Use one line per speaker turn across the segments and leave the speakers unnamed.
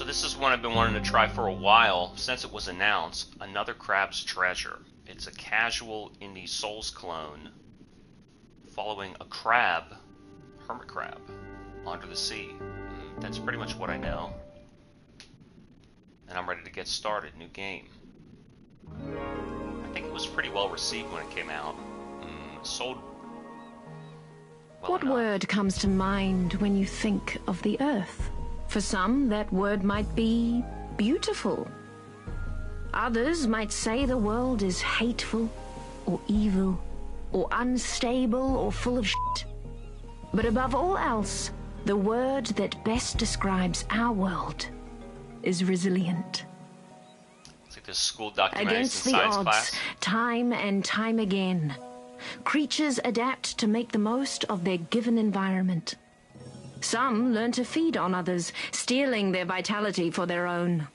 So this is one I've been wanting to try for a while since it was announced. Another Crab's Treasure. It's a casual indie Souls clone following a crab, hermit crab, under the sea. That's pretty much what I know. And I'm ready to get started. New game. I think it was pretty well received when it came out. Sold well
What
enough.
word comes to mind when you think of the earth? For some, that word might be beautiful. Others might say the world is hateful, or evil, or unstable, or full of shit. But above all else, the word that best describes our world is resilient.
It's like this school documentaries
Against
in
the
science
odds,
class.
time and time again, creatures adapt to make the most of their given environment. Some learn to feed on others, stealing their vitality for their own.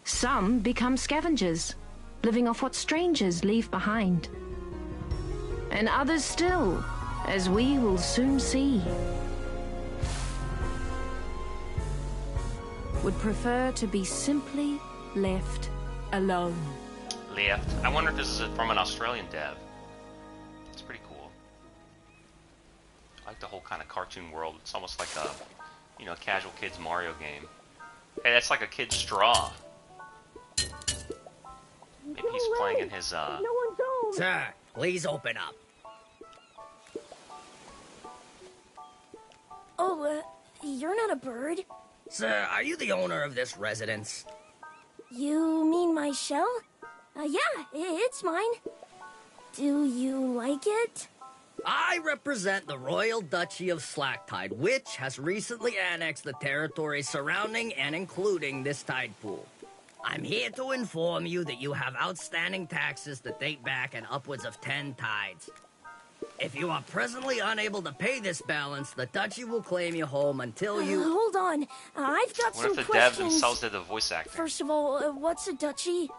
Some become scavengers, living off what strangers leave behind. And others still, as we will soon see, would prefer to be simply left alone.
Left. I wonder if this is from an Australian dev. It's pretty cool. I like the whole kind of cartoon world. It's almost like a, you know, casual kids Mario game. Hey, that's like a kid's straw. Maybe he's playing in his,
No one's home.
Sir, please open up.
Oh, you're not a bird.
Sir, are you the owner of this residence?
You mean my shell? Yeah, it's mine. Do you like it?
I represent the Royal Duchy of Lighthearted, which has recently annexed the territory surrounding and including this tide pool. I'm here to inform you that you have outstanding taxes that date back in upwards of 10 tides. If you are presently unable to pay this balance, the duchy will claim you home until you...
Hold on. I've got
what
some
if the dev
questions.
themselves did the voice acting?
First of all, what's a duchy?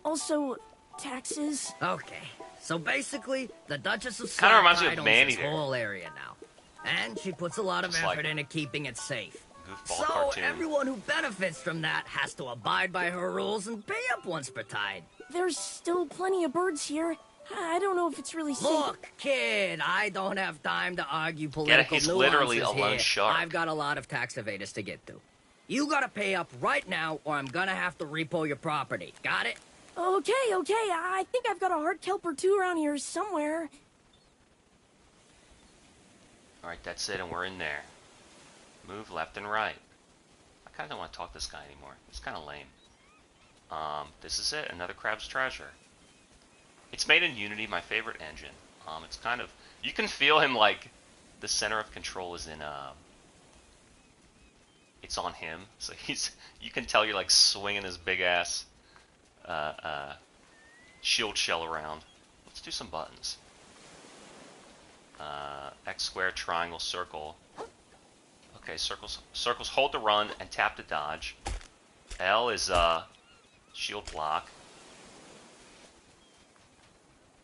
Also, taxes.
Okay, so basically, the Duchess of
Kinda reminds me of
Lighthearted owns
Manny
this
there.
whole area now. And she puts a lot of
Just
effort
like
into keeping it safe.
Goofball
So
cartoon.
everyone who benefits from that has to abide by her rules and pay up once per tide.
There's still plenty of birds here. I don't know if it's really safe.
Look, kid, I don't have time to argue political
he's
nuances
literally a lone
here.
shark.
I've got a lot of tax evaders to get to. You gotta pay up right now, or I'm gonna have to repo your property. Got it?
Okay. I think I've got a hard kelp or two around here somewhere.
Alright, that's it, and we're in there. Move left and right. I kinda don't want to talk to this guy anymore. It's kinda lame. This is it, another Crab's Treasure. It's made in Unity, my favorite engine. It's kind of... You can feel him, like, the center of control is in, it's on him. So he's... You can tell you're, like, swinging his big-ass, shield shell around. Let's do some buttons. X, square, triangle, circle. Okay, circles hold to run and tap to dodge. L is, shield block.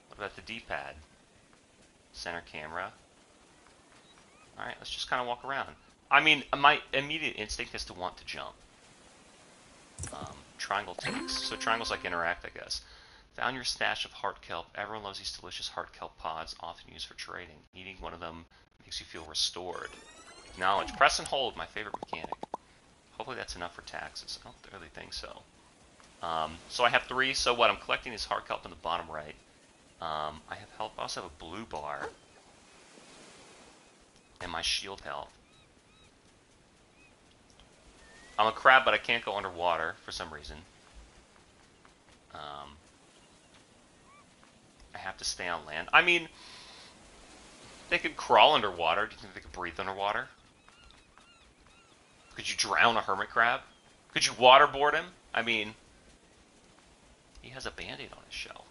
What about the D-pad? Center camera. Alright, let's just kind of walk around. I mean, my immediate instinct is to want to jump. Triangle takes. So triangles like interact, I guess. Found your stash of heart kelp. Everyone loves these delicious heart kelp pods, often used for trading. Eating one of them makes you feel restored. Knowledge. Press and hold, my favorite mechanic. Hopefully that's enough for taxes. I don't really think so. So I have 3. So what? I'm collecting these heart kelp in the bottom right. I have health. I also have a blue bar. And my shield health. I'm a crab, but I can't go underwater for some reason. I have to stay on land. I mean, they could crawl underwater. Do you think they could breathe underwater? Could you drown a hermit crab? Could you waterboard him? I mean, he has a band-aid on his shell.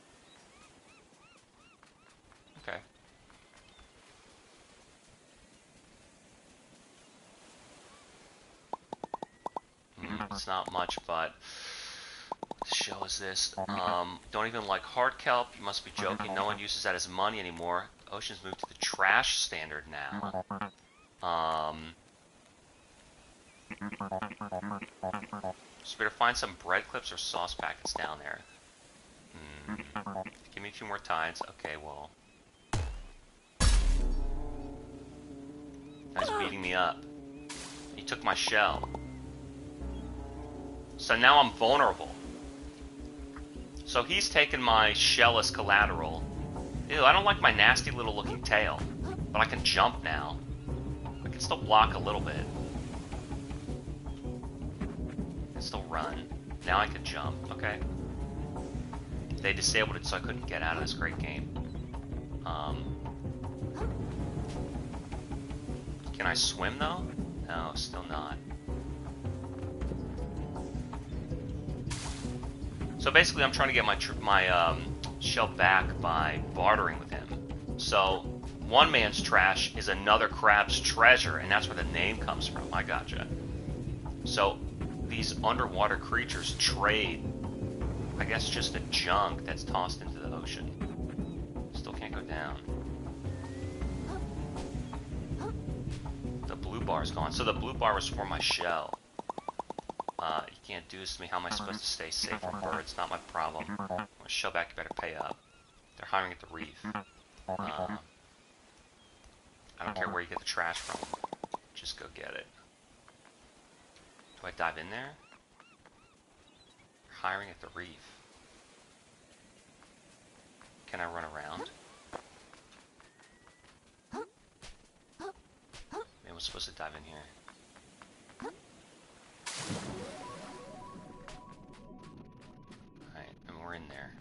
Okay. It's not much, but what show is this? Don't even like hard kelp. You must be joking. No one uses that as money anymore. Ocean's moved to the trash standard now. Just better find some bread clips or sauce packets down there. Give me a few more tides. Okay, well. Now he's beating me up. He took my shell. So now I'm vulnerable. So he's taken my shell as collateral. Ew, I don't like my nasty little looking tail. But I can jump now. I can still block a little bit. I can still run. Now I can jump. Okay. They disabled it so I couldn't get out of this great game. Can I swim though? No, still not. So basically I'm trying to get my shell back by bartering with him. So one man's trash is another crab's treasure, and that's where the name comes from. I gotcha. So these underwater creatures trade, I guess, just the junk that's tossed into the ocean. Still can't go down. The blue bar's gone. So the blue bar was for my shell. You can't do this to me. How am I supposed to stay safe from birds? Not my problem. Shell back, you better pay up. They're hiring at the reef. I don't care where you get the trash from. Just go get it. Do I dive in there? They're hiring at the reef. Can I run around? Maybe I'm supposed to dive in here. Alright, and we're in there.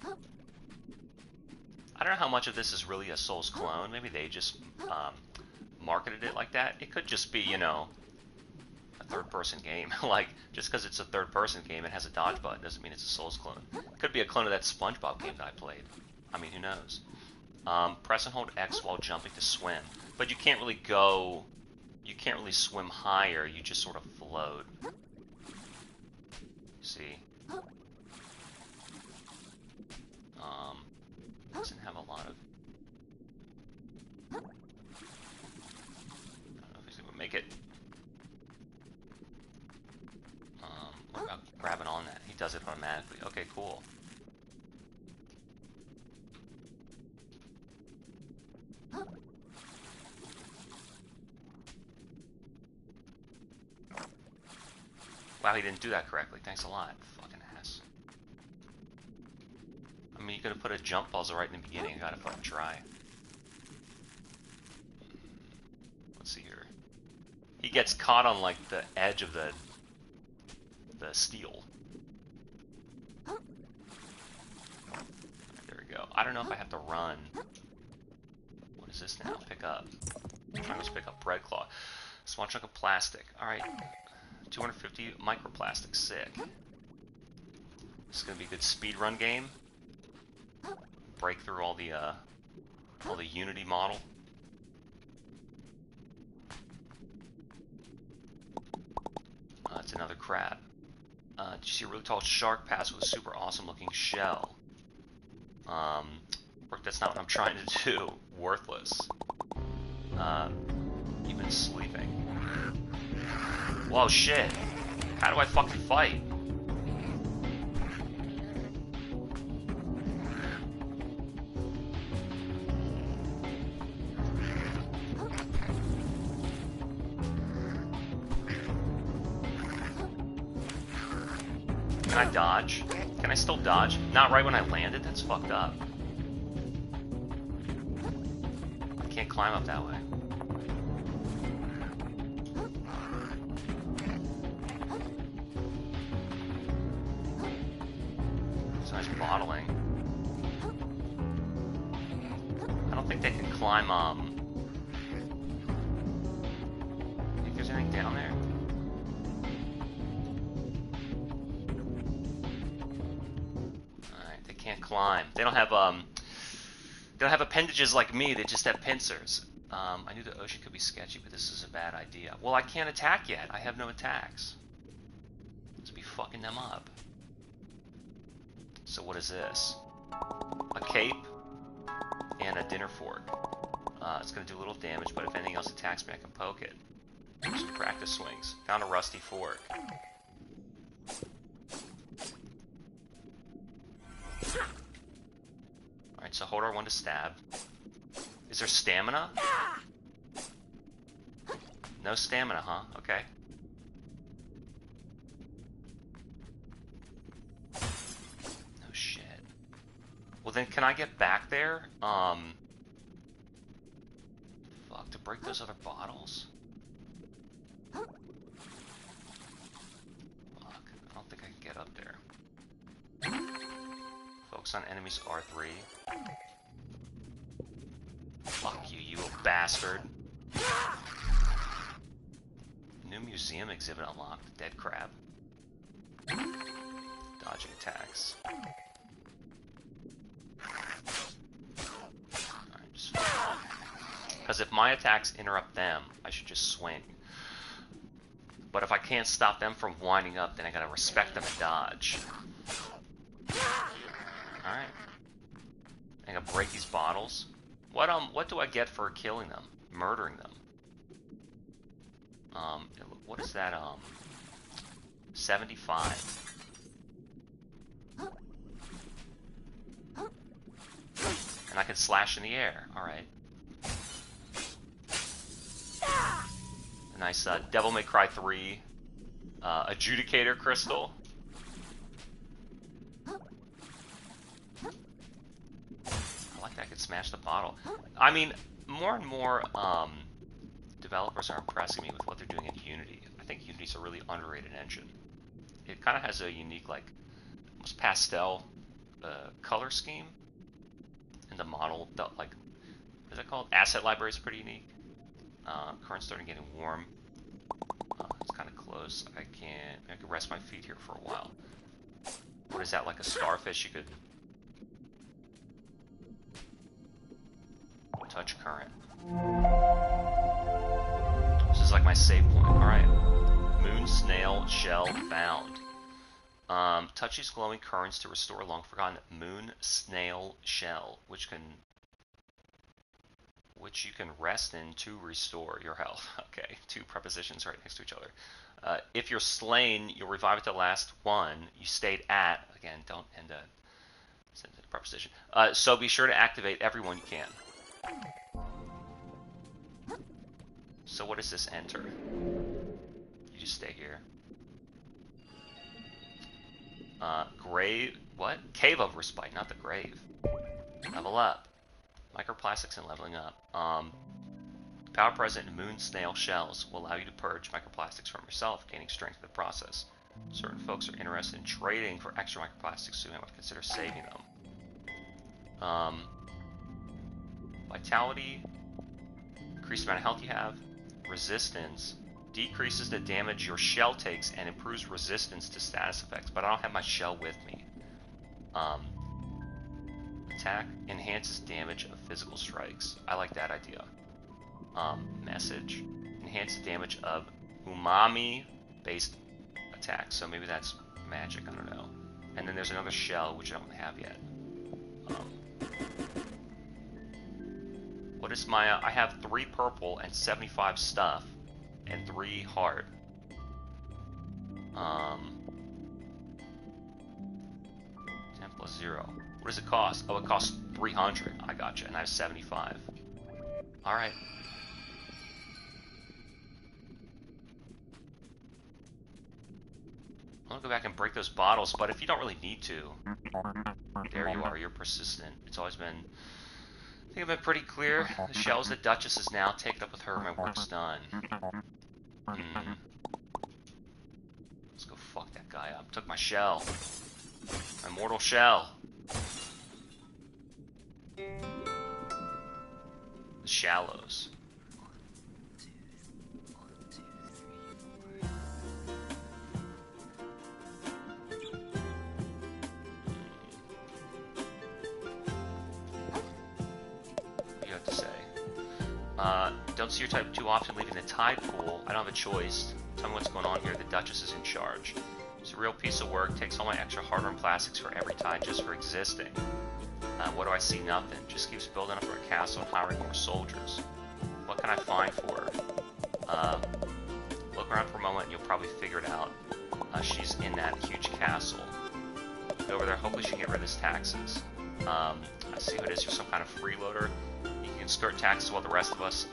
I don't know how much of this is really a Souls clone. Maybe they just marketed it like that. It could just be, you know, a third-person game. Like, just because it's a third-person game, it has a dodge button, doesn't mean it's a Souls clone. It could be a clone of that SpongeBob game that I played. I mean, who knows? Press and hold X while jumping to swim. But you can't really go... You can't really swim higher, you just sort of float. See? Doesn't have a lot of... I don't know if he's gonna make it. What about grabbing on that? He does it automatically. Okay, cool. Wow, he didn't do that correctly. Thanks a lot. Fucking ass. I mean, you could have put a jump puzzle right in the beginning. I gotta fucking try. Let's see here. He gets caught on, like, the edge of the steel. There we go. I don't know if I have to run. What is this now? Pick up. I'm trying to pick up bread claw. Small chunk of plastic. Alright. 250 microplastics. Sick. This is gonna be a good speed run game. Break through all the Unity model. It's another crab. Did you see a really tall shark pass with a super awesome looking shell? That's not what I'm trying to do. Worthless. You've been sleeping. Whoa, shit. How do I fucking fight? Can I dodge? Can I still dodge? Not right when I landed? That's fucked up. I can't climb up that way. It's nice bottling. I don't think they can climb, think there's anything down there? Alright, they can't climb. They don't have appendages like me, they just have pincers. I knew the ocean could be sketchy, but this is a bad idea. Well, I can't attack yet. I have no attacks. Let's be fucking them up. So what is this? A cape and a dinner fork. It's going to do a little damage, but if anything else attacks me, I can poke it. Some practice swings. Found a rusty fork. Alright, so hold R1 to stab. Is there stamina? No stamina, huh? Okay. No shit. Well then, can I get back there? Fuck, to break those other bottles? Fuck, I don't think I can get up there. Focus on enemies R3. Fuck you, you bastard. New museum exhibit unlocked. Dead crab. Dodging attacks. Alright, just because if my attacks interrupt them, I should just swing. But if I can't stop them from winding up, then I gotta respect them and dodge. Alright. I gotta break these bottles. What do I get for killing them? Murdering them. What is that, 75. And I can slash in the air. Alright. A nice, Devil May Cry 3, Adjudicator Crystal. I like that I could smash the bottle. I mean, more and more, developers are impressing me with what they're doing in Unity. I think Unity's a really underrated engine. It kind of has a unique, like, almost pastel color scheme. And the model, like, what is that called? Asset library is pretty unique. Current's starting getting warm. It's kind of close. I can rest my feet here for a while. What is that, like a starfish? You could touch current. This is like my save point. Alright. Moon snail shell found. Touch these glowing currents to restore long forgotten moon snail shell, which you can rest in to restore your health. Okay, two prepositions right next to each other. If you're slain, you'll revive at the last one you stayed at. Again, don't end a sentence in a preposition. So be sure to activate everyone you can. So what does this enter? You just stay here. Grave, what? Cave of Respite, not the grave. Level up. Microplastics and leveling up. Power present in moon snail shells will allow you to purge microplastics from yourself, gaining strength in the process. Certain folks are interested in trading for extra microplastics, so you might consider saving them. Vitality, increase the amount of health you have. Resistance decreases the damage your shell takes and improves resistance to status effects, but I don't have my shell with me. Attack enhances damage of physical strikes. I like that idea. Message enhances damage of umami based attacks, so maybe that's magic, I don't know. And then there's another shell which I don't have yet. What is my I have 3 purple and 75 stuff and 3 hard. 10 plus 0. What does it cost? Oh, it costs 300. I gotcha, and I have 75. Alright. I'm gonna go back and break those bottles, but if you don't really need to, there you are, you're persistent. It's always been, I think I've been pretty clear. The shell's the Duchess is now. Take it up with her, my work's done. Let's go fuck that guy up. Took my shell. My mortal shell. The shallows. Don't see your type too often leaving the tide pool. I don't have a choice. Tell me what's going on here. The Duchess is in charge. It's a real piece of work. Takes all my extra hard-earned plastics for every tide just for existing. What do I see? Nothing. Just keeps building up her castle and hiring more soldiers. What can I find for her? Look around for a moment and you'll probably figure it out. She's in that huge castle. Go over there, hopefully she can get rid of his taxes. I see who it is. You're some kind of freeloader. You can skirt taxes while the rest of us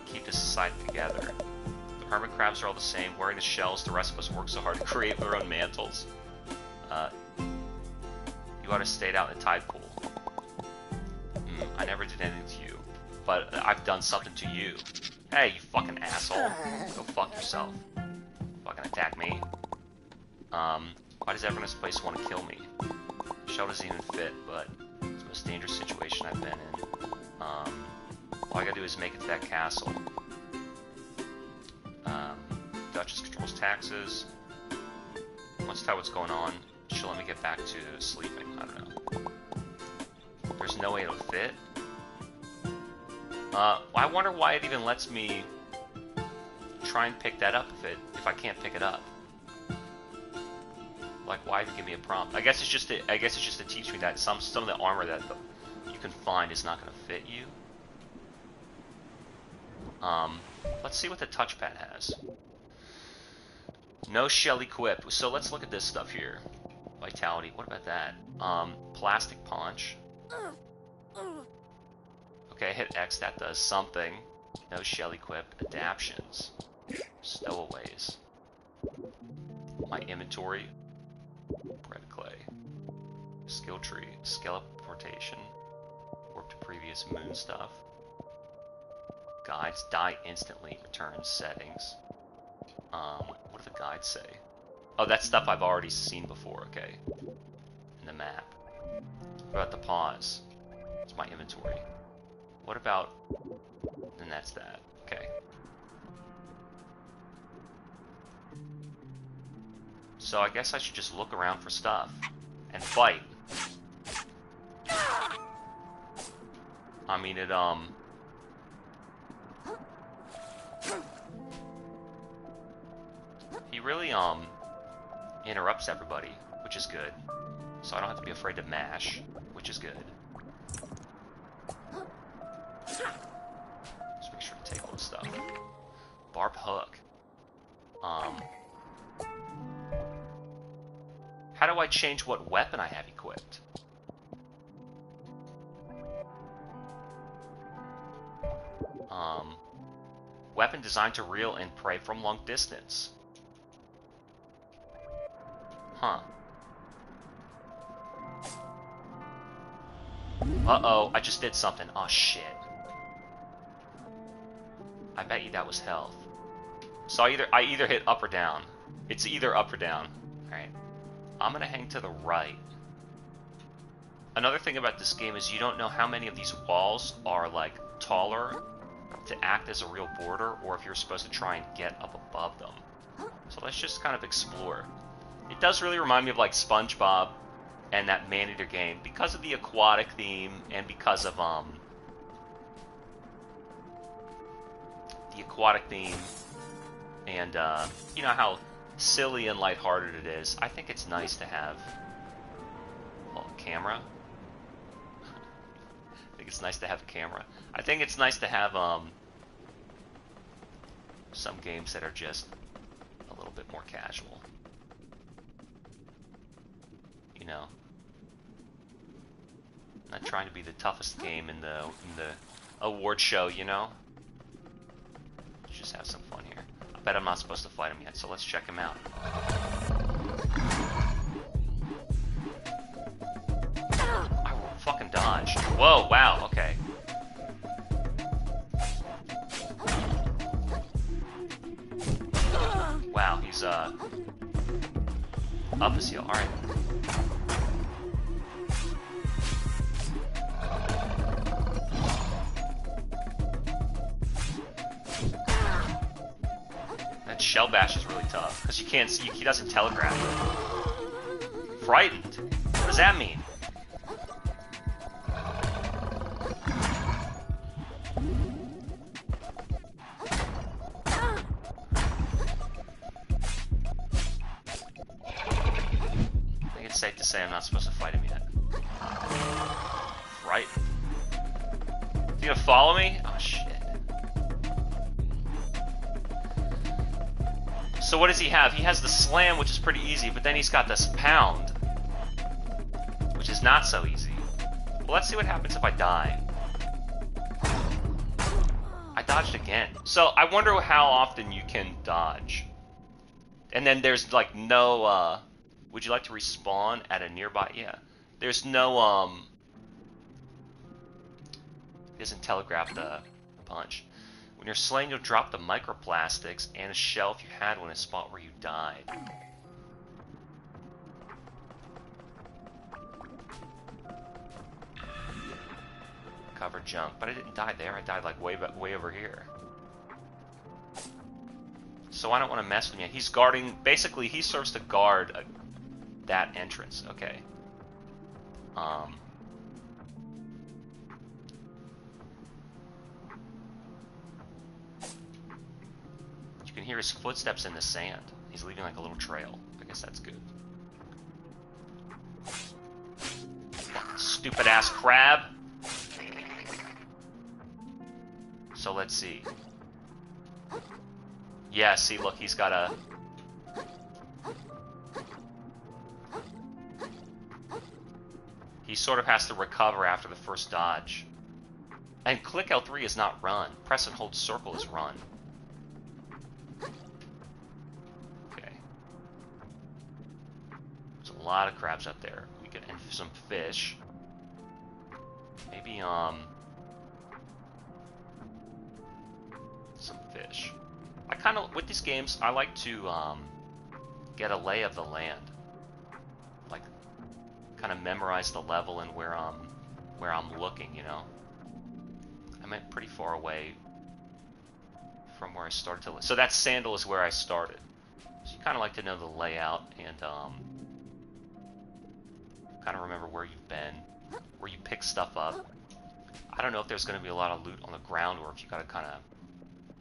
keep this society together. The hermit crabs are all the same, wearing the shells. The rest of us work so hard to create their own mantles. You ought to stayed out in the tide pool. I never did anything to you, but I've done something to you. Hey, you fucking asshole. Go fuck yourself. Fucking attack me. Why does everyone in this place want to kill me? Shell doesn't even fit, but it's the most dangerous situation I've been in. All I gotta do is make it to that castle. Duchess controls taxes. Once I tell what's going on, she'll let me get back to sleeping. I don't know. There's no way it'll fit. I wonder why it even lets me try and pick that up if I can't pick it up. Like, why even give me a prompt? I guess it's just to teach me that some of the armor that you can find is not going to fit you. Let's see what the touchpad has. No shell equipped. So let's look at this stuff here. Vitality. What about that? Plastic punch. Okay, hit X. That does something. No shell equipped. Adaptions. Stowaways. My inventory. Bread clay. Skill tree. Skeleportation. Warp to previous moon stuff. Guides. Die instantly. Return settings. What do the guides say? Oh, that's stuff I've already seen before, okay. In the map. What about the pause? It's my inventory. What about... Then that's that. Okay. So I guess I should just look around for stuff. And fight. I mean, it, He really, interrupts everybody, which is good. So I don't have to be afraid to mash, which is good. Just make sure to take all the stuff. Barbed hook. How do I change what weapon I have equipped? Weapon designed to reel and prey from long distance. Huh. Uh-oh, I just did something. Oh, shit. I bet you that was health. So I either hit up or down. It's either up or down. Alright. I'm gonna hang to the right. Another thing about this game is you don't know how many of these walls are, like, taller to act as a real border, or if you're supposed to try and get up above them. So let's just kind of explore. It does really remind me of, like, SpongeBob and that Man-Eater game, because of the aquatic theme, and because of, the aquatic theme, and, you know how silly and lighthearted it is. I think it's nice to have, well, a camera. I think it's nice to have a camera. I think it's nice to have, some games that are just a little bit more casual. You know, not trying to be the toughest game in the award show, you know. Let's just have some fun here. I bet I'm not supposed to fight him yet, so let's check him out. I fucking dodged. Whoa, wow, okay. Wow, he's up his heel. Alright. That shell bash is really tough because you can't see. He doesn't telegraph. Frightened. What does that mean? I think it's safe to say I'm not supposed to fight him yet. Frightened. You gonna follow me? Oh shit. So what does he have? He has the slam, which is pretty easy, but then he's got this pound, which is not so easy. Well, let's see what happens if I die. I dodged again. So I wonder how often you can dodge. And then there's like no, would you like to respawn at a nearby? Yeah. There's no, it doesn't telegraph the punch. When you're slain, you'll drop the microplastics and a shell if you had one in a spot where you died. Cover junk, but I didn't die there. I died like way over here. So I don't want to mess with him yet. He's guarding. Basically, he serves to guard that entrance. Okay. You can hear his footsteps in the sand. He's leaving like a little trail. I guess that's good. Stupid ass crab. So let's see. Yeah, see, look, he's got a... He sort of has to recover after the first dodge. And click L3 is not run. Press and hold circle is run. Okay. There's a lot of crabs up there. We could end some fish. Maybe, some fish. I kind of, with these games, I like to get a lay of the land, like kind of memorize the level and where I'm looking. You know, I'm pretty far away from where I started to. So that sandal is where I started. So you kind of like to know the layout and kind of remember where you've been, where you pick stuff up. I don't know if there's going to be a lot of loot on the ground or if you got to kind of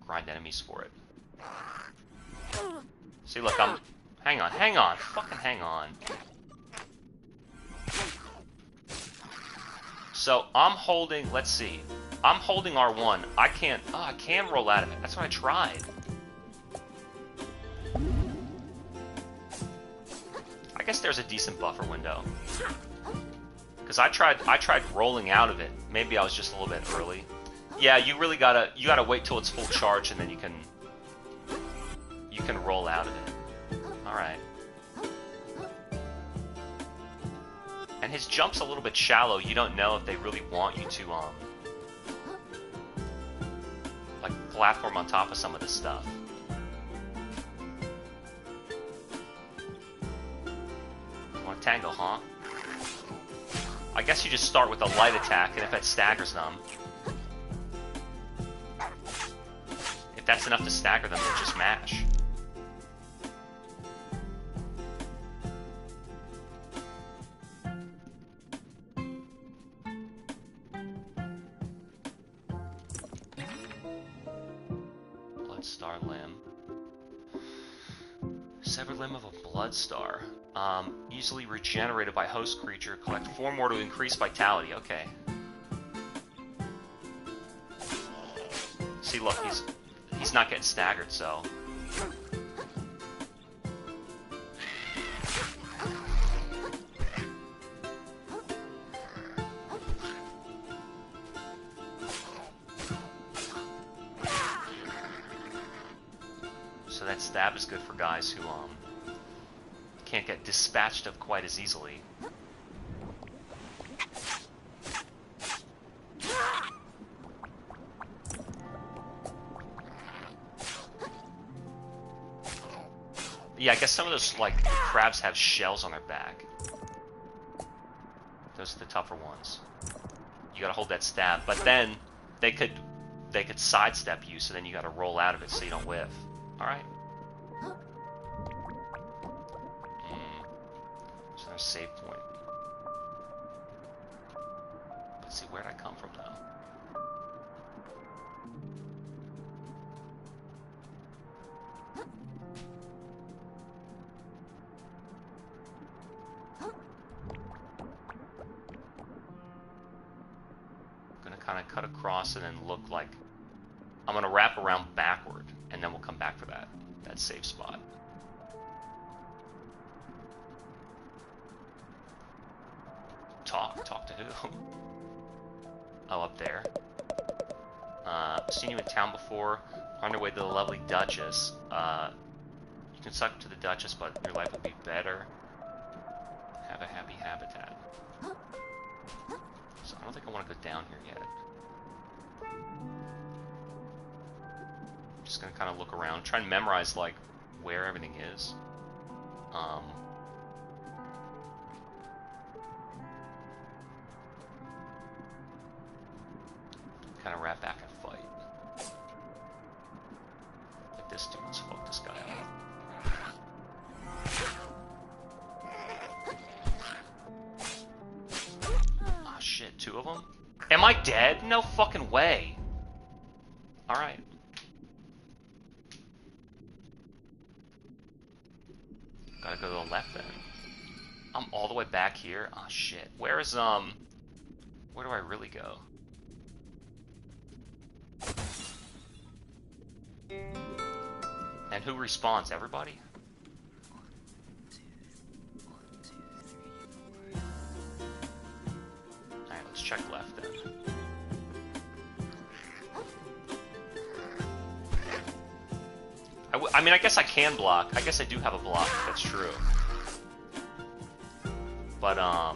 grind enemies for it. See, look, hang on, fucking hang on. So, I'm holding, let's see. I'm holding R1. I can roll out of it. That's what I tried. I guess there's a decent buffer window. Because I tried rolling out of it. Maybe I was just a little bit early. Yeah, you really gotta wait till it's full charge and then you can roll out of it. Alright. And his jump's a little bit shallow. You don't know if they really want you to like platform on top of some of this stuff. Want a tango, huh? I guess you just start with a light attack, and if that staggers them, if that's enough to stagger them, then just mash. Bloodstar limb. Severed limb of a bloodstar. Easily regenerated by host creature. Collect 4 more to increase vitality. Okay. See, look, he's not getting staggered, so. So that stab is good for guys who can't get dispatched of quite as easily. Yeah, I guess some of those like crabs have shells on their back. Those are the tougher ones. You gotta hold that stab, but then they could sidestep you, so then you gotta roll out of it so you don't whiff. All right. So there's a save point. Let's see, where'd I come from though? Gonna kind of cut across and then look like I'm gonna wrap around backward, and then we'll come back for that safe spot. Talk. Talk to who? Oh, up there. Seen you in town before. On your way to the lovely Duchess. You can suck up to the Duchess, but your life will be better. Have a happy habitat. So I don't think I want to go down here yet. I'm just gonna kind of look around, try and memorize like where everything is. Kind of wrap back and fight. Like this dude, let's fuck this guy up. Ah, shit, 2 of them? Am I dead? No fucking way. Alright. Gotta go to the left then. I'm all the way back here? Ah, shit. Where's, where do I really go? And who respawns? Everybody? 1, 2, 3, 4. Alright, let's check left then. I mean, I guess I can block. I guess I do have a block, that's true. But, I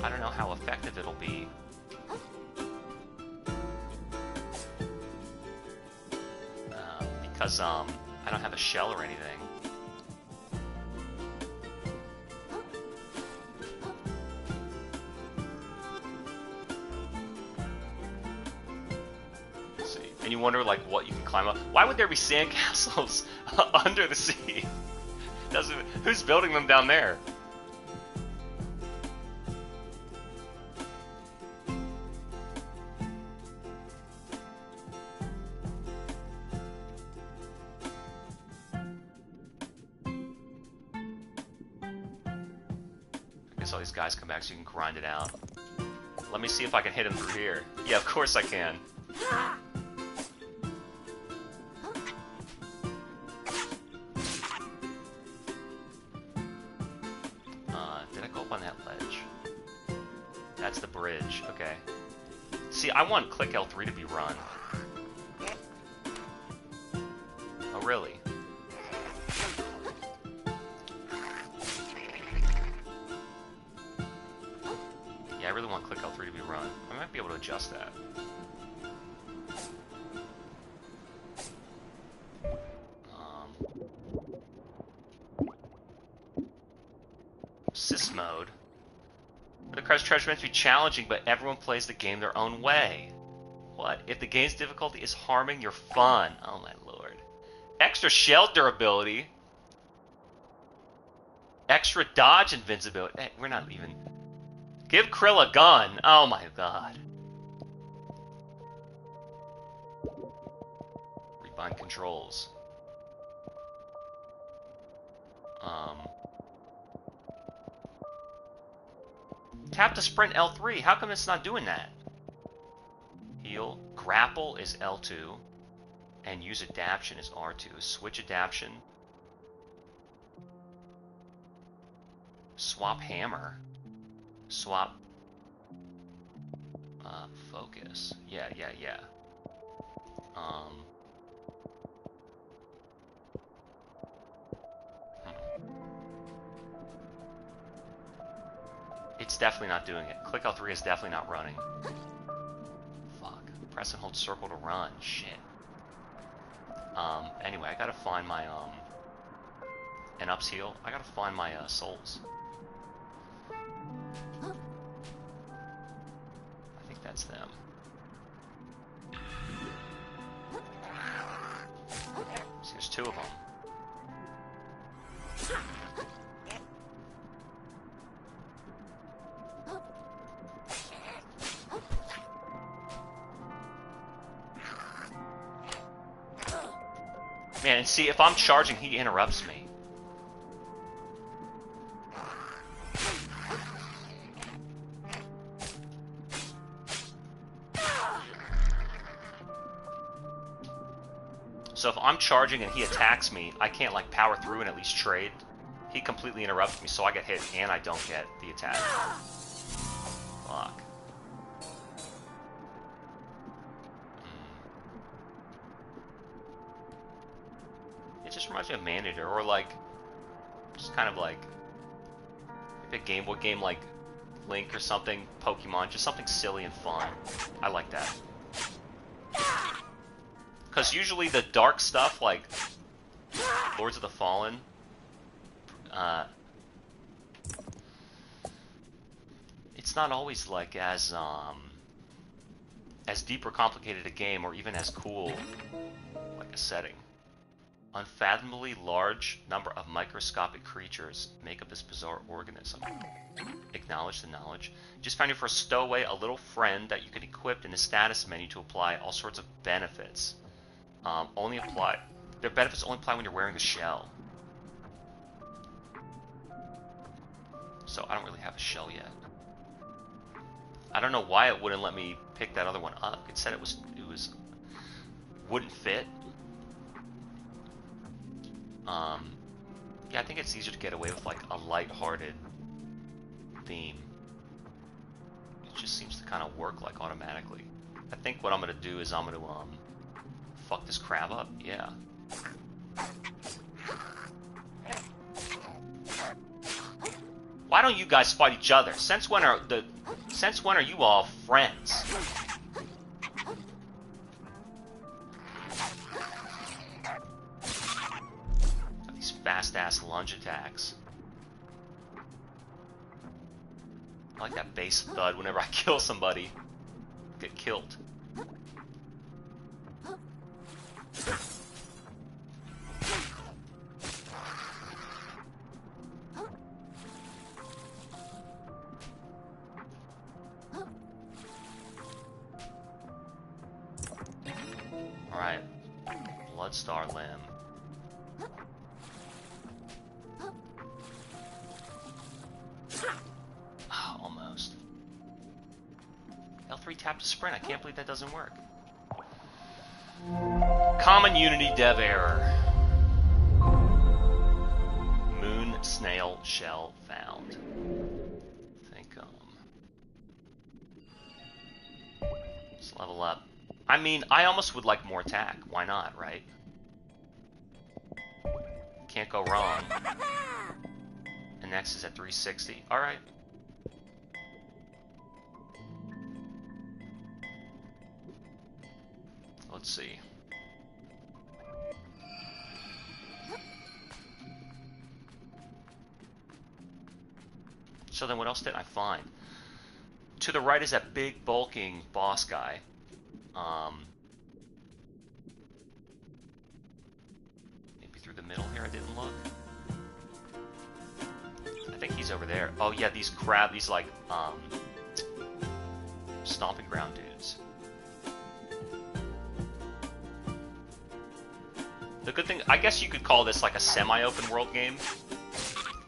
don't know how effective it'll be. Because, I don't have a shell or anything. Let's see. And you wonder, like, what you can climb up. Why would there be sandcastles under the sea? Who's building them down there? All these guys come back so you can grind it out. Let me see if I can hit him through here. Yeah, of course I can. Did I go up on that ledge? That's the bridge, okay. See, I want click L3 to be run. Oh, really? I really want click L3 to be run. I might be able to adjust that. Sys mode. The Crest Treasure meant to be challenging, but everyone plays the game their own way. What? If the game's difficulty is harming your fun. Oh my lord. Extra shell durability. Extra dodge invincibility. Hey, we're not even... Give Krill a gun! Oh my god. Rebind controls. Tap to sprint L3. How come it's not doing that? Heal. Grapple is L2. And use adaption is R2. Switch adaption. Swap hammer. Swap. Focus. Yeah. It's definitely not doing it. Click L3 is definitely not running. Fuck. Press and hold circle to run. Shit. Anyway, I gotta find my, and ups heal. I gotta find my, souls. I think that's them. See, there's 2 of them. Man, and see, if I'm charging, he interrupts me. So if I'm charging and he attacks me, I can't, like, power through and at least trade. He completely interrupted me, so I get hit and I don't get the attack. Fuck. It just reminds me of Maneater, or like, just kind of like maybe a Game Boy game like Link or something, Pokemon, just something silly and fun. I like that. Because usually the dark stuff, like Lords of the Fallen, it's not always like as deep or complicated a game, or even as cool like a setting. Unfathomably large number of microscopic creatures make up this bizarre organism. Acknowledge the knowledge. Just found you for a stowaway, a little friend that you can equip in the status menu to apply all sorts of benefits. Their benefits only apply when you're wearing the shell. So I don't really have a shell yet. I don't know why it wouldn't let me pick that other one up. It said it wouldn't fit. Yeah, I think it's easier to get away with like a lighthearted theme. It just seems to kind of work like automatically. I think what I'm gonna do is I'm gonna fuck this crab up. Yeah. Why don't you guys fight each other? Since when are you all friends? Fast-ass lunge attacks. I like that bass thud whenever I kill somebody. Get killed. Alright. Bloodstar limb. Almost. L3 tap to sprint. I can't believe that doesn't work. Common Unity dev error. Moon snail shell found. I think, let's level up. I mean, I almost would like more attack. Why not, right? Can't go wrong. And next is at 360. Alright. Let's see. So then what else did I find? To the right is that big bulking boss guy. Maybe through the middle here, I didn't look. I think he's over there. Oh yeah, these like, stomping ground dudes. The good thing, I guess you could call this like a semi-open world game.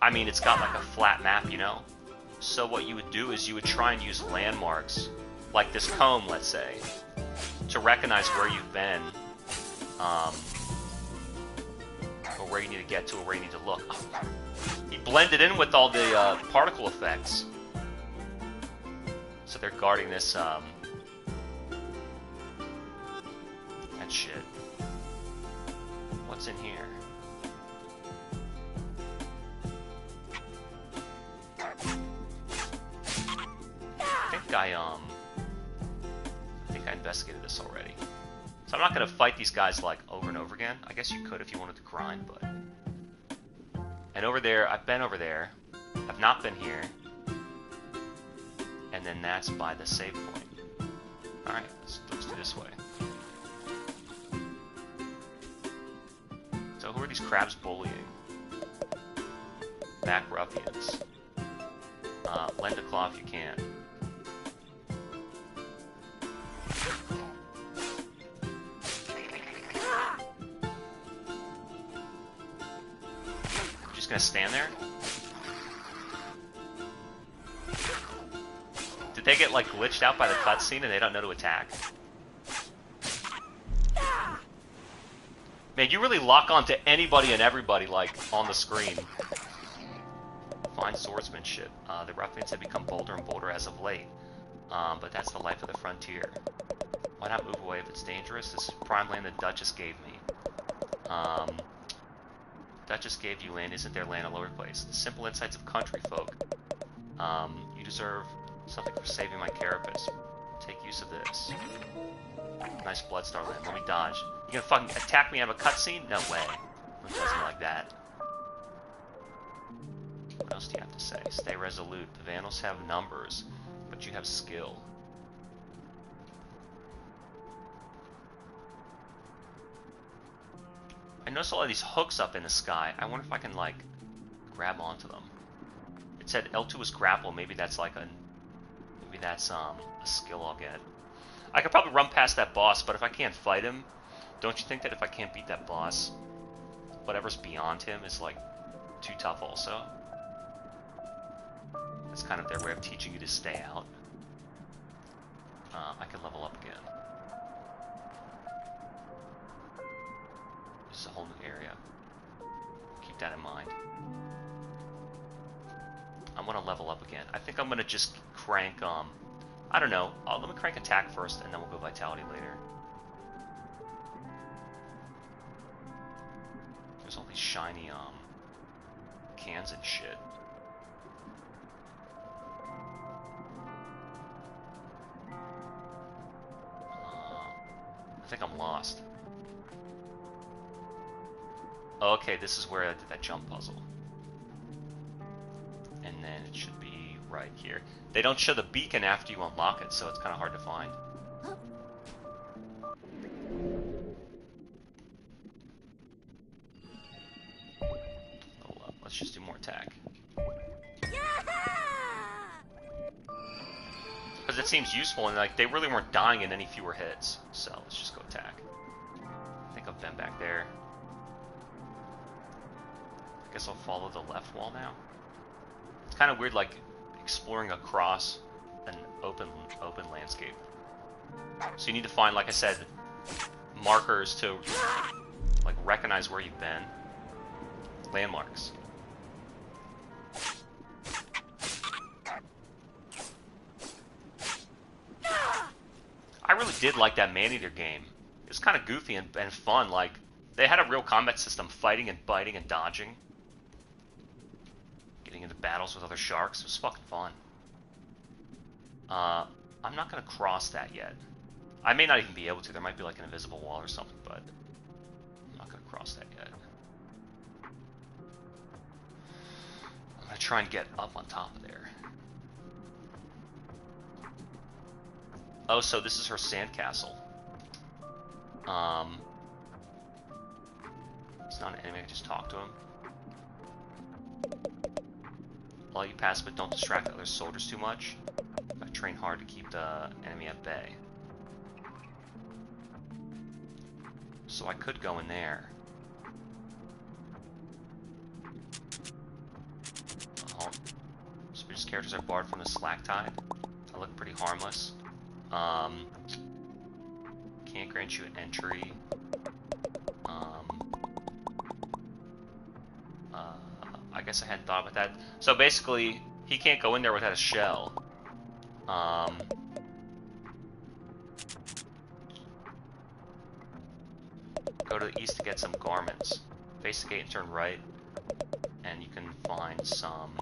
I mean, it's got like a flat map, you know? So what you would do is you would try and use landmarks, like this comb, let's say, to recognize where you've been, or where you need to get to, or where you need to look. Oh, he blended in with all the particle effects. So they're guarding this, that shit. What's in here? I think I investigated this already. So I'm not going to fight these guys like over and over again. I guess you could if you wanted to grind, but... And over there, I've been over there. I've not been here. And then that's by the save point. Alright, let's do this way. So who are these crabs bullying? Back ruffians. Lend a claw if you can. Gonna stand there? Did they get like glitched out by the cutscene and they don't know to attack? Man, you really lock on to anybody and everybody like on the screen. fine swordsmanship. The ruffians have become bolder and bolder as of late. But that's the life of the frontier. Why not move away if it's dangerous? This is prime land the Duchess gave me. Duchess gave you land, isn't their land a lower place? The simple insights of country folk. You deserve something for saving my carapace. Take use of this. Nice Bloodstar land. Let me dodge. You gonna fucking attack me out of a cutscene? No way. It doesn't like that. What else do you have to say? Stay resolute. The Vandals have numbers, but you have skill. I noticed all of these hooks up in the sky. I wonder if I can, like, grab onto them. It said L2 was grapple. Maybe that's like a... Maybe that's, a skill I'll get. I could probably run past that boss, but if I can't fight him, don't you think that if I can't beat that boss, whatever's beyond him is, like, too tough also? It's kind of their way of teaching you to stay out. I can level up again. This is a whole new area. Keep that in mind. I'm gonna level up again. I think I'm gonna just crank, I don't know. Let me crank attack first, and then we'll go vitality later. There's all these shiny, cans and shit. I think I'm lost. Okay, this is where I did that jump puzzle. And then it should be right here. They don't show the beacon after you unlock it, so it's kind of hard to find. Hold up, let's just do more attack. Because it seems useful, and like they really weren't dying in any fewer hits. So let's just go attack. I think I've been back there. I guess I'll follow the left wall now. It's kind of weird, like exploring across an open landscape. So you need to find, like I said, markers to like recognize where you've been. Landmarks. I really did like that Maneater game. It was kind of goofy and fun. Like, they had a real combat system, fighting and biting and dodging. Getting into battles with other sharks. It was fucking fun. I'm not going to cross that yet. I may not even be able to. There might be like an invisible wall or something, but I'm not going to cross that yet. I'm going to try and get up on top of there. Oh, so this is her sandcastle. It's not an enemy, I can just talk to him. While you pass, but don't distract other soldiers too much. I train hard to keep the enemy at bay. So I could go in there. Suspicious characters are barred from the Slacktide. I look pretty harmless. Can't grant you an entry. I guess I hadn't thought about that. So basically, he can't go in there without a shell. Go to the east to get some garments. Face the gate and turn right, and you can find some.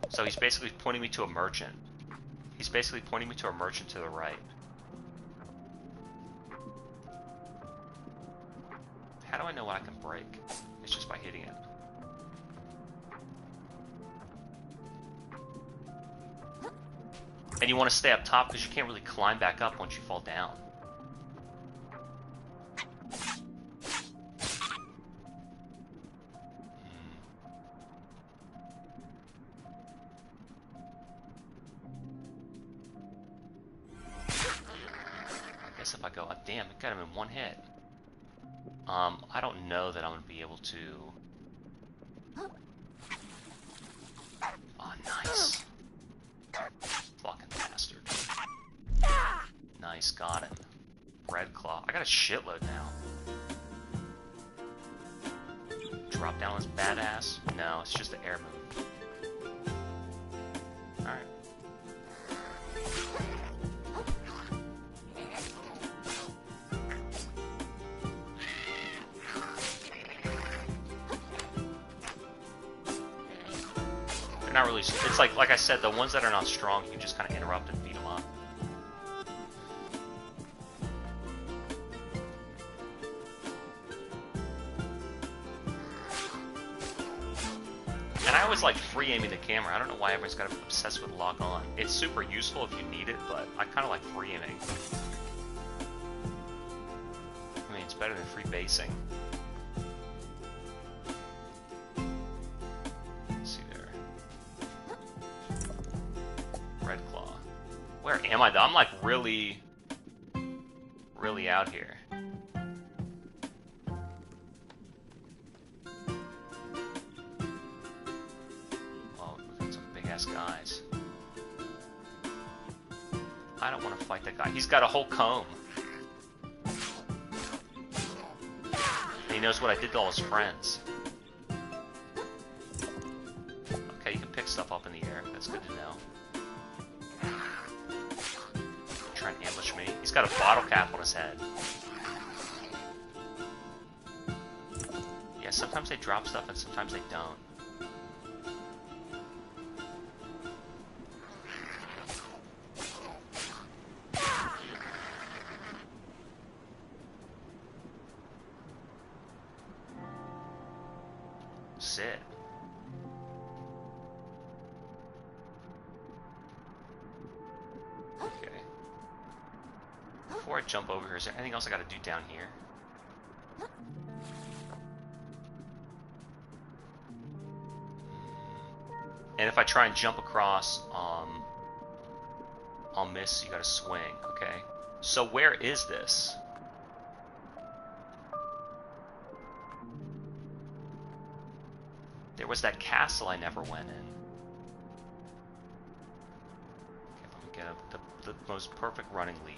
So he's basically pointing me to a merchant. He's basically pointing me to a merchant to the right. How do I know what I can break? It's just by hitting it. And you want to stay up top because you can't really climb back up once you fall down. I guess if I go, oh, damn, it got him in one hit. I don't know that I'm going to be able to... Oh, nice. Fucking bastard. Nice, got him. Red Claw. I got a shitload now. Drop down this badass? No, it's just the air move. not really. It's like I said, the ones that are not strong, you can just kind of interrupt and beat them up. And I always like free aiming the camera. I don't know why everyone's got to be obsessed with lock on. It's super useful if you need it, but I kind of like free aiming. I mean, it's better than free basing. Let's see there. Red Claw. Where am I though? I'm like really out here. Guys, I don't want to fight that guy. He's got a whole comb. And he knows what I did to all his friends. Okay, you can pick stuff up in the air. That's good to know. Try and ambush me. He's got a bottle cap on his head. Yeah, sometimes they drop stuff and sometimes they don't. Sit. Okay. Before I jump over here, is there anything else I gotta do down here? And if I try and jump across, I'll miss, you gotta swing, okay? So where is this? There was that castle I never went in. Okay, let me get the most perfect running leap.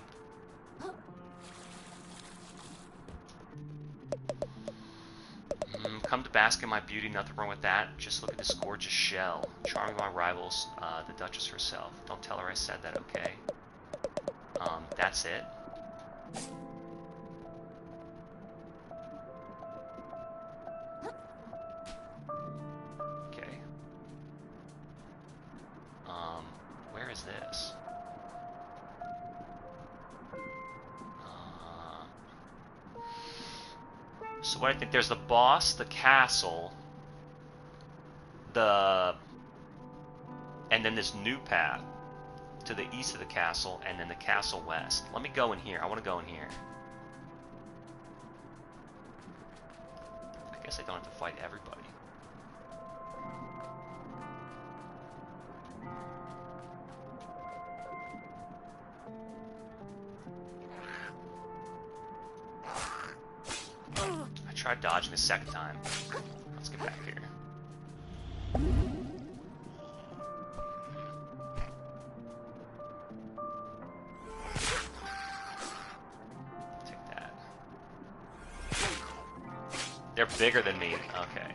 Come to bask in my beauty, nothing wrong with that. Just look at this gorgeous shell. Charming my rivals, the Duchess herself. Don't tell her I said that, okay? That's it. Okay. Where is this? So what I think, there's the boss, the castle, and then this new path to the east of the castle, and then the castle west. Let me go in here. I want to go in here. I guess I don't have to fight everybody. I tried dodging a second time. Let's get back here. Take that. They're bigger than me. Okay.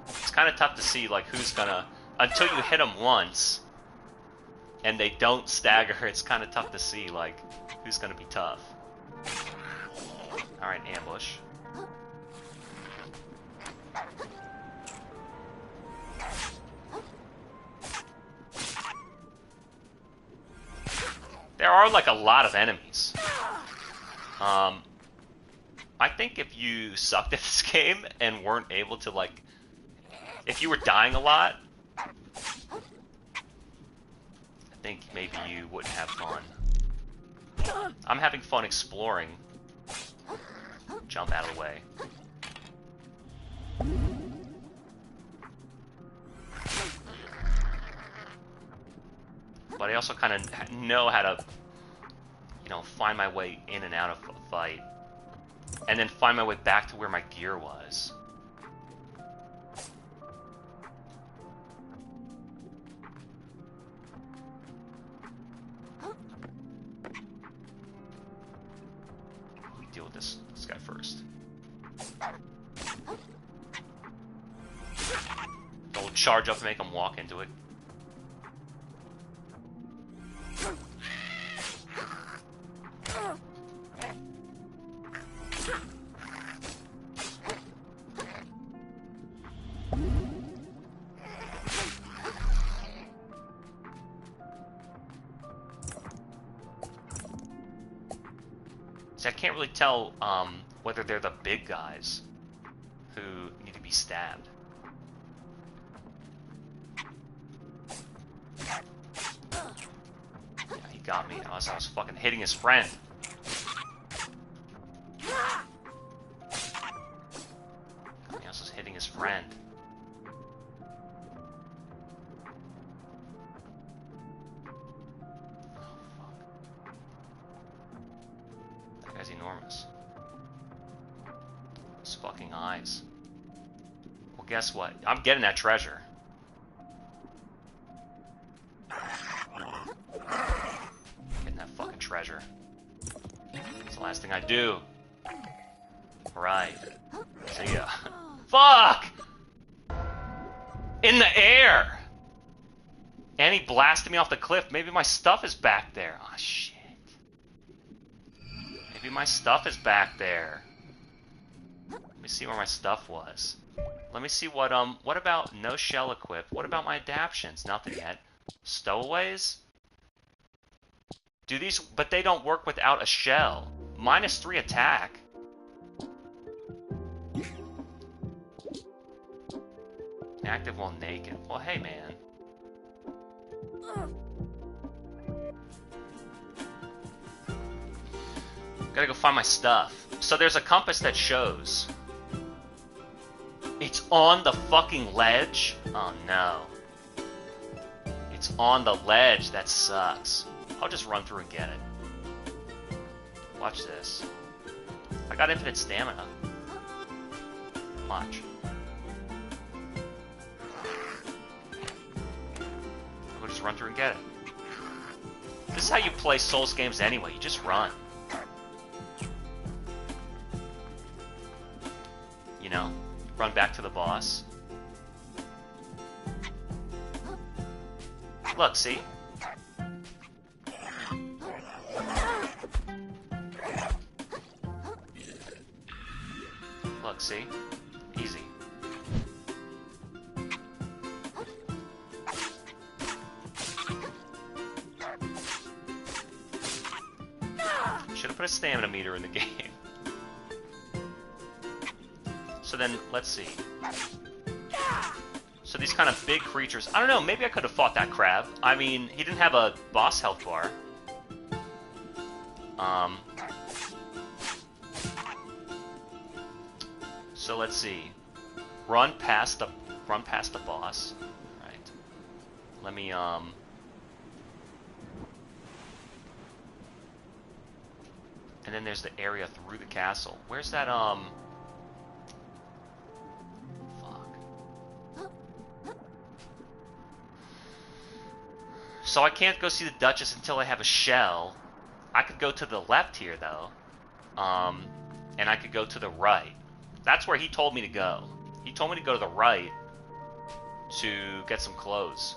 It's kind of tough to see, like, who's gonna... Until you hit them once, and they don't stagger, it's kind of tough to see, like, who's gonna be tough. Alright, ambush. There are, like, a lot of enemies. I think if you sucked at this game and weren't able to, like... If you were dying a lot, I think maybe you wouldn't have fun. I'm having fun exploring. Jump out of the way. But I also kind of know how to, you know, find my way in and out of a fight. And then find my way back to where my gear was. Let me deal with this guy first. Don't charge up and make him walk into it. See, I can't really tell whether they're the big guys who need to be stabbed. Yeah, he got me. I was fucking hitting his friend. He was hitting his friend. Guy's enormous. His fucking eyes. Well, guess what? I'm getting that treasure. Getting that fucking treasure. It's the last thing I do. Right. See ya. Fuck! In the air! And he blasted me off the cliff. Maybe my stuff is back there. Oh, shit. Maybe my stuff is back there. Let me see where my stuff was. Let me see what about no shell equipped? What about my adaptions? Nothing yet. Stowaways? Do these, but they don't work without a shell. -3 attack. Active while naked. Well, hey, man. Gotta go find my stuff. So there's a compass that shows. It's on the fucking ledge? Oh no. It's on the ledge. That sucks. I'll just run through and get it. Watch this. I got infinite stamina. Watch. I'll just run through and get it. This is how you play Souls games anyway. You just run. You know, run back to the boss. Look, see? Look, see? Easy. Should have put a stamina meter in the game. So then, let's see. So these kind of big creatures... I don't know, maybe I could have fought that crab. I mean, he didn't have a boss health bar. So let's see. Run past the boss. Right. Let me, And then there's the area through the castle. Where's that, So I can't go see the Duchess until I have a shell. I could go to the left here, though. And I could go to the right. That's where he told me to go. He told me to go to the right to get some clothes.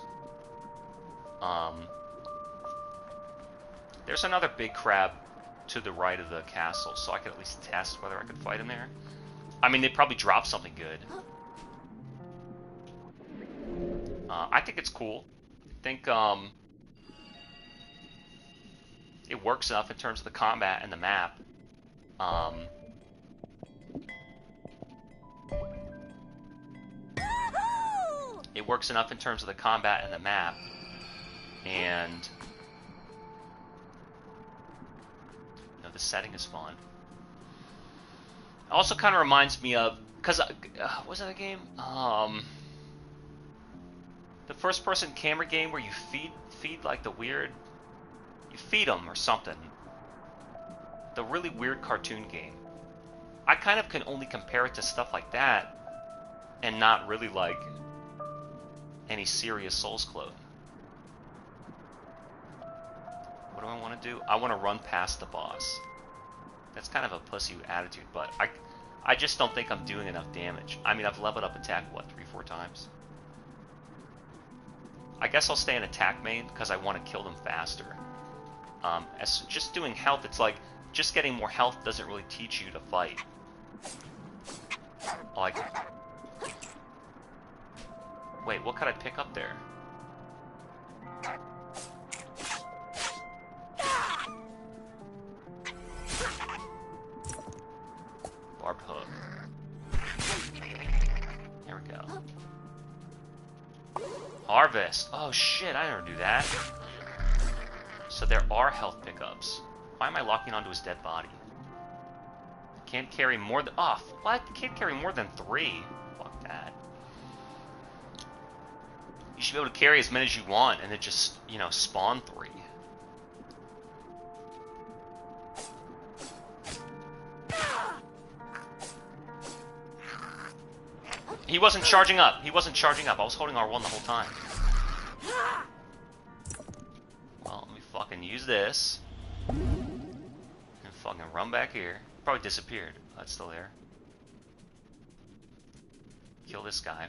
There's another big crab to the right of the castle, so I could at least test whether I could fight him there. I mean, they probably dropped something good. I think it's cool. I think, it works enough in terms of the combat and the map. It works enough in terms of the combat and the map. And, you know, the setting is fun. It also kind of reminds me of, because, was that a game? The first-person camera game where you feed like the weird... You feed them or something. The really weird cartoon game. I kind of can only compare it to stuff like that and not really like any serious Souls clone. What do I want to do? I want to run past the boss. That's kind of a pussy attitude, but I just don't think I'm doing enough damage. I mean, I've leveled up attack, what, 3-4 times? I guess I'll stay in attack main because I want to kill them faster. As just doing health, it's like just getting more health doesn't really teach you to fight. Like, wait, what could I pick up there? Harvest. Oh shit, I never knew that. So there are health pickups. Why am I locking onto his dead body? Can't carry more than... Oh, what? Can't carry more than 3. Fuck that. You should be able to carry as many as you want and then just, you know, spawn 3. He wasn't charging up. He wasn't charging up. I was holding R1 the whole time. Well, let me fucking use this. And fucking run back here. Probably disappeared. That's still there. Kill this guy.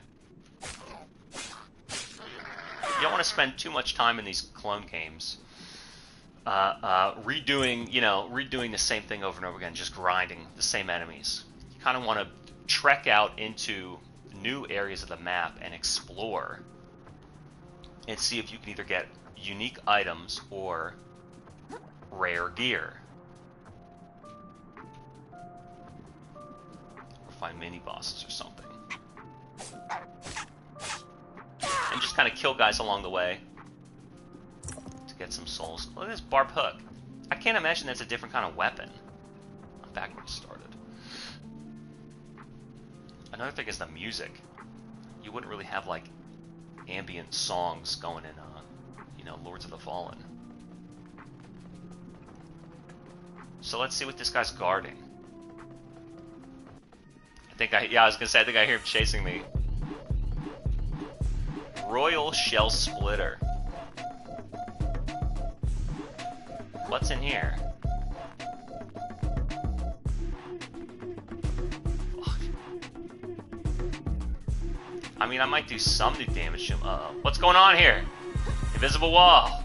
You don't want to spend too much time in these clone games. Redoing the same thing over and over again. Just grinding the same enemies. You kind of want to trek out into new areas of the map and explore and see if you can either get unique items or rare gear or find mini bosses or something and just kind of kill guys along the way to get some souls. Look at this barbed hook. I can't imagine that's a different kind of weapon. I'm back where it started. Another thing is the music. You wouldn't really have like ambient songs going in, Lords of the Fallen. So let's see what this guy's guarding. I was gonna say, I think I hear him chasing me. Royal Shell Splitter. What's in here? I mean, I might do some new damage to him. Uh-oh. What's going on here? Invisible wall.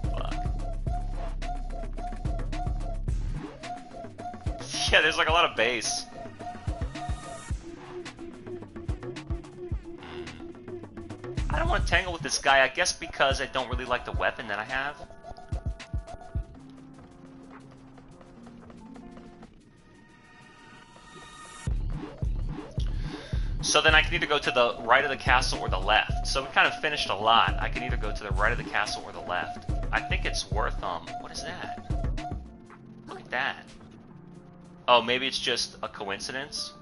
Fuck. Yeah, there's like a lot of base. I don't want to tangle with this guy, I guess because I don't really like the weapon that I have. So then I can either go to the right of the castle or the left. So we kind of finished a lot. I can either go to the right of the castle or the left. I think it's worth, what is that? Look at that. Oh, maybe it's just a coincidence?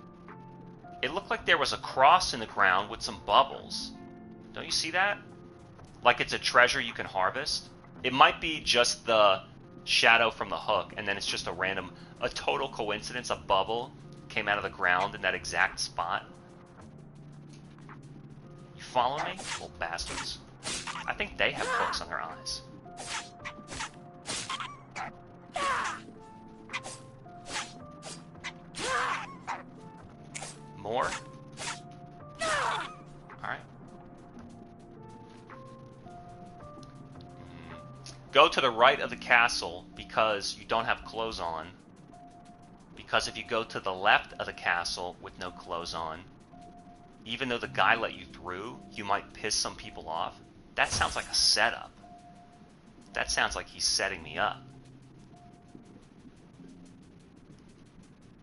It looked like there was a cross in the ground with some bubbles. Don't you see that? Like it's a treasure you can harvest? It might be just the shadow from the hook, and then it's just a total coincidence, a bubble came out of the ground in that exact spot. Follow me? Little bastards. I think they have hooks on their eyes. More? Alright. Go to the right of the castle because you don't have clothes on. Because if you go to the left of the castle with no clothes on, even though the guy let you through, you might piss some people off. That sounds like a setup. That sounds like he's setting me up.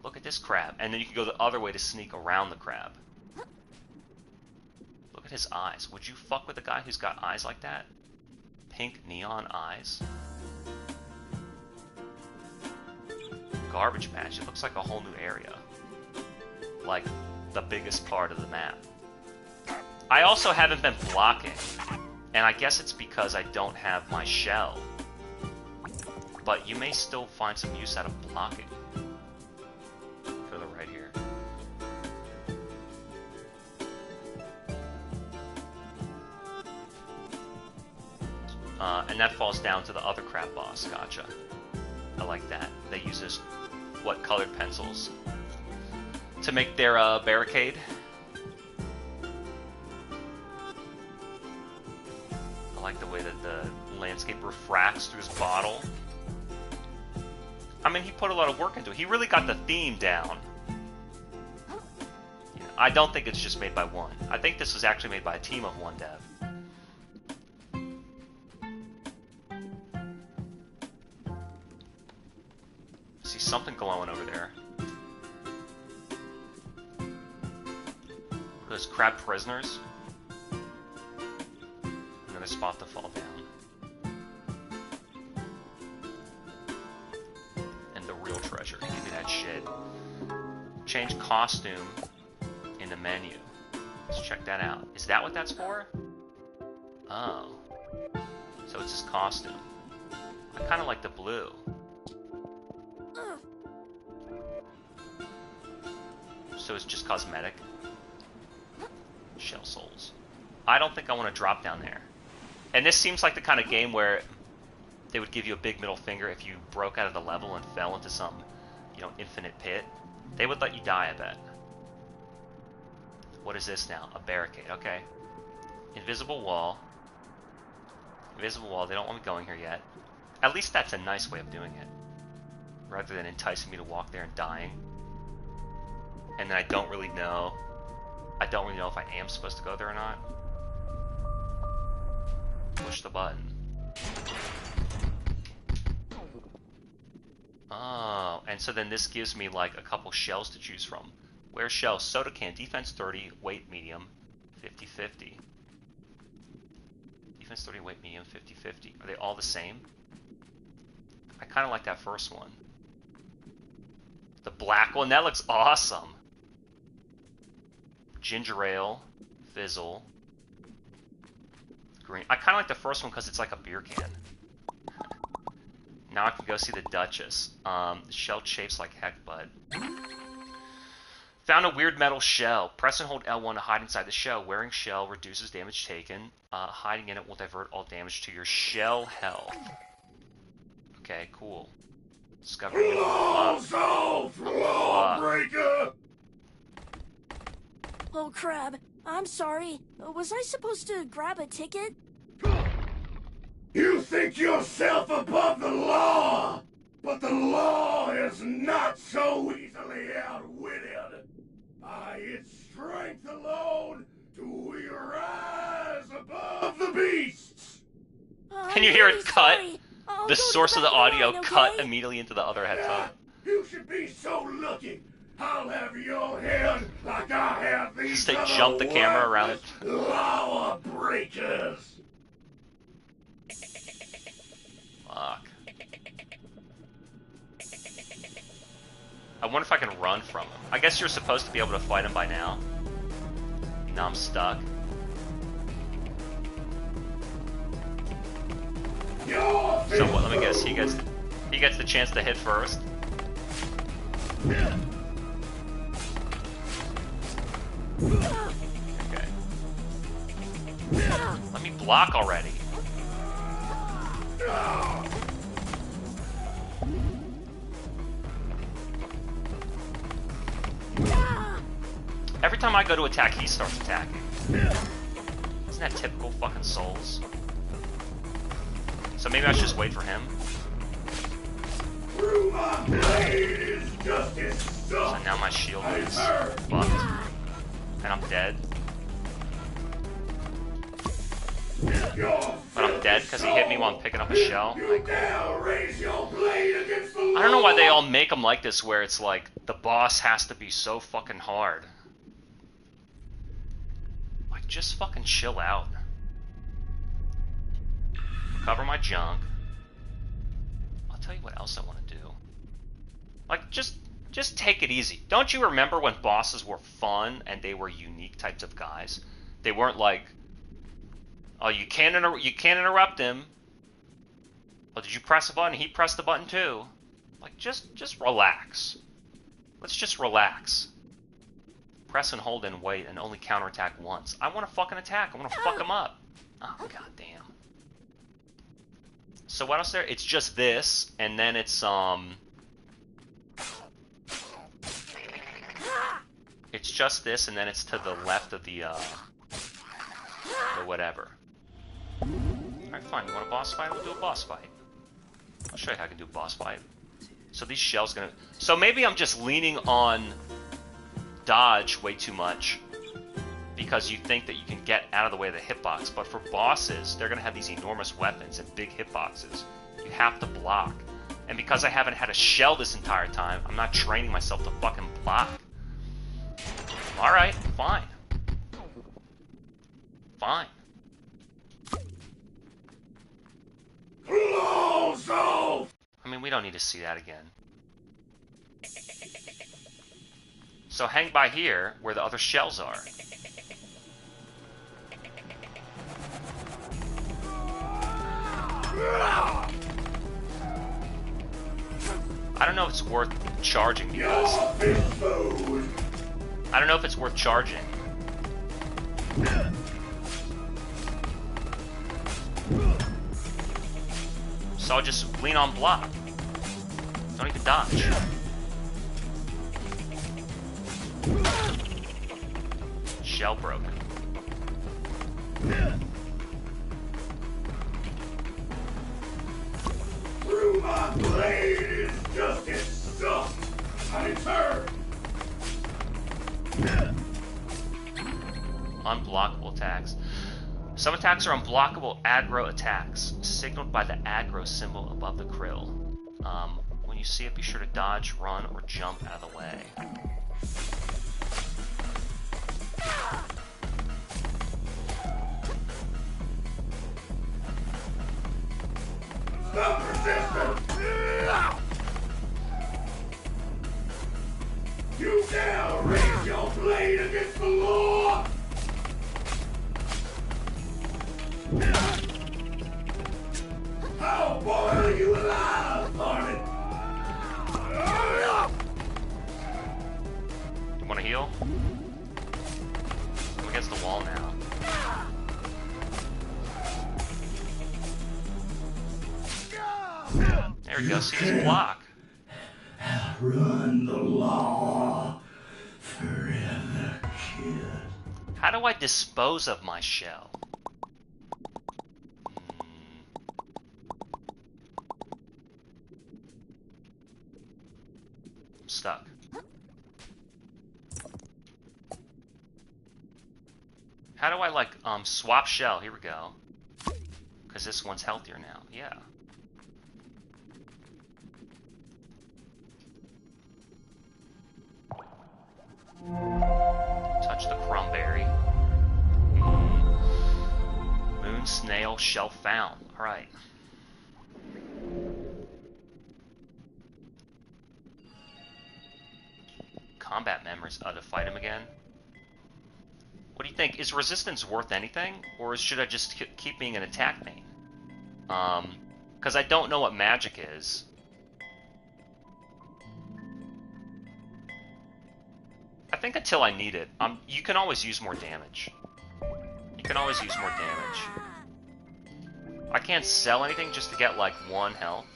Look at this crab. And then you can go the other way to sneak around the crab. Look at his eyes. Would you fuck with a guy who's got eyes like that? Pink neon eyes. Garbage patch. It looks like a whole new area. Like the biggest part of the map. I also haven't been blocking, and I guess it's because I don't have my shell. But you may still find some use out of blocking. Go to the right here. And that falls down to the other crab boss. Gotcha. I like that. They use this, colored pencils to make their barricade. I like the way that the landscape refracts through his bottle. I mean, he put a lot of work into it. He really got the theme down. You know, I don't think it's just made by one. I think this was actually made by a team of one dev. See something glowing over there. Those crab prisoners. another spot to fall down. And the real treasure. Give me that shit. Change costume in the menu. Let's check that out. Is that what that's for? Oh. So it's his costume. I kind of like the blue. So it's just cosmetic. Shell souls. I don't think I want to drop down there. And this seems like the kind of game where they would give you a big middle finger if you broke out of the level and fell into some, you know, infinite pit. They would let you die, I bet. What is this now? A barricade. Okay. Invisible wall. Invisible wall. They don't want me going here yet. At least that's a nice way of doing it. Rather than enticing me to walk there and dying. And then I don't really know. I don't really know if I am supposed to go there or not. Push the button. Oh, and so then this gives me like a couple shells to choose from. Where's shells? Soda can, defense 30, weight medium, 50-50. Defense 30, weight medium, 50-50. Are they all the same? I kind of like that first one. The black one, that looks awesome. Ginger ale, fizzle, green. I kind of like the first one because it's like a beer can. Now I can go see the Duchess. The shell shapes like heck, bud. Found a weird metal shell. Press and hold L1 to hide inside the shell. Wearing shell reduces damage taken. Hiding in it will divert all damage to your shell health. Okay, cool. Discover
Lawbreaker!
Oh, crab. I'm sorry. Was I supposed to grab a ticket?
You think yourself above the law, but the law is not so easily outwitted. By its strength alone do we rise above the beasts.
Can you hear it cut?
I'll
The
go to
source of the
back line,
audio
okay?
cut immediately into the other headphone.
You should be so lucky. I'll have your head like I have these
They
other
jump the camera around it.
Lawbreakers.
Fuck. I wonder if I can run from him. I guess you're supposed to be able to fight him by now. Now I'm stuck. So what? Let me guess. He gets the chance to hit first. Okay. Let me block already. Every time I go to attack, he starts attacking. Isn't that typical fucking Souls? So maybe I should just wait for him. So now my shield is fucked. And I'm dead. But I'm dead because he hit me while I'm picking up a shell. Like, I don't know why they all make them like this, where it's like the boss has to be so fucking hard. Like, just fucking chill out. Recover my junk. I'll tell you what else I want to do. Like, just take it easy. Don't you remember when bosses were fun and they were unique types of guys? They weren't like, oh, you can't interrupt him. Oh, did you press a button? He pressed the button too. Like, just relax. Let's just relax. Press and hold and wait and only counterattack once. I want to fucking attack. I want to fuck him up. Oh, goddamn. So what else there? It's just this, and then it's, it's just this, and then it's to the left of the whatever. Alright, fine. You want a boss fight? We'll do a boss fight. I'll show you how I can do a boss fight. So these shells gonna... So maybe I'm just leaning on dodge way too much because you think that you can get out of the way of the hitbox. But for bosses, they're gonna have these enormous weapons and big hitboxes. You have to block. And because I haven't had a shell this entire time, I'm not training myself to fucking block. Alright, fine. Fine.
Problem solved!
I mean, we don't need to see that again. So hang by here, where the other shells are. I don't know if it's worth charging because... I don't know if it's worth charging. So I'll just lean on block. Don't even dodge. Shell broken.
Through my blade is just as stuck. I turn.
Unblockable attacks. Some attacks are unblockable aggro attacks, signaled by the aggro symbol above the krill. When you see it, be sure to dodge, run, or jump out of the way.
Stop resisting! You dare raise your blade against the law! How boil you alive, Barnett?
You want to heal? I'm against the wall now. There we go, see his block.
Run the law forever, kid.
How do I dispose of my shell? I'm stuck. How do I, like, swap shell? Here we go. Because this one's healthier now. Yeah. Touch the crumberry. Moon snail shell found. Alright. Combat memories. To fight him again. What do you think? Is resistance worth anything? Or should I just keep being an attack main? Because I don't know what magic is. I think until I need it, you can always use more damage. You can always use more damage. I can't sell anything just to get like 1 health.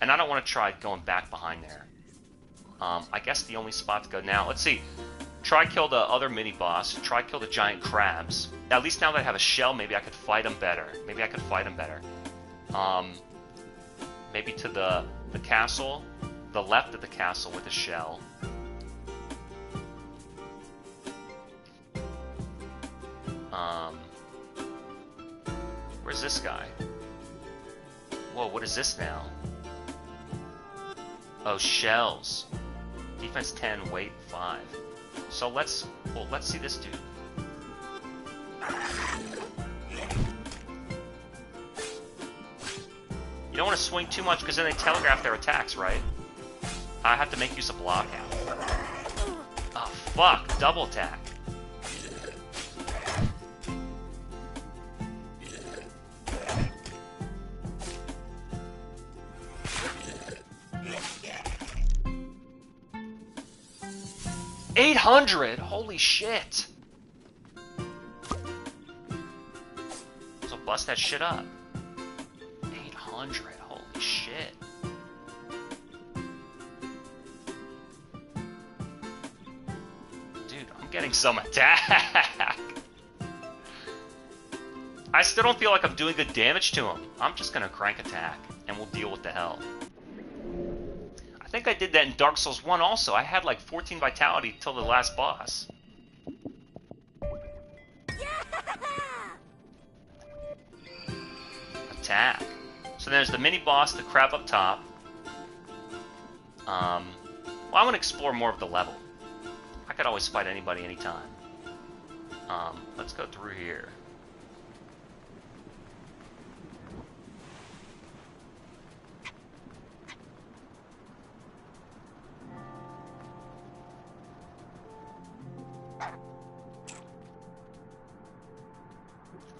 And I don't want to try going back behind there. I guess the only spot to go now, let's see. Try kill the other mini-boss, try kill the giant crabs. At least now that I have a shell, maybe I could fight them better. Maybe I could fight them better. Maybe to the castle, the left of the castle with a shell. Where's this guy? Whoa, what is this now? Oh, shells. Defense 10, weight 5. So let's see this dude. You don't want to swing too much because then they telegraph their attacks, right? I have to make use of block out. Oh, fuck. Double attack. $800! Holy shit! So bust that shit up. 800, holy shit. Dude, I'm getting some attack! I still don't feel like I'm doing good damage to him. I'm just gonna crank attack, and we'll deal with the hell. I think I did that in Dark Souls 1 also. I had like 14 vitality till the last boss. Attack. So there's the mini boss, the crab up top. Well, I want to explore more of the level. I could always fight anybody anytime. Let's go through here.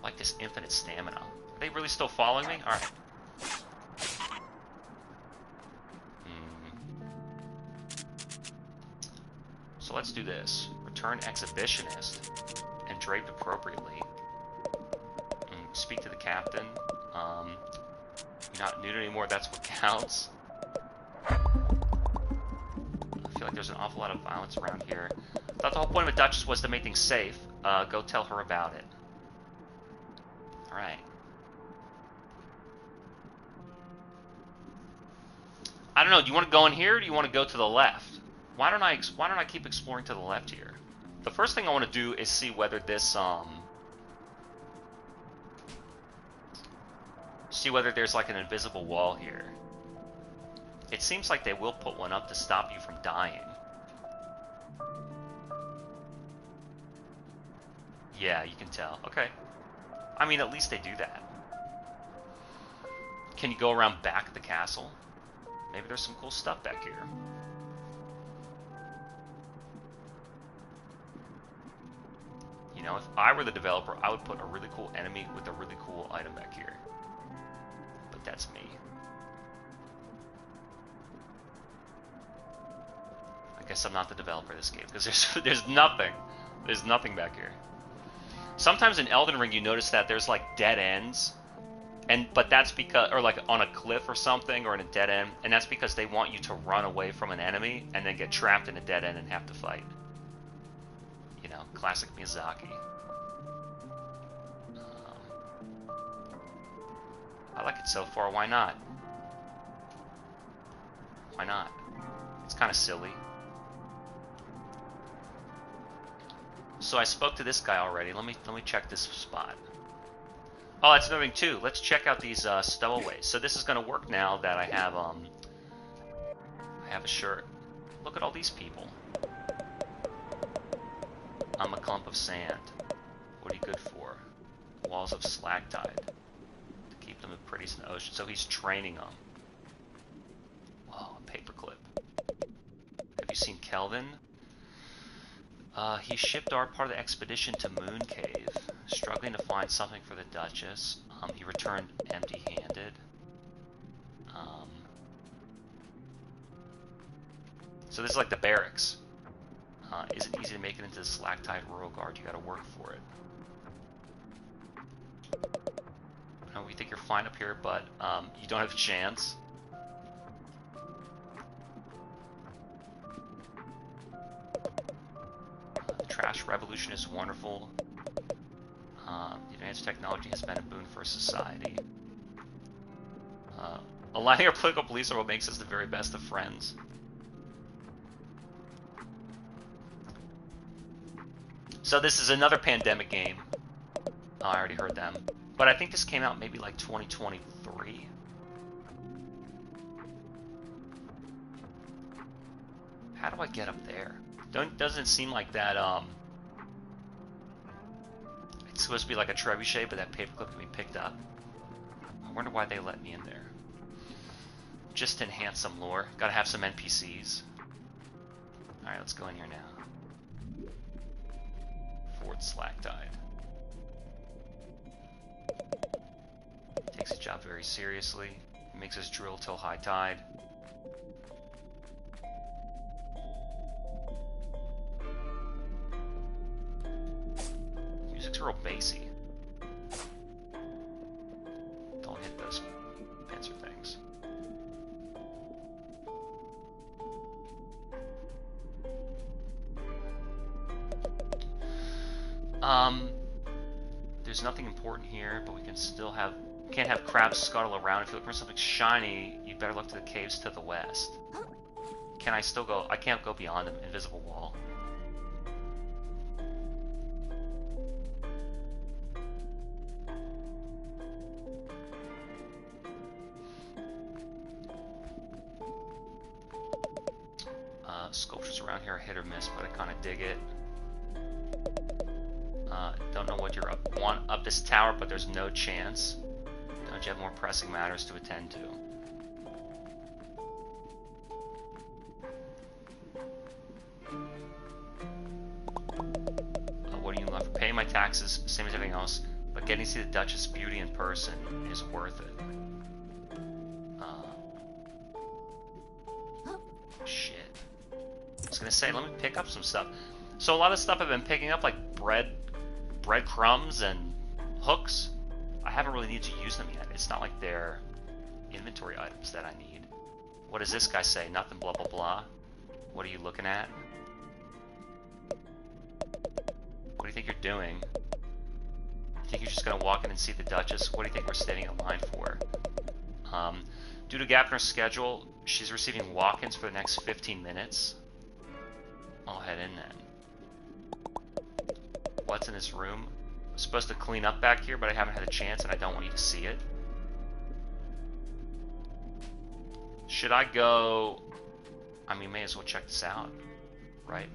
Like this infinite stamina. Are they really still following me? Alright. So let's do this. Return exhibitionist and draped appropriately. Speak to the captain. You're not nude anymore, that's what counts. I feel like there's an awful lot of violence around here. I thought the whole point of a duchess was to make things safe. Go tell her about it. Alright. I don't know, do you want to go in here or do you want to go to the left? Why don't I keep exploring to the left here? The first thing I want to do is see whether this see whether there's like an invisible wall here. It seems like they will put one up to stop you from dying. Yeah, you can tell. Okay. I mean, at least they do that. Can you go around back of the castle? Maybe there's some cool stuff back here. You know, if I were the developer, I would put a really cool enemy with a really cool item back here. But that's me. I guess I'm not the developer of this game, because there's nothing. There's nothing back here. Sometimes in Elden Ring you notice that there's like dead ends. But that's because, or like on a cliff or something, or in a dead end, and that's because they want you to run away from an enemy and then get trapped in a dead end and have to fight. You know, classic Miyazaki. I like it so far, why not? Why not? It's kind of silly. So I spoke to this guy already. Let me check this spot. Oh, that's another thing too. Let's check out these stowaways. So this is going to work now that I have a shirt. Look at all these people. I'm a clump of sand. What are you good for? Walls of Slacktide. To keep them pretty in the ocean. So he's training them. Whoa, a paperclip. Have you seen Kelvin? He shipped our part of the expedition to Moon Cave, struggling to find something for the Duchess. He returned empty-handed. So this is like the barracks. Isn't easy to make it into the Slacktide Royal Guard. You gotta work for it. I know we think you're fine up here, but you don't have a chance. Trash revolution is wonderful. The advanced technology has been a boon for society. Aligning our political beliefs are what makes us the very best of friends. So this is another pandemic game. Oh, I already heard them. But I think this came out maybe like 2023. How do I get up there? Doesn't seem like that, it's supposed to be like a trebuchet, but that paperclip can be picked up. I wonder why they let me in there. Just to enhance some lore. Gotta have some NPCs. Alright, let's go in here now. Fort Slacktide. Takes his job very seriously. Makes us drill till high tide. Music's real bassy. Don't hit those answer things. There's nothing important here, but we can still have... Can't have crabs scuttle around. If you're looking for something shiny, you better look to the caves to the west. Can I still go? I can't go beyond an invisible wall. Sculptures around here are hit or miss, but I kind of dig it. Don't know what you're want up this tower, but there's no chance. Don't you have more pressing matters to attend to? What do you left? Pay my taxes, same as everything else, But getting to see the Duchess' beauty in person is worth it. Shit. I was gonna say, let me pick up some stuff. So a lot of stuff I've been picking up, like breadcrumbs and hooks, I haven't really needed to use them yet. It's not like they're inventory items that I need. What does this guy say? Nothing, blah, blah, blah. What are you looking at? What do you think you're doing? You think you're just gonna walk in and see the Duchess? What do you think we're standing in line for? Due to gap in her schedule, she's receiving walk-ins for the next 15 minutes. I'll head in then. What's in this room? I'm supposed to clean up back here, but I haven't had a chance and I don't want you to see it. Should I go... I mean, may as well check this out, right?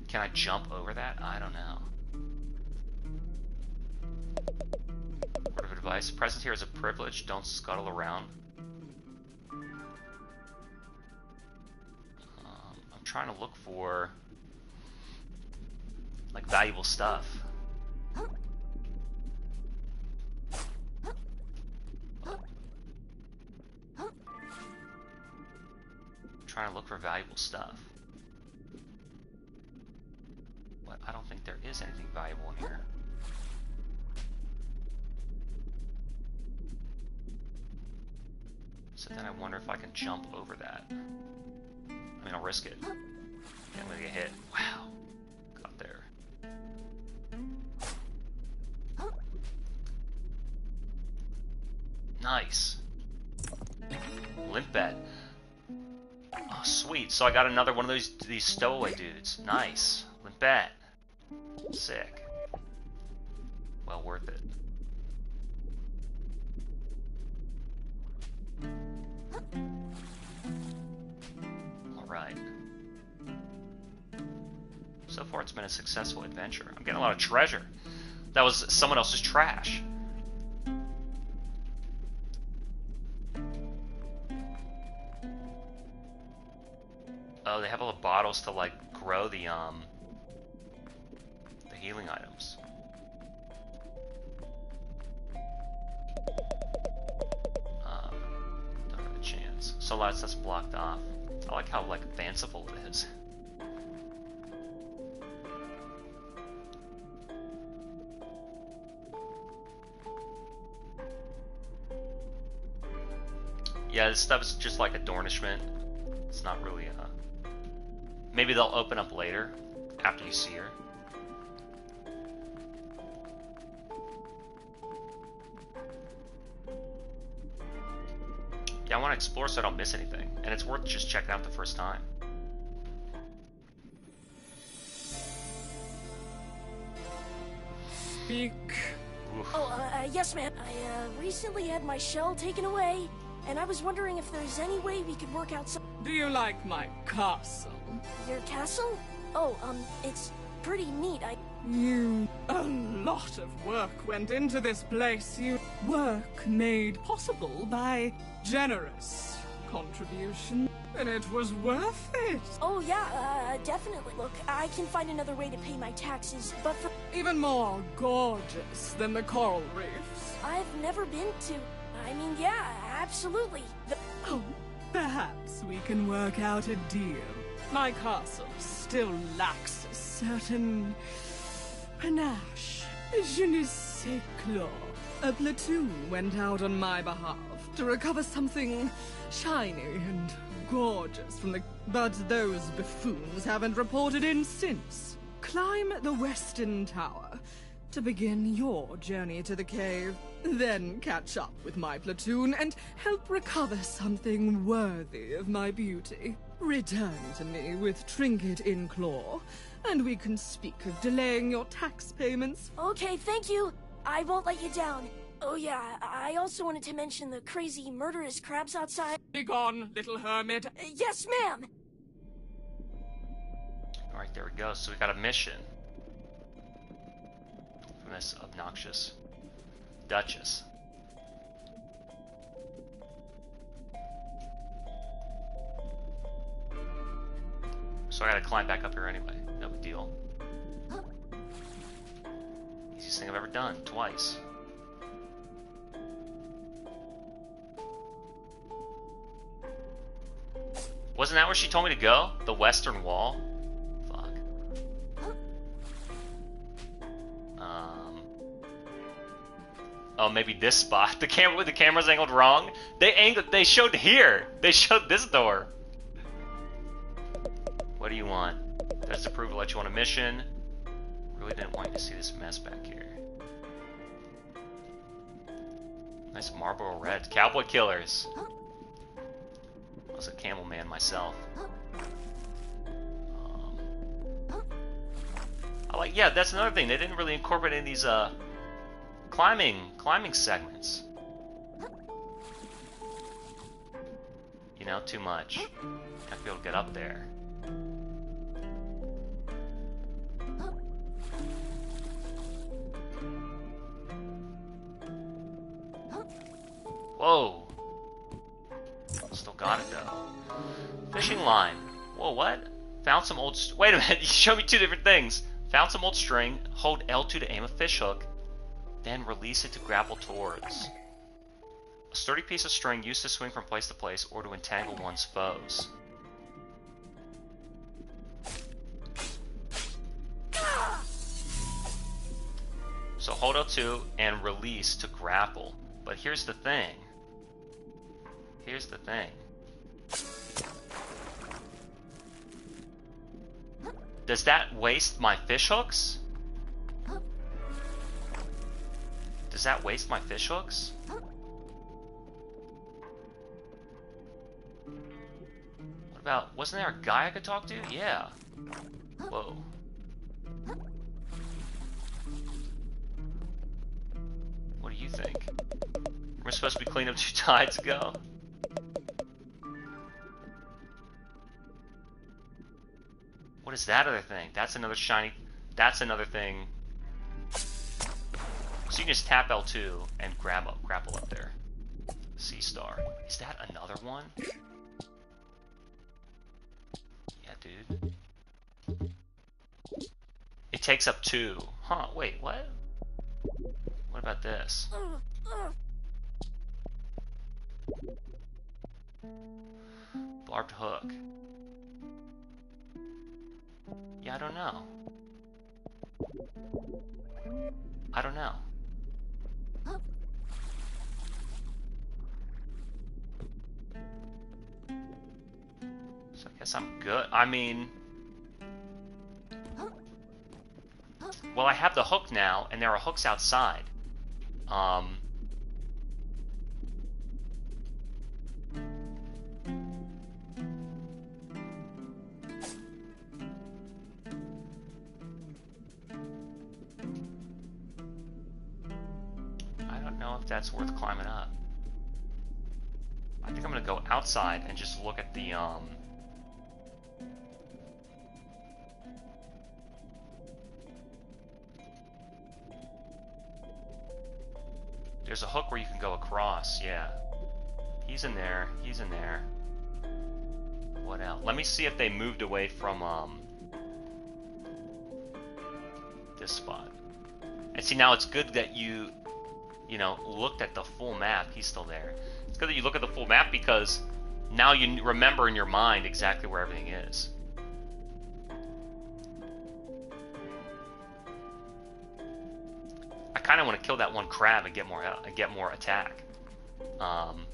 Can I jump over that? I don't know. Word of advice. Presence here is a privilege. Don't scuttle around. I'm trying to look for like valuable stuff. Trying to look for valuable stuff. But I don't think there is anything valuable in here. So then I wonder if I can jump over that. I mean, I'll risk it. Yeah, I'm gonna get hit. Wow. Got there. Nice. Limp bet. Oh, sweet. So I got another one of these stowaway dudes. Nice. Limp bet. Sick. Well worth it. Alright. So far it's been a successful adventure. I'm getting a lot of treasure. That was someone else's trash. Oh, they have all the bottles to like grow the healing items. Don't have a chance. So that's blocked off. I like how like fanciful it is. Yeah, this stuff is just like adornishment. It's not really maybe they'll open up later after you see her. Yeah, I want to explore so I don't miss anything, and it's worth just checking out the first time.
Speak.
Oof.
Oh, yes, ma'am. I recently had my shell taken away, and I was wondering if there's any way we could work out some...
Do you like my castle?
Your castle? Oh, it's pretty neat.
A lot of work went into this place. Work made possible by generous contribution. And it was worth it.
Oh, yeah, definitely. Look, I can find another way to pay my taxes, but for...
Even more gorgeous than the coral reefs.
I've never been to... I mean, yeah, absolutely.
Oh, perhaps we can work out a deal. My castle still lacks a certain panache. Je ne sais quoi. A platoon went out on my behalf to recover something shiny and gorgeous from the... But those buffoons haven't reported in since. Climb the western tower to begin your journey to the cave. Then catch up with my platoon and help recover something worthy of my beauty. Return to me with trinket in claw, and we can speak of delaying your tax payments.
Okay, thank you. I won't let you down. Oh yeah, I also wanted to mention the crazy murderous crabs outside.
Begone, little hermit.
Yes, ma'am!
Alright, there we go. So we got a mission from this obnoxious Duchess. So I gotta climb back up here anyway. No big deal. Easiest thing I've ever done, twice. Wasn't that where she told me to go? The western wall? Fuck. Oh, maybe this spot. The camera's angled wrong. They showed here. They showed this door. What do you want? That's to prove to let you on a mission. Really didn't want you to see this mess back here. Nice Marlboro Reds. Cowboy Killers. I was a camel man myself. I like, yeah, that's another thing. They didn't really incorporate any of these climbing segments. You know, too much. Have to be able to get up there. Whoa. Still got it though. Fishing line. Whoa, what? Found some old. Wait a minute. You showed me two different things. Found some old string. Hold L2 to aim a fish hook. Then release it to grapple towards. A sturdy piece of string used to swing from place to place or to entangle one's foes. So hold L2 and release to grapple. But here's the thing. Here's the thing. Does that waste my fish hooks? Does that waste my fish hooks? What about, wasn't there a guy I could talk to? Yeah. Whoa. What do you think? We're supposed to be cleaned up 2 tides ago? What is that other thing? That's another shiny... That's another thing. So you can just tap L2 and grapple up there. Sea Star. Is that another one? Yeah, dude. It takes up 2. Huh, wait, what? What about this? Barbed hook. Yeah, I don't know. I don't know. So I guess I'm good. I mean... Well, I have the hook now, and there are hooks outside. That's worth climbing up. I think I'm gonna go outside and just look at the there's a hook where you can go across, yeah. He's in there, he's in there. What else? Let me see if they moved away from this spot. And see, now it's good that you know, looked at the full map. He's still there. It's good that you look at the full map because now you remember in your mind exactly where everything is. I kind of want to kill that one crab and get more attack. And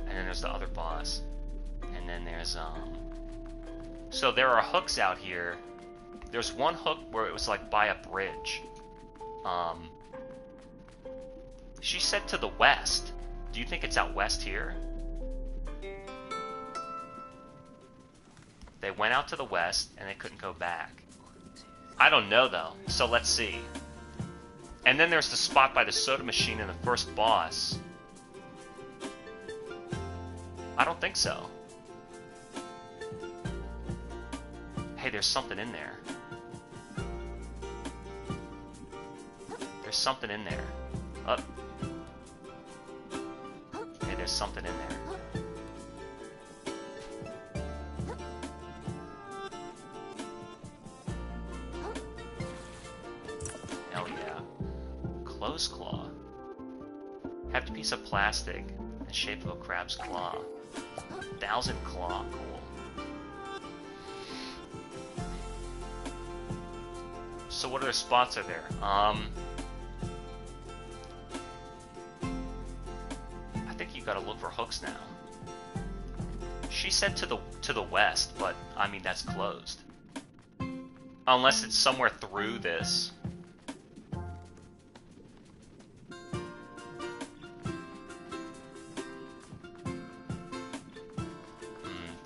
then there's the other boss. And then there's so there are hooks out here. There's one hook where it was like by a bridge. She said to the west. Do you think it's out west here? They went out to the west and they couldn't go back. I don't know though, so let's see. And then there's the spot by the soda machine in the first boss. I don't think so. Hey, there's something in there. There's something in there. Oh. Hey, there's something in there. Hefty piece of plastic in the shape of a crab's claw. 1,000 claw, cool. So what other spots are there? I think you gotta look for hooks now. She said to the west, but I mean that's closed. Unless it's somewhere through this.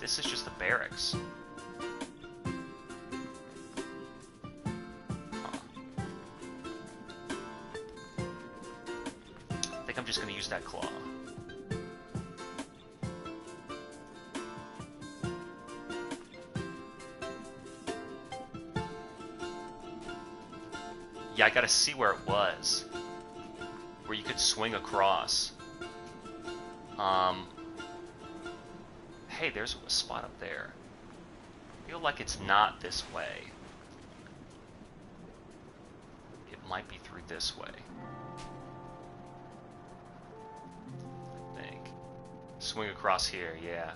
This is just the barracks. Huh. I think I'm just gonna use that claw. Yeah, I gotta see where it was. Where you could swing across. Hey, there's a spot up there. I feel like it's not this way. It might be through this way. I think. Swing across here, yeah.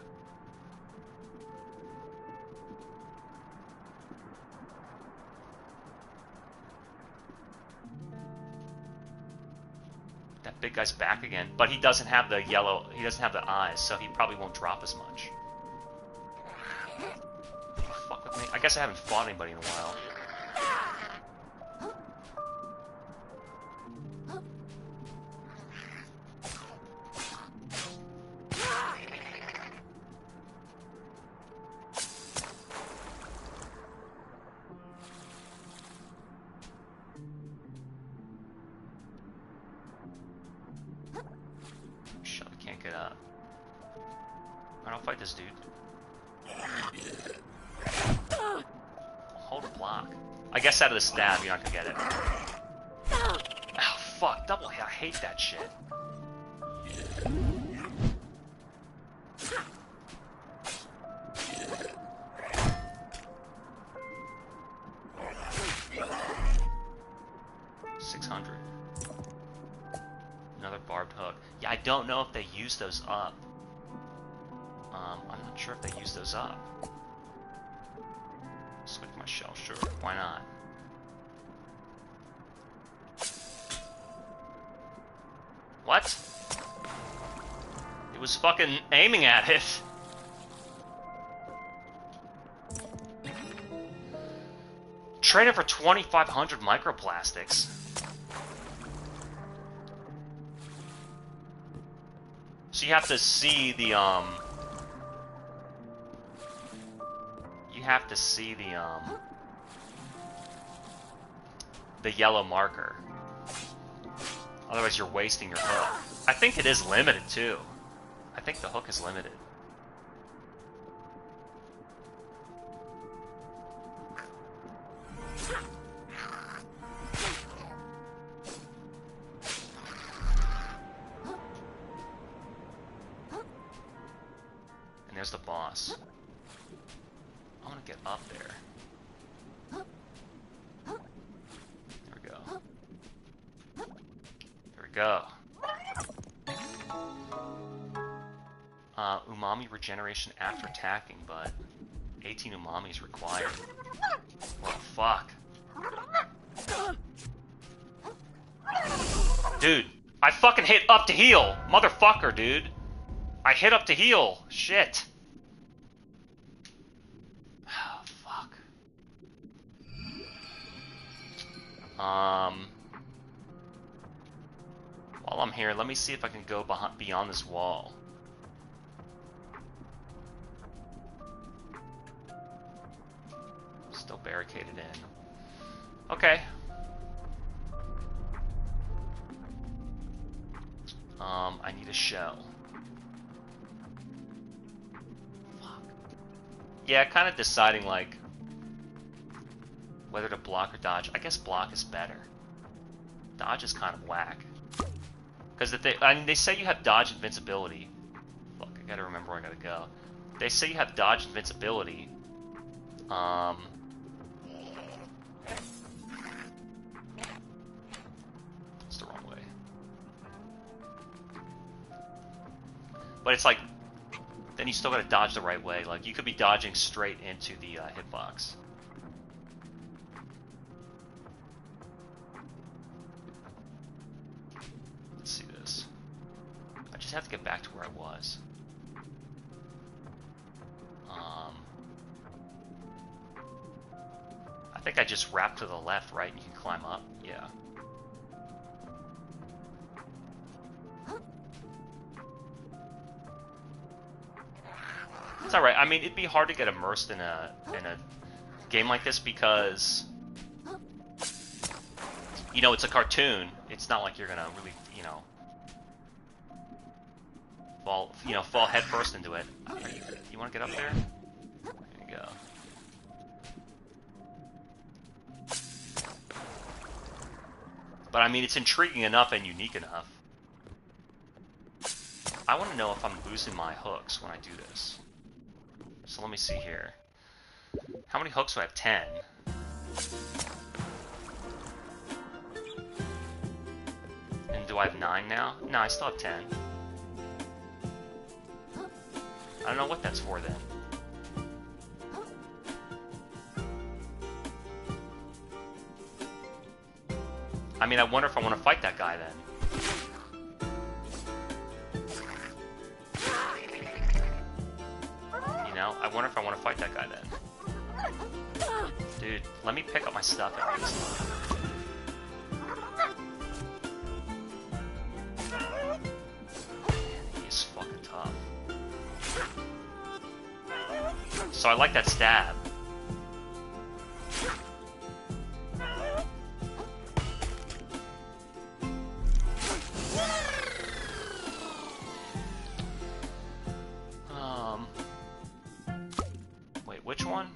That big guy's back again, but he doesn't have the yellow, he doesn't have the eyes, so he probably won't drop as much. Fuck with me. I guess I haven't fought anybody in a while. This dude. Hold a block. I guess out of the stab, you're not gonna get it. Oh, fuck. Double hit. I hate that shit. $600. Another barbed hook. Yeah, I don't know if they use those up. I'm not sure if they use those up. Switch my shell, sure. Why not? What? It was fucking aiming at it. Trade it for 2,500 microplastics. So you have to see the, you have to see the yellow marker. Otherwise you're wasting your hook. I think it is limited too. I think the hook is limited. And there's the boss. I want to get up there. There we go. There we go. Umami regeneration after attacking, but 18 umami is required. What the fuck? Dude, I fucking hit up to heal! Motherfucker, dude! I hit up to heal! Shit! Oh, fuck. While I'm here, let me see if I can go beyond this wall. Still barricaded in. Okay. I need a shell. Fuck. Yeah, kind of deciding, like, whether to block or dodge. I guess block is better. Dodge is kind of whack. Because I mean, they say you have dodge invincibility. Fuck, I gotta remember where I gotta go. They say you have dodge invincibility. It's the wrong way. But it's like, then you still gotta dodge the right way. Like, you could be dodging straight into the hitbox. Let's see this. I just have to get back to where I was. I think I just wrap to the left, right, and you can climb up. Yeah. It's alright. I mean, it'd be hard to get immersed in a game like this because, you know, it's a cartoon. It's not like you're gonna really, fall head first into it. You want to get up there? There you go. But I mean, it's intriguing enough and unique enough. I want to know if I'm losing my hooks when I do this. So let me see here. How many hooks do I have? 10. And do I have 9 now? No, I still have 10. I don't know what that's for then. I mean, I wonder if I want to fight that guy then. You know, I wonder if I want to fight that guy then. Dude, let me pick up my stuff at least. Man, he's fucking tough. So I like that stab. Wait, which one?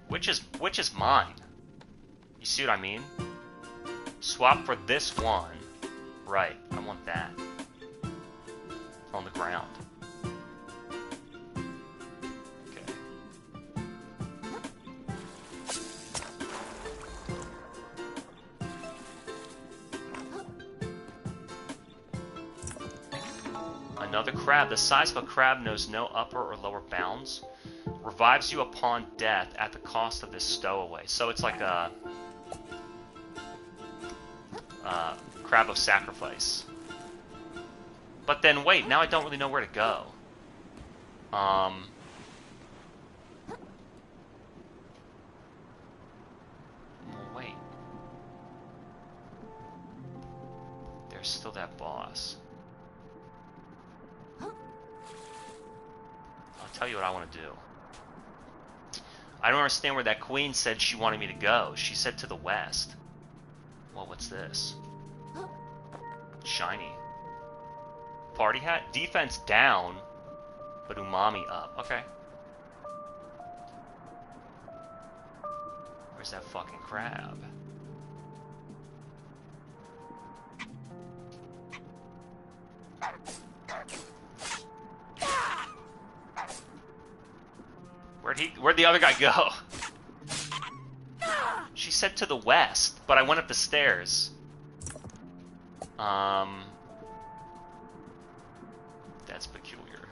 Which is mine? You see what I mean? Swap for this one. Right, I want that. On the ground. Okay. Another crab. The size of a crab knows no upper or lower bounds. Revives you upon death at the cost of this stowaway. So it's like a crab of sacrifice. But then wait, now I don't really know where to go. Well, wait. There's still that boss. I'll tell you what I want to do. I don't understand where that queen said she wanted me to go. She said to the west. Well, what's this? Shiny. Party hat? Defense down, but umami up. Okay. Where's that fucking crab? Where'd the other guy go? She said to the west, but I went up the stairs. That's peculiar.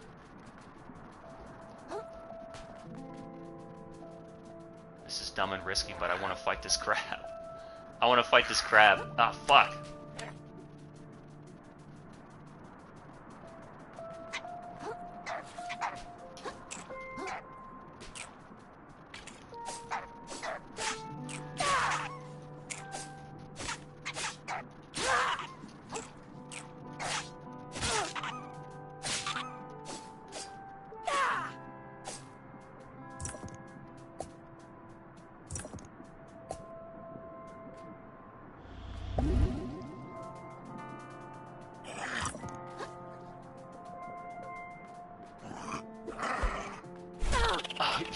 This is dumb and risky, but I want to fight this crab. I want to fight this crab. Ah, fuck.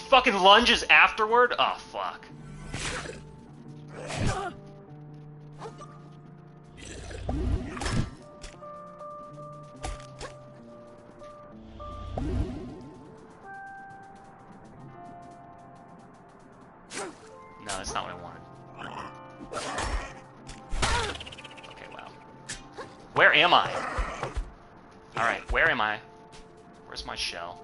Fucking lunges afterward? Oh, fuck. No, that's not what I wanted. Okay, wow. Where am I? Alright, where am I? Where's my shell?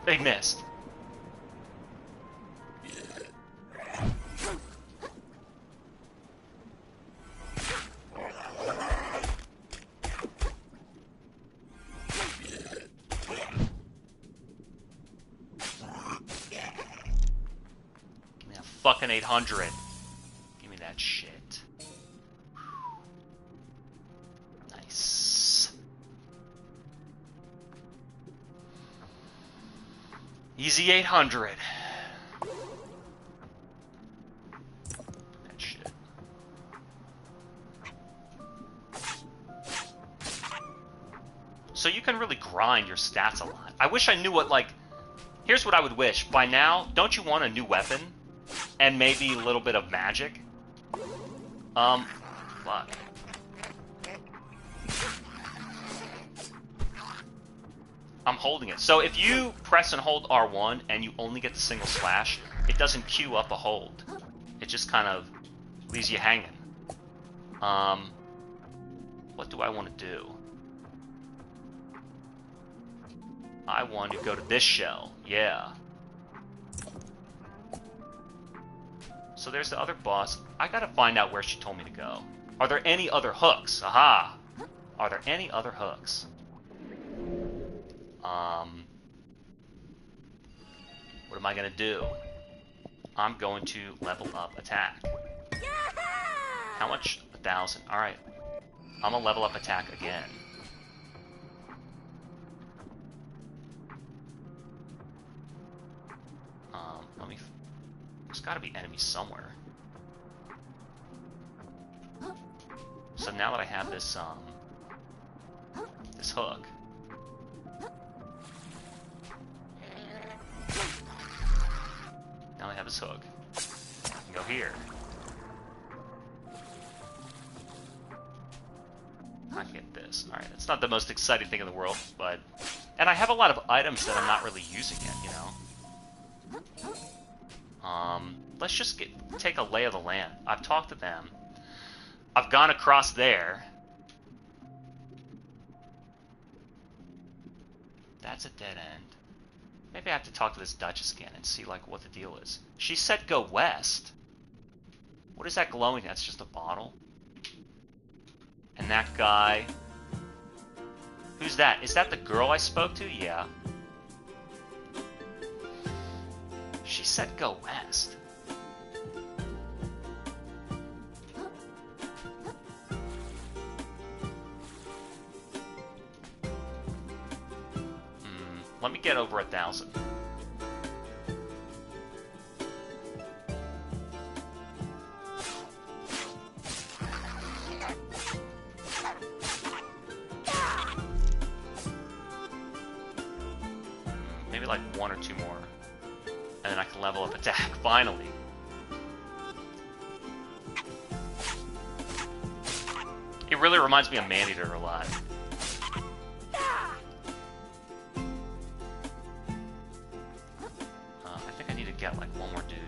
They missed. Give me a fucking 800. Give me that shit. Nice. Easy 800. That shit. So you can really grind your stats a lot. I wish I knew what, like... Here's what I would wish. By now, don't you want a new weapon? And maybe a little bit of magic? Fuck. I'm holding it. So if you press and hold R1 and you only get the single slash, it doesn't queue up a hold. It just kind of leaves you hanging. What do I want to do? I want to go to this shell. Yeah. So there's the other boss. I gotta find out where she told me to go. Are there any other hooks? Aha! Are there any other hooks? What am I gonna do? I'm going to level up attack. How much? 1,000. Alright. I'm gonna level up attack again. Let me... There's gotta be enemies somewhere. So now that I have this, this hook... Now I have this hook. I can go here. I get this. Alright, it's not the most exciting thing in the world, but... And I have a lot of items that I'm not really using yet, you know? Let's just take a lay of the land. I've talked to them. I've gone across there. That's a dead end. Maybe I have to talk to this Duchess again and see, like, what the deal is. She said go west. What is that glowing? That's just a bottle. And that guy... Who's that? Is that the girl I spoke to? Yeah. She said go west. Let me get over 1,000. Maybe like 1 or 2 more. And then I can level up attack, finally. It really reminds me of Maneater a lot. I think I need to get like 1 more dude.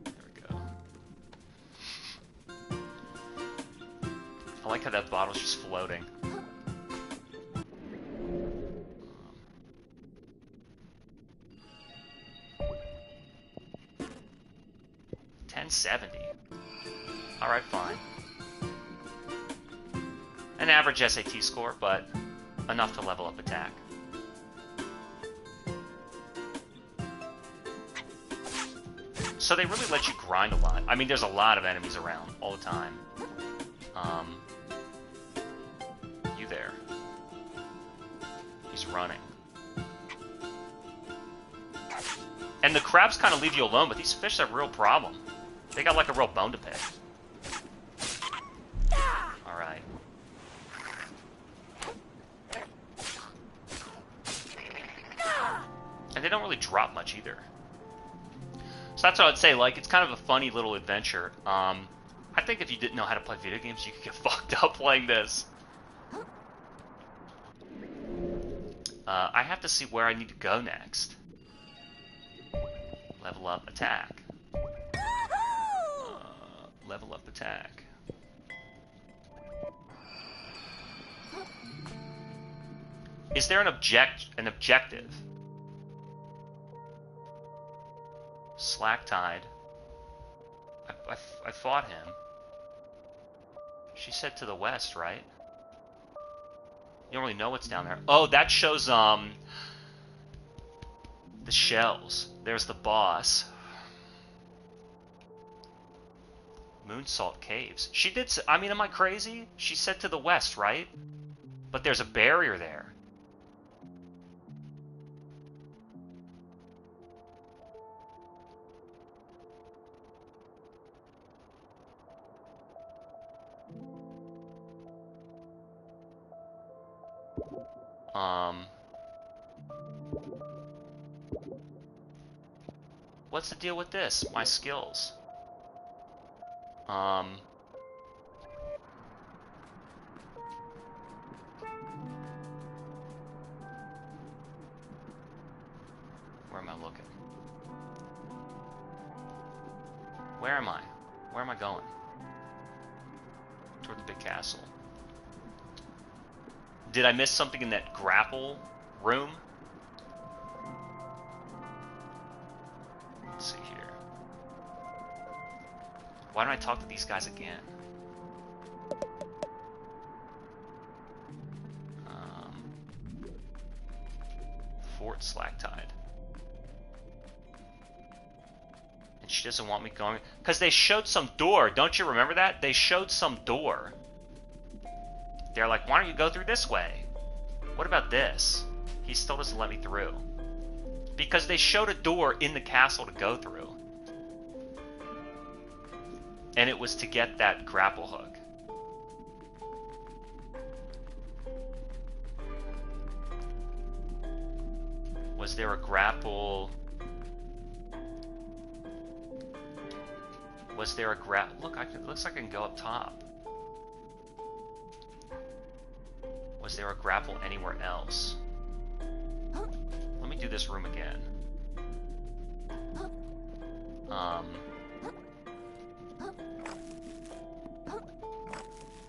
There we go. I like how that bottle's just floating. 1070. Alright, fine. An average SAT score, but enough to level up attack. So they really let you grind a lot. I mean, there's a lot of enemies around all the time. You there. He's running. And the crabs kind of leave you alone, but these fish are a real problem. They got like a real bone to pick. Alright. And they don't really drop much either. So that's what I'd say, like, it's kind of a funny little adventure. I think if you didn't know how to play video games, you could get fucked up playing this. I have to see where I need to go next. Level up attack. Level up attack. Is there an objective? Slacktide. I fought him. She said to the west, right? You don't really know what's down there. Oh, that shows the shells. There's the boss. Moonsalt Caves. She did. I mean, am I crazy? She said to the west, right? But there's a barrier there. What's the deal with this? My skills. Where am I looking? Where am I? Where am I going? Toward the big castle. Did I miss something in that grapple room? Let's see here. Why don't I talk to these guys again? Fort Slacktide. And she doesn't want me going... Because they showed some door. Don't you remember that? They showed some door. They're like, why don't you go through this way? What about this? He still doesn't let me through. Because they showed a door in the castle to go through. And it was to get that grapple hook. Was there a grapple... Was there a Look, it looks like I can go up top. Was there a grapple anywhere else? Let me do this room again.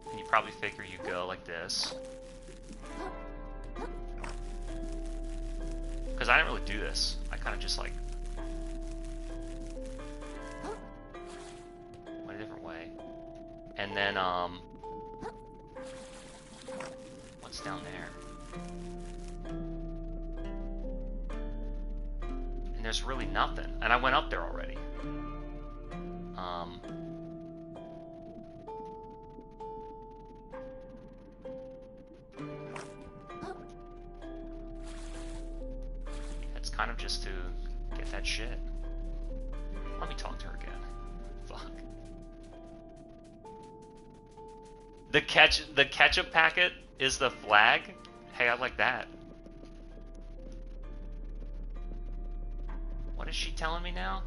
And you probably figure you go like this. Because I didn't really do this. I kind of just like... went a different way. And then, what's down there? And there's really nothing. And I went up there already. It's kind of just to get that shit. Let me talk to her again. Fuck. The ketchup packet is the flag? Hey, I like that. What is she telling me now?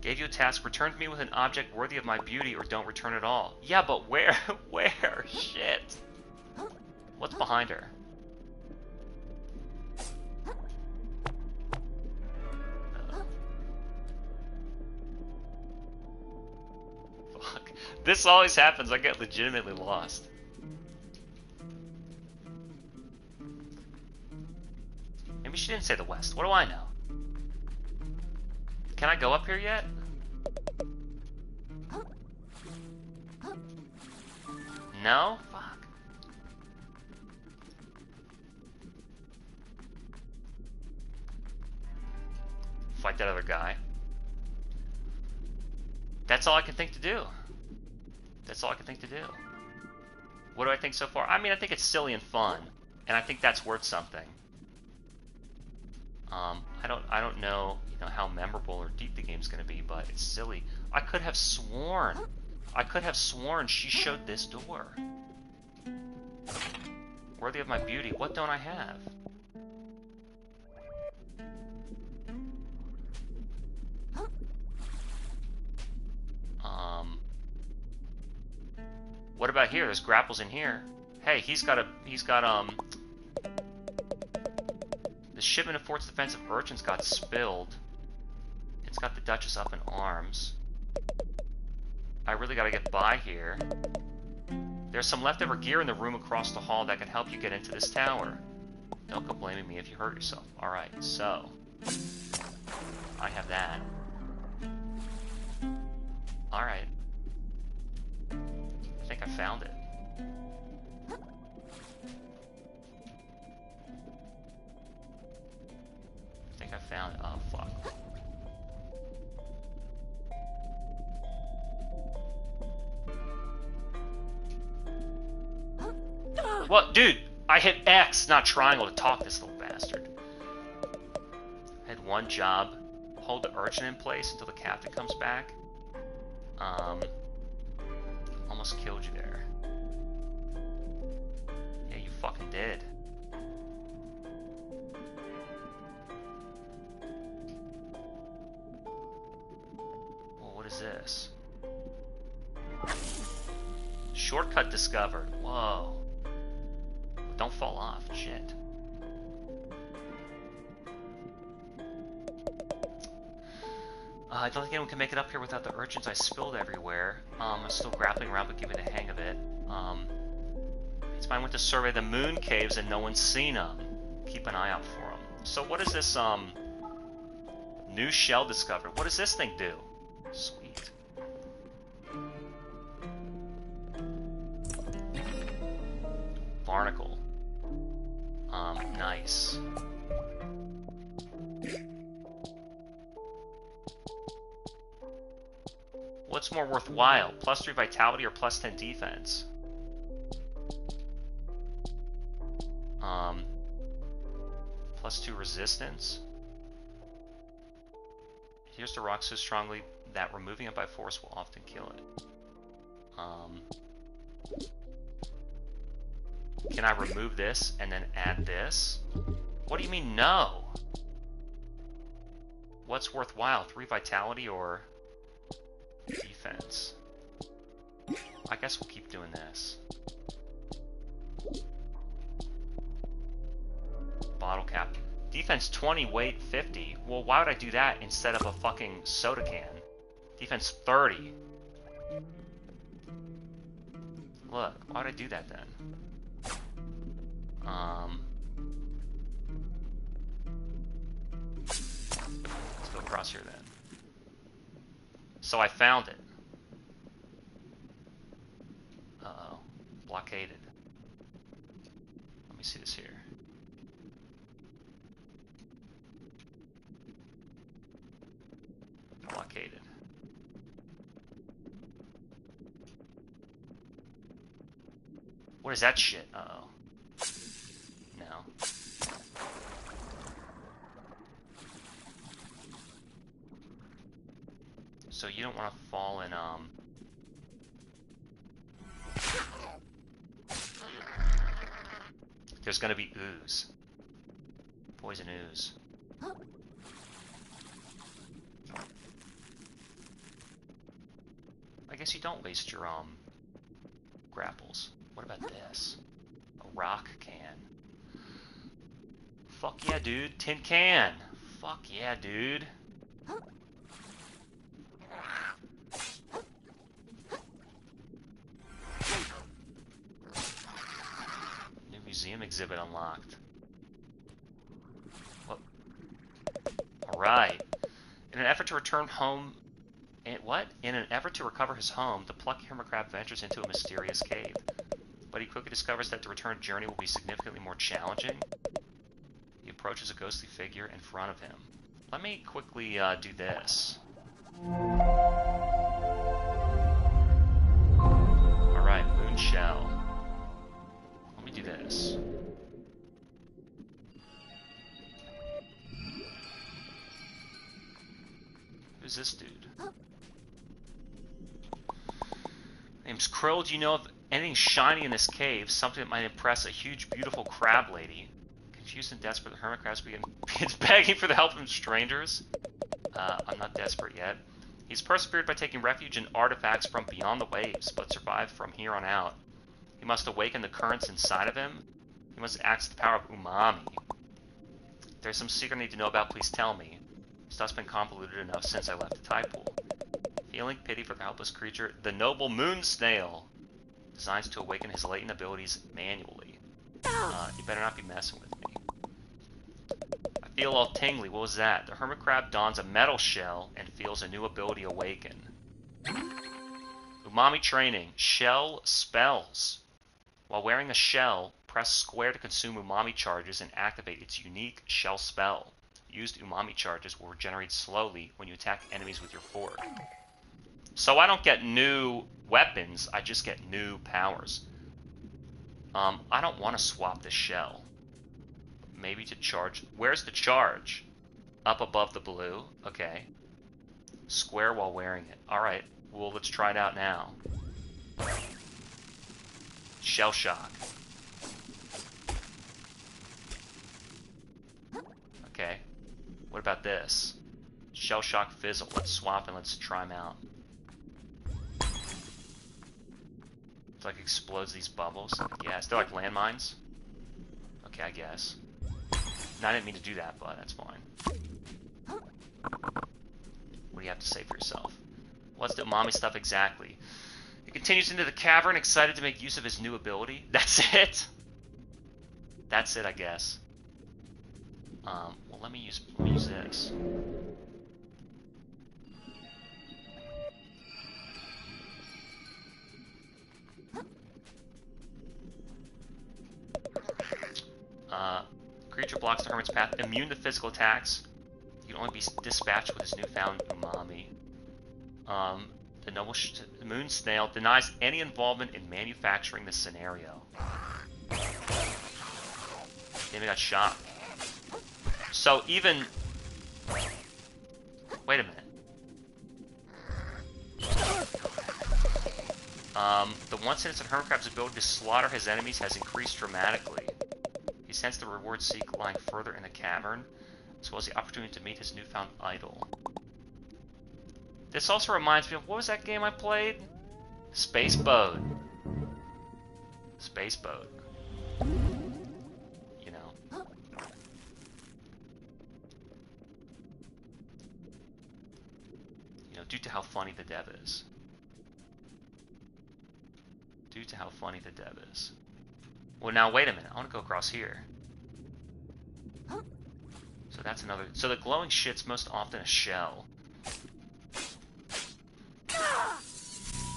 Gave you a task, return to me with an object worthy of my beauty or don't return at all. Yeah, but where? Where? Shit. What's behind her? Fuck. This always happens. I get legitimately lost. Maybe she didn't say the west. What do I know? Can I go up here yet? No? Fuck. Fight that other guy. That's all I can think to do. That's all I can think to do. What do I think so far? I mean, I think it's silly and fun. And I think that's worth something. I don't know, how memorable or deep the game's gonna be, but it's silly. I could have sworn she showed this door. Worthy of my beauty. What don't I have? What about here? There's grapples in here. Hey, he's got the shipment of fort's defensive urchins got spilled. It's got the Duchess up in arms. I really gotta get by here. There's some leftover gear in the room across the hall that can help you get into this tower. Don't go blaming me if you hurt yourself. Alright, so... I have that. Alright. I think I found it. I think I found it. Oh, fuck. What? Dude, I hit X, not triangle, to talk this little bastard. I had one job. Hold the urchin in place until the captain comes back. Almost killed you there. Yeah, you fucking did. Well, what is this? Shortcut discovered. Whoa. Don't fall off. Shit. I don't think anyone can make it up here without the urchins I spilled everywhere. I'm still grappling around, but getting the hang of it. It's mine went to survey the moon caves and no one's seen them. Keep an eye out for them. So what is this, new shell discovered? What does this thing do? Sweet. Barnacle. Nice. What's more worthwhile? +3 vitality or +10 defense? +2 resistance. Here's the rock so strongly that removing it by force will often kill it. Can I remove this and then add this? What do you mean no? What's worthwhile? 3 vitality or defense? I guess we'll keep doing this. Bottle cap. Defense 20, weight 50. Well, why would I do that instead of a fucking soda can? Defense 30. Look, why would I do that then? Let's go across here then. So I found it. Uh-oh. Blockaded. Let me see this here. Blockaded. What is that shit? Uh-oh. No. So you don't want to fall in, There's gonna be ooze. Poison ooze. I guess you don't waste your, grapples. What about this? A rock can. Fuck yeah, dude. Tin can. Fuck yeah, dude. New museum exhibit unlocked. What? Alright. In an effort to return home... In an effort to recover his home, the plucky hermit crab ventures into a mysterious cave. But he quickly discovers that the return journey will be significantly more challenging. He approaches a ghostly figure in front of him. Let me quickly do this. Alright, moon shell. Let me do this. Who's this dude? Name's Krill. Do you know of anything shiny in this cave? Something that might impress a huge, beautiful crab lady. Confused and desperate, the hermit crab begins begging for the help of strangers. I'm not desperate yet. He's persevered by taking refuge in artifacts from beyond the waves, but survived from here on out. He must awaken the currents inside of him. He must access the power of umami. If there's some secret I need to know about, please tell me. Stuff's been convoluted enough since I left the tide pool. Feeling pity for the helpless creature, the noble moon snail designs to awaken his latent abilities manually. You better not be messing with me. I feel all tingly. What was that? The hermit crab dons a metal shell and feels a new ability awaken. Umami training. Shell spells. While wearing a shell, press square to consume umami charges and activate its unique shell spell. Used umami charges will regenerate slowly when you attack enemies with your fork. So I don't get new weapons, I just get new powers. I don't want to swap this shell. Maybe to charge. Where's the charge? Up above the blue. Okay. Square while wearing it. Alright, well, let's try it out now. Shell shock. Okay. What about this? Shell shock fizzle. Let's swap and let's try them out. It like explodes these bubbles. Yes, they're like landmines. Okay, I guess. No, I didn't mean to do that, but that's fine. What do you have to say for yourself? What's the umami stuff exactly? He continues into the cavern, excited to make use of his new ability. That's it? That's it, I guess. Well, let me use this. Creature blocks the hermit's path, immune to physical attacks. You can only be dispatched with his newfound umami. The noble moon snail denies any involvement in manufacturing the scenario. Damn, he got shot. So even... Wait a minute. The once-innocent hermit crab's ability to slaughter his enemies has increased dramatically. He sensed the reward seek lying further in the cavern, as well as the opportunity to meet his newfound idol. This also reminds me of, what was that game I played? Space Boat. Space Boat. You know. You know, due to how funny the dev is. Due to how funny the dev is. Well, now, wait a minute. I want to go across here. So that's another... So the glowing shit's most often a shell.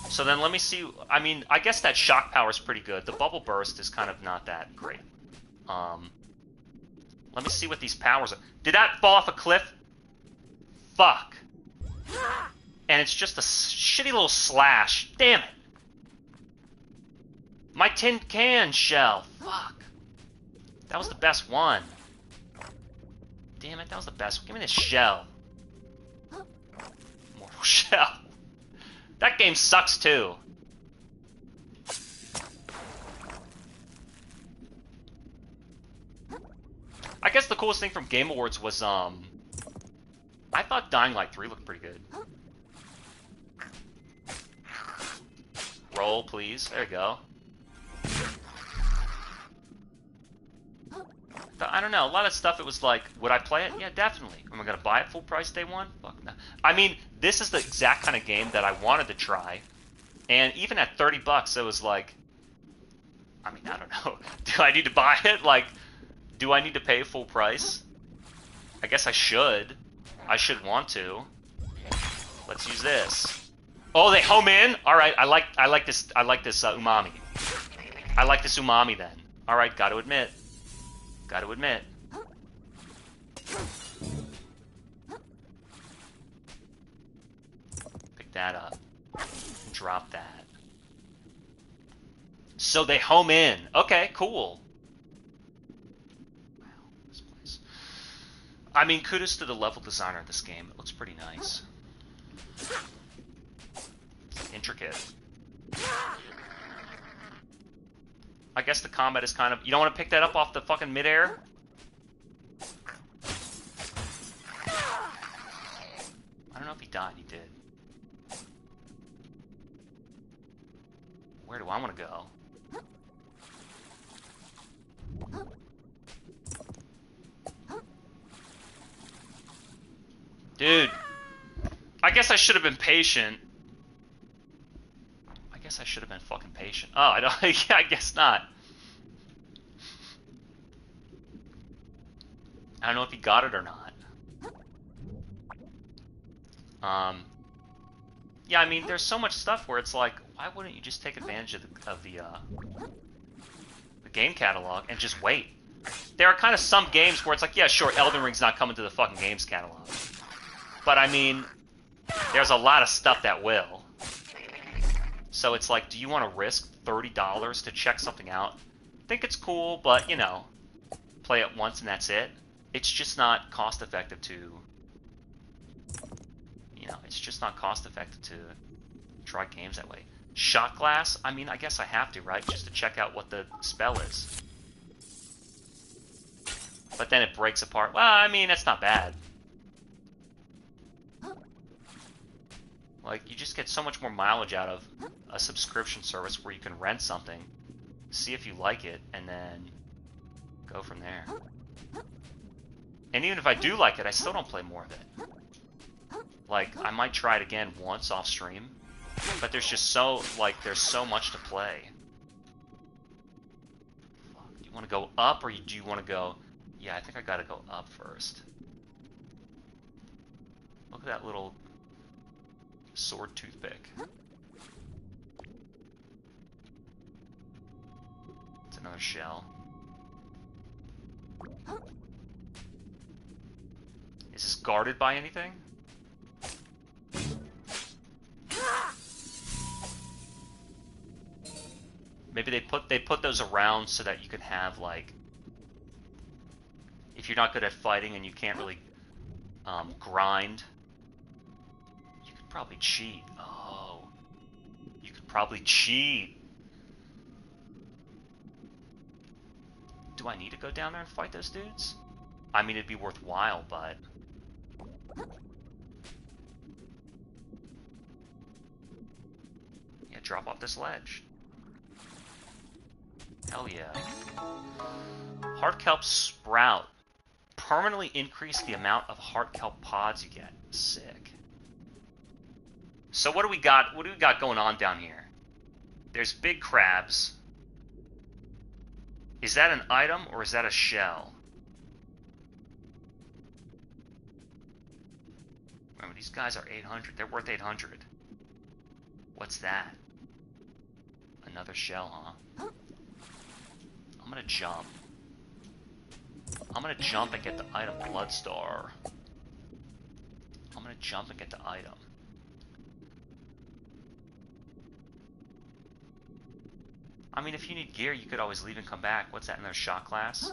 So then let me see... I mean, I guess that shock power is pretty good. The bubble burst is kind of not that great. Let me see what these powers are. Did that fall off a cliff? Fuck. And it's just a shitty little slash. Damn it. My tin can shell. Fuck. That was the best one. Damn it, that was the best one. Give me this shell. Mortal shell. That game sucks too. I guess the coolest thing from Game Awards was, I thought Dying Light 3 looked pretty good. Roll, please. There you go. I don't know. A lot of stuff, it was like, would I play it? Yeah, definitely. Am I going to buy it full price day one? Fuck no. I mean, this is the exact kind of game that I wanted to try. And even at $30, it was like, I mean, I don't know. Do I need to buy it? Like, do I need to pay full price? I guess I should. I should want to. Let's use this. Oh, they home in? All right, I like this umami. I like this umami then. All right, got to admit. Got to admit. Pick that up. Drop that. So they home in. Okay, cool. Wow, this place. I mean, kudos to the level designer of this game. It looks pretty nice. Intricate. I guess the combat is kind of... You don't want to pick that up off the fucking midair? I don't know if he died. He did. Where do I want to go? I guess I should have been patient. I guess I should have been fucking patient. Oh, I don't. Yeah, I guess not. I don't know if he got it or not. Yeah, I mean, there's so much stuff where it's like, why wouldn't you just take advantage of the game catalog and just wait? There are kind of some games where it's like, yeah, sure, Elden Ring's not coming to the fucking games catalog. But I mean, there's a lot of stuff that will. So it's like, do you want to risk $30 to check something out? I think it's cool, but, you know, play it once and that's it. It's just not cost effective to... You know, it's just not cost effective to try games that way. Shot glass? I mean, I guess I have to, right? Just to check out what the spell is. But then it breaks apart. Well, I mean, that's not bad. Like, you just get so much more mileage out of a subscription service where you can rent something, see if you like it, and then go from there. And even if I do like it, I still don't play more of it. Like, I might try it again once off stream, but there's just so, like, there's so much to play. Do you want to go up, or do you want to go... Yeah, I think I gotta go up first. Look at that little sword toothpick. It's another shell. Is this guarded by anything? Maybe they put those around so that you can have, like, if you're not good at fighting and you can't really grind, you could probably cheat. Oh, you could probably cheat. Do I need to go down there and fight those dudes? I mean, it'd be worthwhile, but... Yeah, drop off this ledge. Hell yeah. Heart kelp sprout. Permanently increase the amount of heart kelp pods you get. Sick. So what do we got? What do we got going on down here? There's big crabs. Is that an item or is that a shell? Remember, these guys are 800. They're worth 800. What's that? Another shell, huh? I'm gonna jump. I'm gonna jump and get the item Bloodstar. I'm gonna jump and get the item. I mean, if you need gear, you could always leave and come back. What's that in their shot class?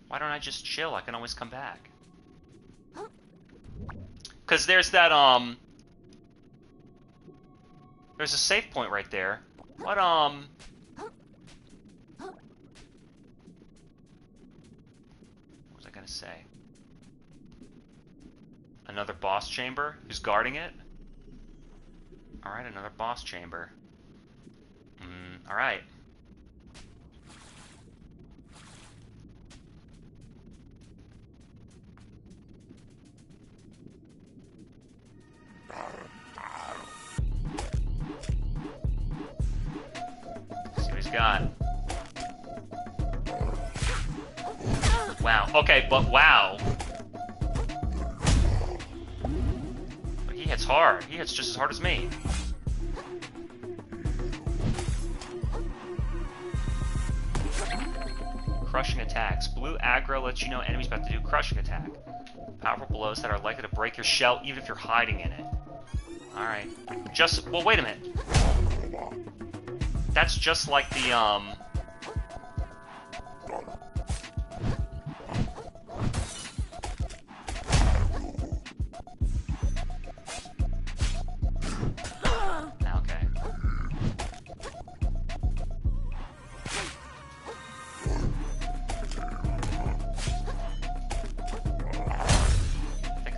Why don't I just chill? I can always come back. Because there's that, there's a save point right there. What, what was I gonna say? Another boss chamber? Who's guarding it? Alright, another boss chamber. Alright. See what he's got. Wow. Okay, but wow. But he hits hard. He hits just as hard as me. Crushing attacks. Blue aggro lets you know enemies about to do crushing attack. Powerful blows that are likely to break your shell even if you're hiding in it. Alright. Well, wait a minute. That's just like the, Okay.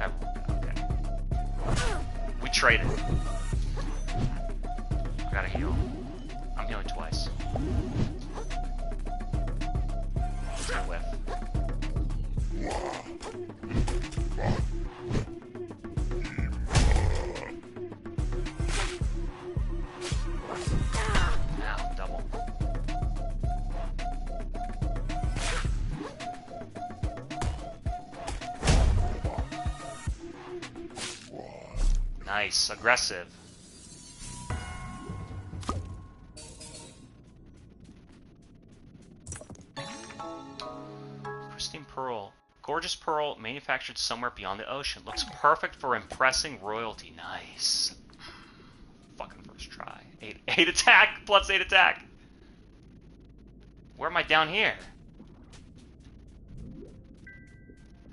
Okay. We traded. I gotta heal. I'm healing twice. It's gonna whiff. Nice. Aggressive. Pristine pearl. Gorgeous pearl manufactured somewhere beyond the ocean. Looks perfect for impressing royalty. Nice. Fucking first try. 8 attack! Plus 8 attack! Where am I down here?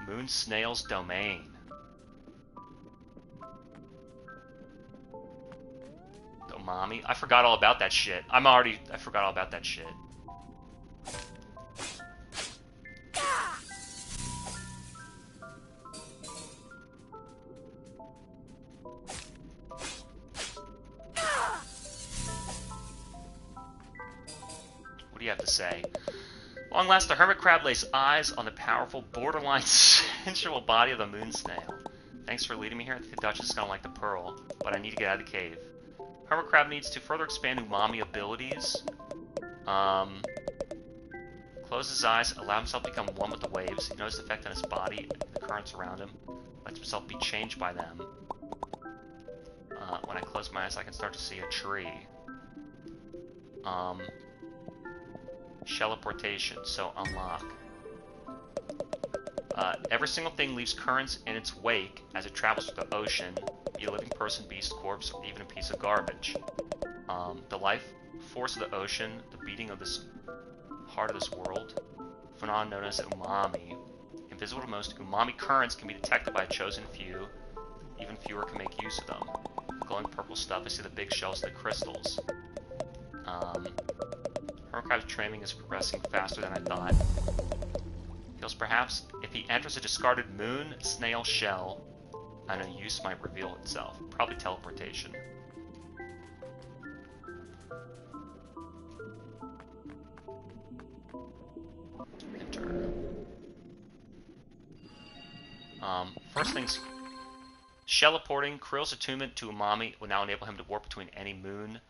Moon Snail's Domain. Domami? I forgot all about that shit. I forgot all about that shit. What do you have to say? Long last, the hermit crab lays eyes on the powerful, borderline sensual body of the moon snail. Thanks for leading me here. I think the Duchess is gonna like the pearl, but I need to get out of the cave. Hermit crab needs to further expand umami abilities. Close his eyes, allow himself to become one with the waves. He knows the effect on his body and the currents around him. Lets himself be changed by them. When I close my eyes, I can start to see a tree. Teleportation, so unlock. Every single thing leaves currents in its wake as it travels through the ocean, be a living person, beast, corpse, or even a piece of garbage. The life force of the ocean, the beating of this heart of this world, phenomenon known as umami. Invisible to most, umami currents can be detected by a chosen few. Even fewer can make use of them. The glowing purple stuff, I see the big shells, the crystals. Hermit crab's training is progressing faster than I thought. Feels perhaps if he enters a discarded moon snail shell, and a use might reveal itself. Probably teleportation. Enter. First things, shell-porting Krill's attunement to umami will now enable him to warp between any moon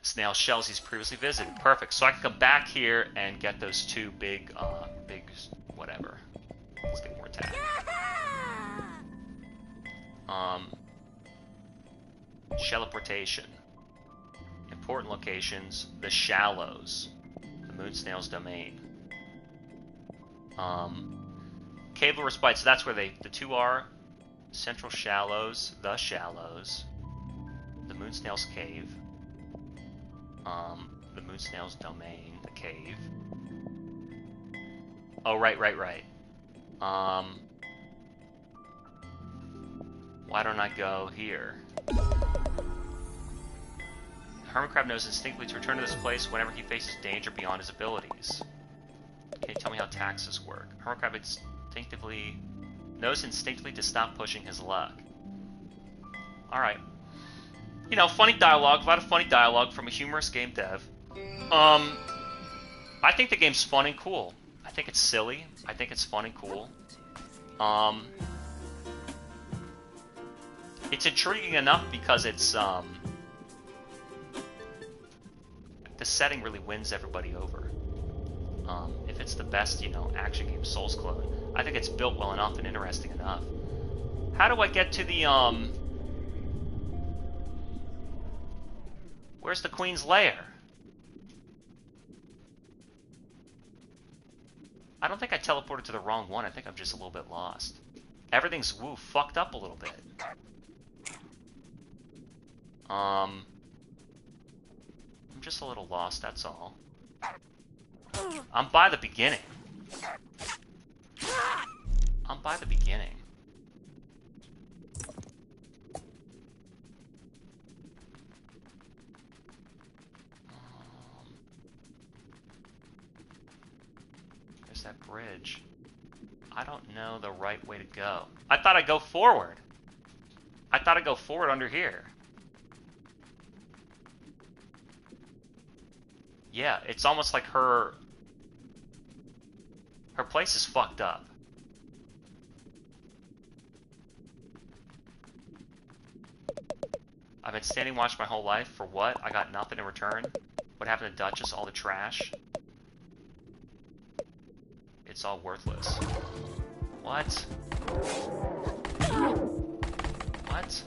snail shells he's previously visited. Perfect. So I can come back here and get those two big whatever. Let's get more attack. Teleportation. Important locations. The shallows. The moon snail's domain. Cave of Respite. So that's where the two are. Central shallows. The shallows. The moon snail's cave. The moon snail's domain, the cave. Oh, right. Why don't I go here? Hermit crab knows instinctively to return to this place whenever he faces danger beyond his abilities. Can you tell me how taxes work? Hermit crab knows instinctively to stop pushing his luck. Alright. You know, funny dialogue, a lot of funny dialogue from a humorous game dev. I think the game's fun and cool. I think it's silly. I think it's fun and cool. It's intriguing enough because it's, the setting really wins everybody over. If it's the best, you know, action game Souls clone, I think it's built well enough and interesting enough. How do I get to the, where's the Queen's lair? I don't think I teleported to the wrong one. I think I'm just a little bit lost. Everything's, fucked up a little bit. I'm just a little lost, that's all. I'm by the beginning. There's that bridge. I don't know the right way to go. I thought I'd go forward. I thought I'd go forward under here. Yeah, it's almost like her place is fucked up. I've been standing watch my whole life. For what? I got nothing in return. What happened to Duchess? All the trash? It's all worthless. What? What?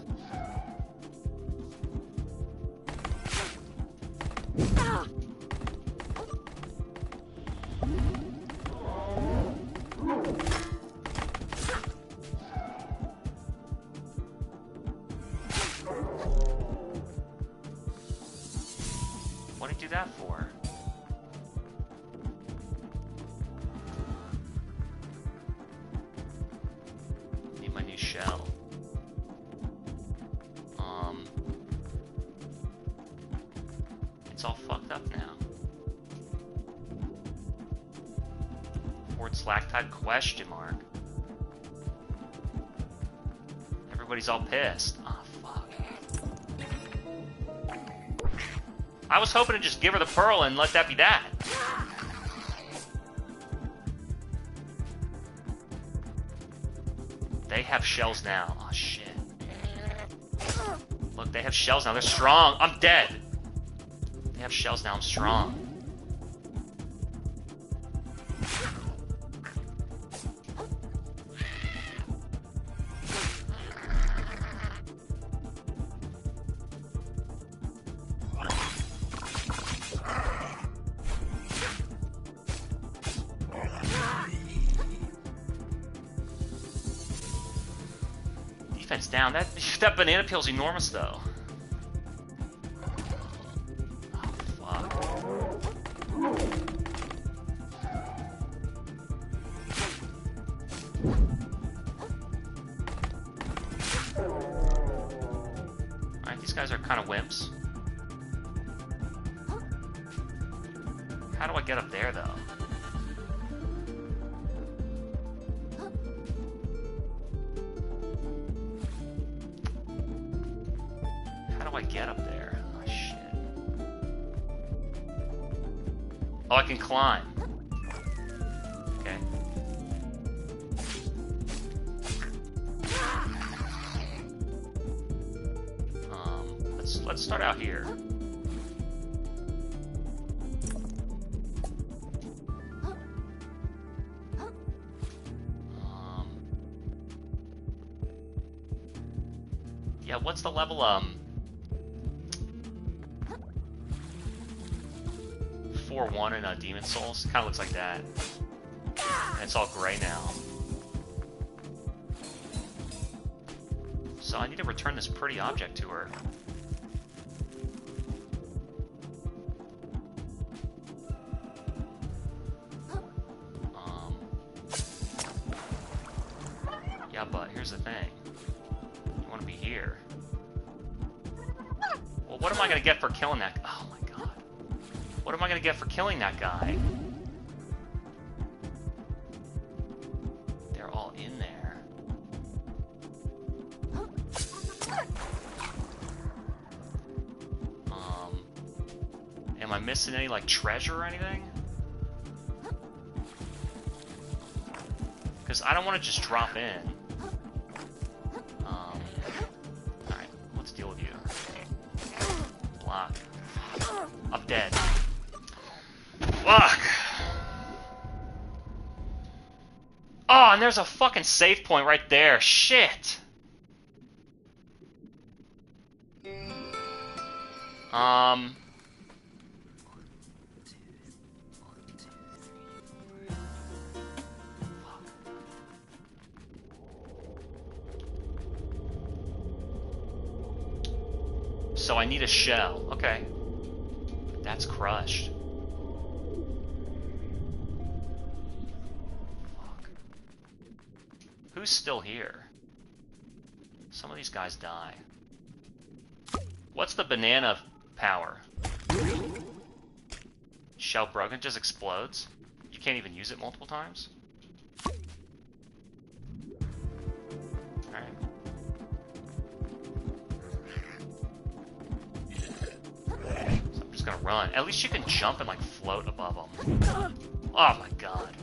do that for? Need my new shell. It's all fucked up now. Slack-type question mark. Everybody's all pissed. Oh, fuck. I was hoping to just give her the pearl and let that be that. They have shells now. Oh, shit. Look, they have shells now. They're strong. I'm dead. They have shells now. I'm strong. Down. That banana peel's enormous, though. Oh, fuck. Alright, these guys are kind of wimps. How do I get up there, though? Get up there. Oh, shit. Oh, I can climb. Okay. Let's start out here. Yeah, what's the level 4-1 in Demon Souls? Kind of looks like that. And it's all gray now. So I need to return this pretty object to her. Yeah, but here's the thing. You want to be here. Well, what am I going to get for killing that? Oh my god. What am I going to get for killing that guy? They're all in there. Am I missing any, like, treasure or anything? Because I don't want to just drop in. Alright, let's deal with you. Block. I'm dead. Fuck! Oh, and there's a fucking save point right there. Shit! So I need a shell. Okay. That's crushed. Fuck. Who's still here? Some of these guys die. What's the banana power? Shell broken, just explodes? You can't even use it multiple times? Alright. So I'm just gonna run. At least you can jump and like float above them. Oh my god.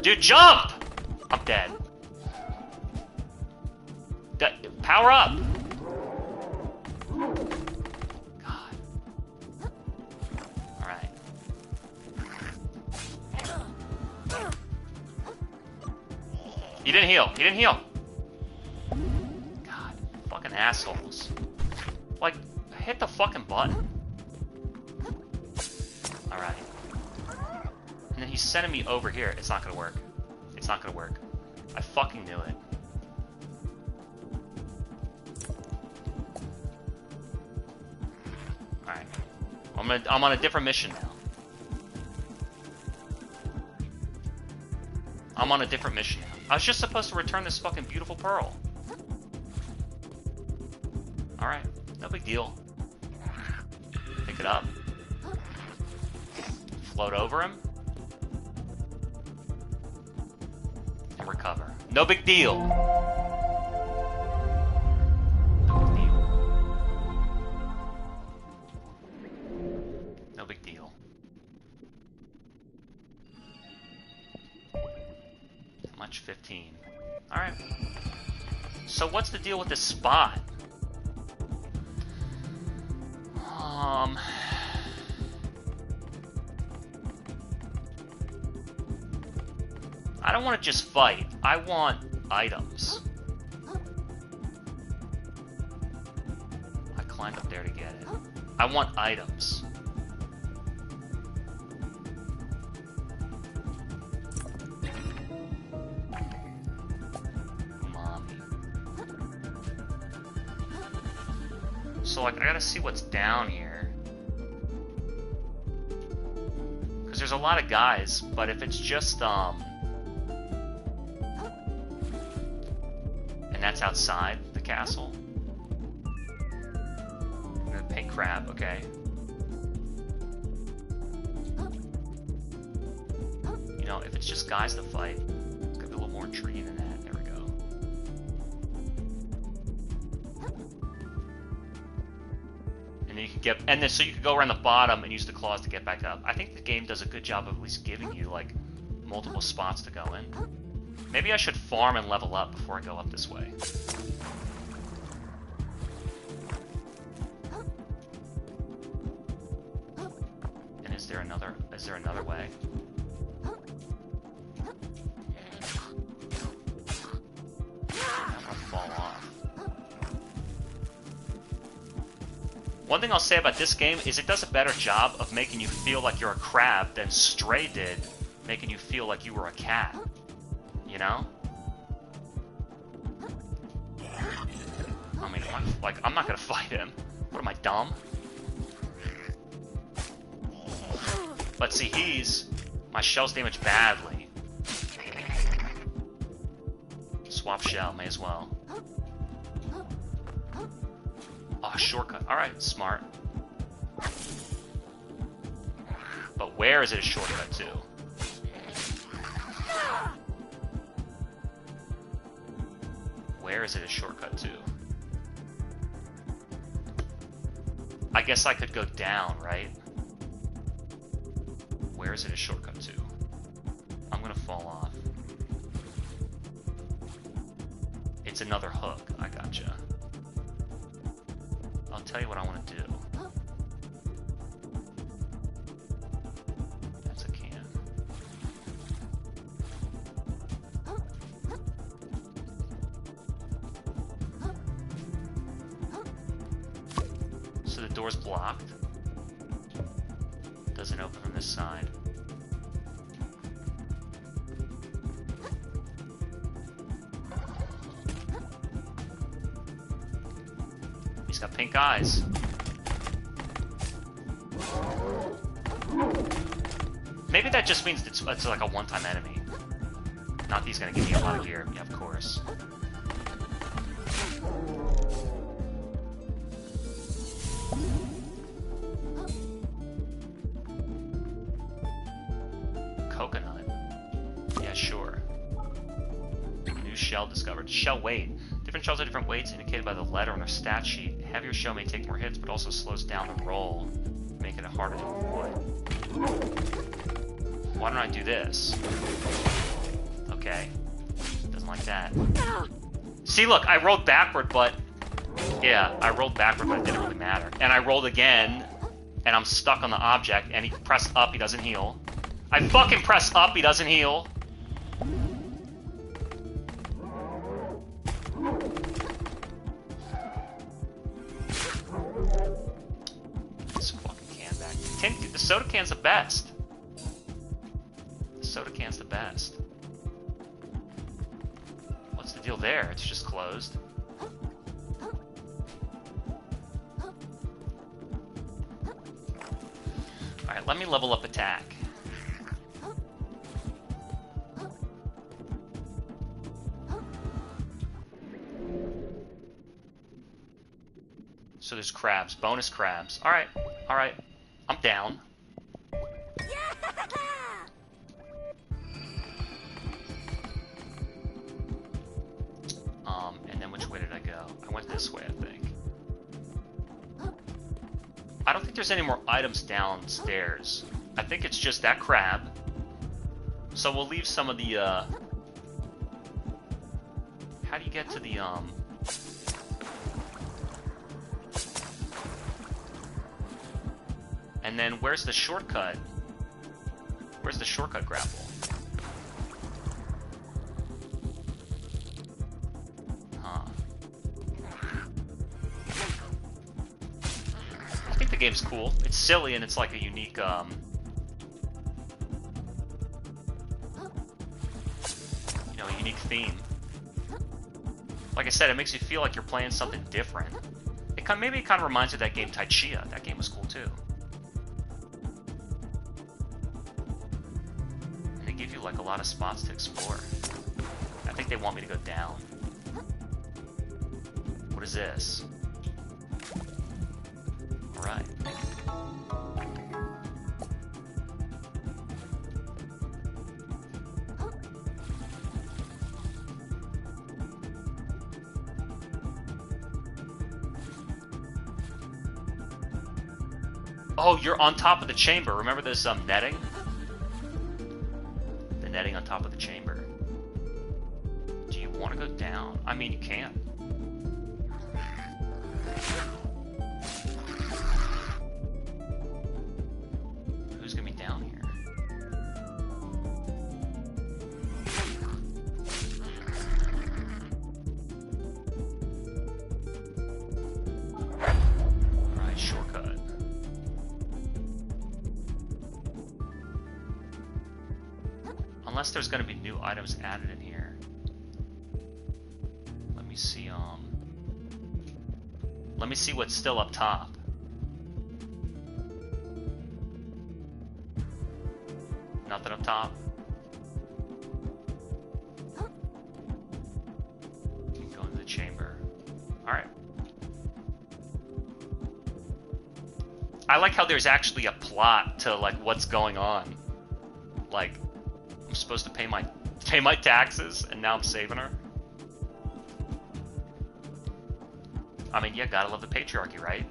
Dude, jump! I'm dead. Power up! God. Alright. You didn't heal. You didn't heal. God. Fucking assholes. Like, hit the fucking button. Alright. And then he's sending me over here. It's not gonna work. It's not gonna work. I fucking knew it. I'm on a different mission now. I'm on a different mission now. I was just supposed to return this fucking beautiful pearl. Alright, no big deal. Pick it up. Float over him. And recover. No big deal. No big deal. How much? 15. Alright. So what's the deal with this spot? I don't want to just fight. I want items. I climbed up there to get it. I want items. Mommy. So, like, I gotta see what's down here. Because there's a lot of guys, but if it's just, and that's outside the castle. I'm gonna pay crab, okay. You know, if it's just guys to fight, it's gonna be a little more intriguing than that. There we go. And then you can get, and then so you can go around the bottom and use the claws to get back up. I think the game does a good job of at least giving you, like, multiple spots to go in. Maybe I should farm and level up before I go up this way. And is there another way? I'm gonna fall off. One thing I'll say about this game is it does a better job of making you feel like you're a crab than Stray did, making you feel like you were a cat. You know? I mean, I'm not gonna fight him. What am I, dumb? Let's see, my shell's damaged badly. Swap shell, may as well. Oh, shortcut. Alright, smart. But where is it a shortcut to? Where is it a shortcut to? I guess I could go down, right? Where is it a shortcut to? I'm gonna fall off. It's another hook. I gotcha. I'll tell you what I want to do. That's a can. So the door's blocked. Doesn't open from this side. He's got pink eyes. Maybe that just means it's like a one-time enemy. Not that he's gonna give me a lot of gear. Yeah, of course. Coconut. Yeah, sure. New shell discovered. Shell weight. Different shells have different weights indicated by the letter on their stat sheet. Heavier shell may take more hits, but also slows down the roll, making it harder to avoid. Why don't I do this? Okay. Doesn't like that. See, look, I rolled backward, but... Yeah, I rolled backward, but it didn't really matter. And I rolled again, and I'm stuck on the object, and he pressed up, he doesn't heal. I fucking press up, he doesn't heal. This fucking can back. The soda can's the best. The soda can's the best. What's the deal there? It's just closed. Let me level up attack. So there's crabs, bonus crabs. Alright, alright. I'm down. And then which way did I go? I went this way, I think. I don't think there's any more items downstairs. I think it's just that crab. So we'll leave some of the, how do you get to the, And then where's the shortcut? Where's the shortcut grapple? Huh. I think the game's cool. It's silly and it's like a unique, you know, a unique theme. Like I said, it makes you feel like you're playing something different. Maybe it kind of reminds you of that game Taichia. That game was cool too. Like a lot of spots to explore. I think they want me to go down. What is this? Alright. Oh, you're on top of the chamber. Remember this netting? Netting on top of the chamber. Do you want to go down? I mean, you can. Who's gonna be down here? Alright, shortcut. Unless there's going to be new items added in here. Let me see, let me see what's still up top. Nothing up top. Go into the chamber. Alright. I like how there's actually a plot to, like, what's going on. Like, I'm supposed to pay my taxes, and now I'm saving her. I mean, yeah, gotta love the patriarchy, right?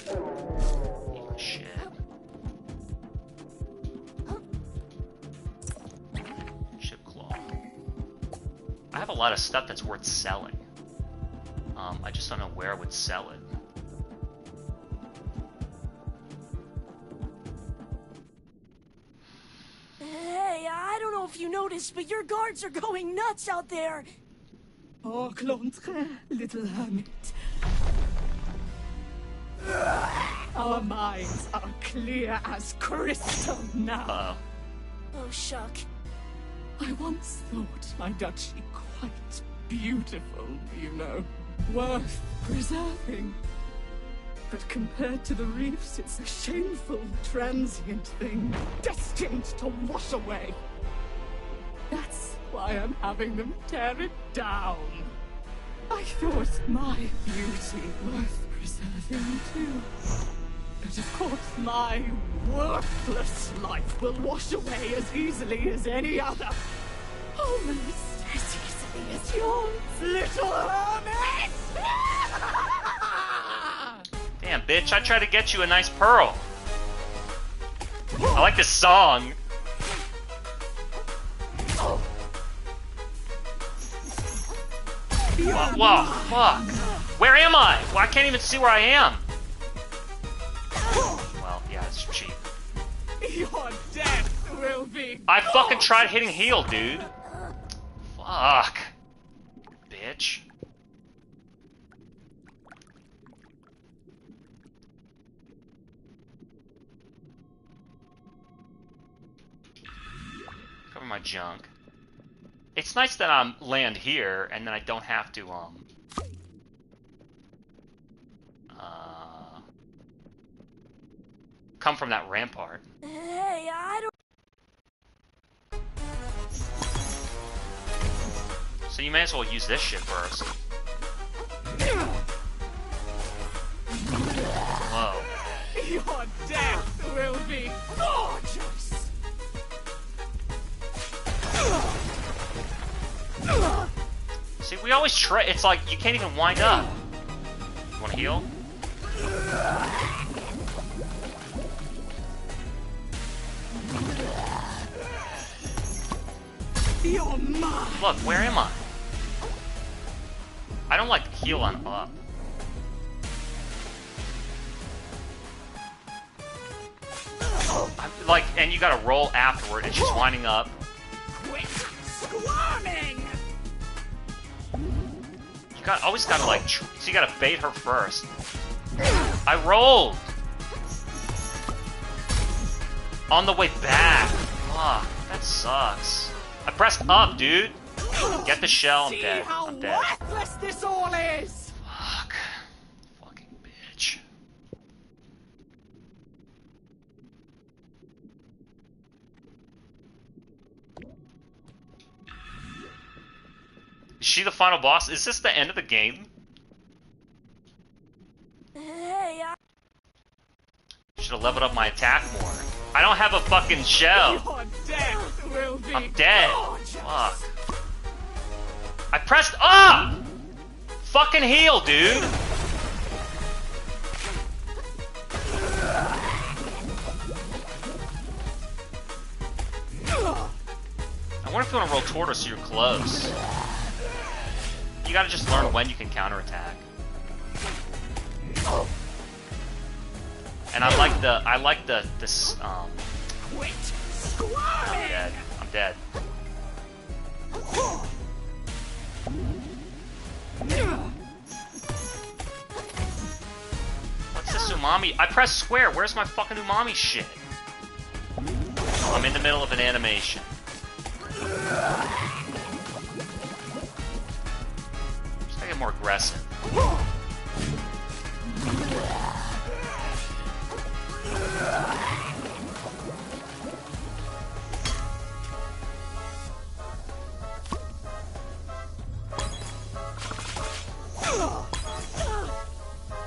Oh, shit. Ship claw. I have a lot of stuff that's worth selling. I just don't know where I would sell it.
If you noticed, but your guards are going nuts out there.
Au contraire, little hermit. Our minds are clear as crystal now.
Oh, shuck.
I once thought my duchy quite beautiful, you know, worth preserving. But compared to the reefs, it's a shameful, transient thing, destined to wash away. That's why I'm having them tear it down. I thought my beauty worth preserving too. But of course my worthless life will wash away as easily as any other. Almost as easily as yours, little hermit!
Damn, bitch, I tried to get you a nice pearl. I like this song. Whoa, fuck. Where am I? Well, I can't even see where I am. Well, yeah, it's cheap.
Your death will be...
I fucking tried hitting heal, dude. Fuck. Bitch. Cover my junk. It's nice that I land here, and then I don't have to, come from that rampart.
Hey, I don't...
So you may as well use this shit first. Whoa.
Your death will be gorgeous!
See, we always try. It's like you can't even wind up. You want to heal?
You're mine!
Look, where am I? I don't like heal on up. Like, and you gotta roll afterward, and she's winding up.
Quit squirming!
You always gotta like, so you gotta bait her first. I rolled! On the way back. Fuck, that sucks. I pressed up, dude. Get the shell, I'm dead. I'm dead.
See how worthless this all is!
Fuck. Fucking bitch. Is she the final boss? Is this the end of the game?
Hey,
Should have leveled up my attack more. I don't have a fucking shell.
Your death will be
I'm dead.
gorgeous.
Fuck. I pressed up! Fucking heal, dude! I wonder if you want to roll toward her so you're close. You gotta just learn when you can counterattack. And I like this,
Quit
I'm
squirming!
dead. I'm dead. What's this umami? I pressed square. Where's my fucking umami shit? I'm in the middle of an animation. Just gotta get more aggressive.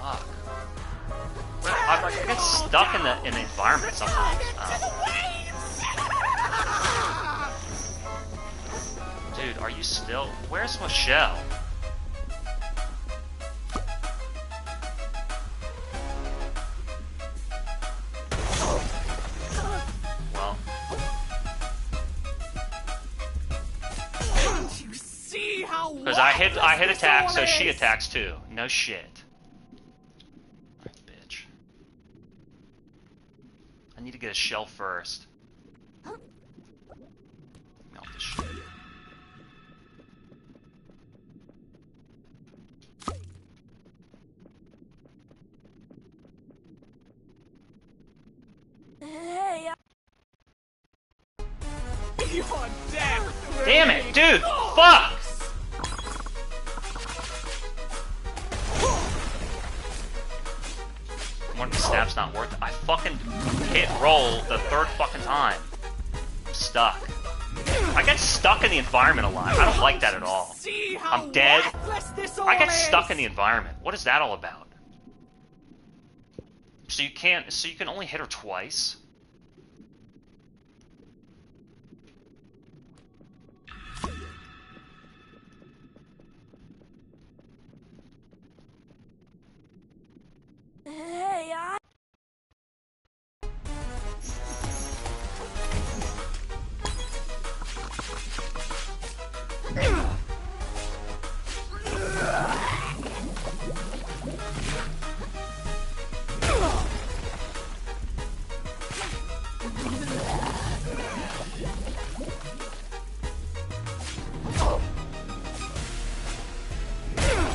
Fuck. I get stuck in the environment sometimes. Dude, are you still? Where's Michelle? Well,
Can't you see how
because I hit
worthless
attack,
this
so
all
she
is?
attacks too. No shit. Bitch. I need to get a shell first. Melt this shit.
hey,
Your death will
Damn
be
it, dude!
gorgeous.
Fuck! One of the stabs not worth it. I fucking hit roll the third fucking time. I'm stuck. I get stuck in the environment a lot. I don't like that at all.
See how
I'm dead.
worthless this all
I get
is?
stuck in the environment. What is that all about? So you can only hit her twice?
hey,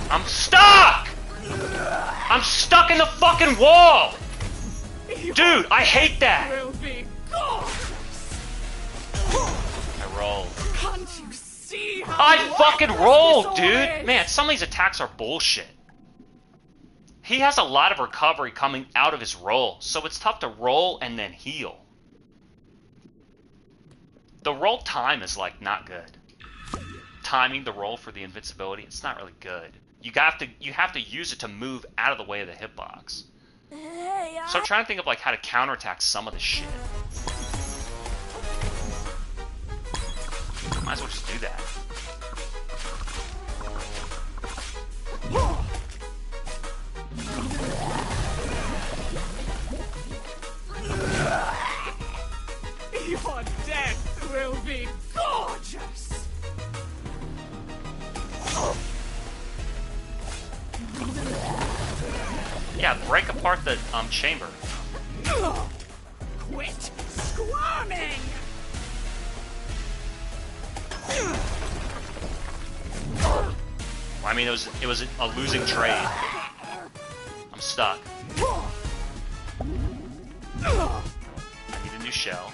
I'm stuck! I'm stuck in the fucking wall! Dude, I hate that!
Will be gorgeous.
I rolled.
Can't you see how
I fucking
worthless
rolled,
this all
dude!
is?
Man, some of these attacks are bullshit. He has a lot of recovery coming out of his roll, so it's tough to roll and then heal. The roll time is like not good. Timing the roll for the invincibility, it's not really good. You have to use it to move out of the way of the hitbox.
Hey,
So I'm trying to think of like how to counterattack some of this shit. Might as well just do that.
Your death will be gorgeous!
Yeah, break apart the chamber.
Quit squirming!
Well, I mean, it was a losing trade. I'm stuck. I need a new shell.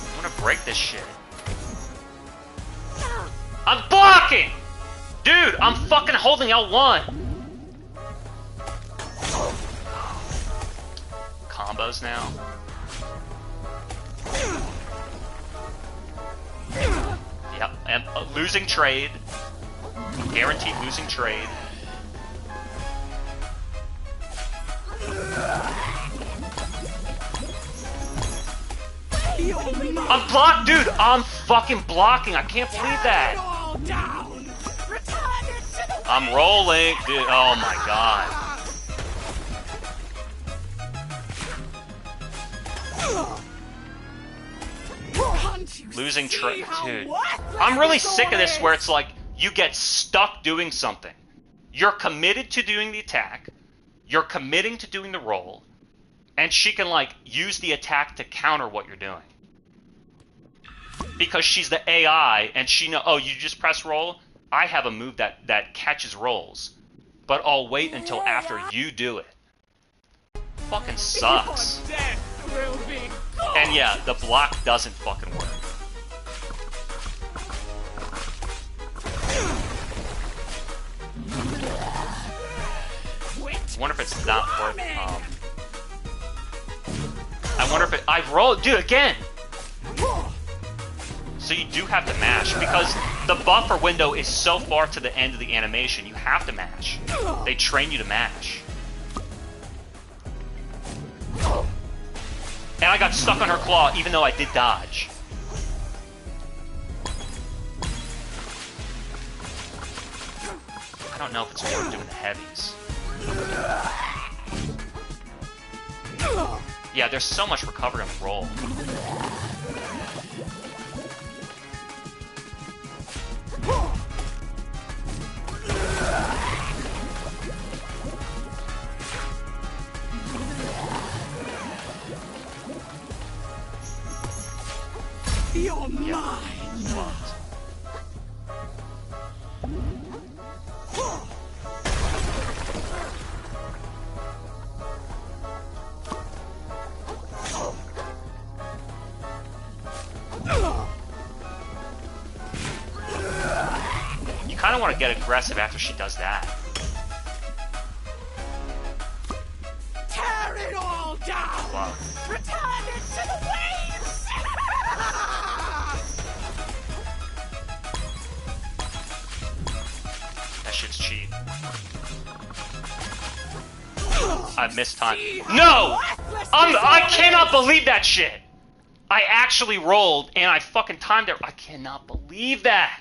I'm gonna break this shit. I'm blocking! Dude, I'm fucking holding L1! Combos now. Yep, and losing trade. Guaranteed losing trade. I'm blocked, dude! I'm fucking blocking! I can't believe that! I'm rolling, dude. Oh my god. Losing trade, dude. I'm really sick of this where it's like, you get stuck doing something. You're committed to doing the attack. You're committing to doing the roll. And she can, like, use the attack to counter what you're doing. Because she's the AI, and she know, oh, you just press roll? I have a move that catches rolls. But I'll wait until after you do it. Fucking sucks. And yeah, the block doesn't fucking work. I wonder if it's not worth, I wonder if it, I rolled, dude, again! So you do have to mash, because the buffer window is so far to the end of the animation, you have to mash. They train you to mash. And I got stuck on her claw, even though I did dodge. I don't know if it's worth doing the heavies. Yeah, there's so much recovery on the roll.
You're mine!
You kind of want to get aggressive after she does that.
Tear it all down!
Wow.
Return it to the waves!
That shit's cheap. I missed time. No! I cannot believe that shit! I actually rolled and I fucking timed it. I cannot believe that!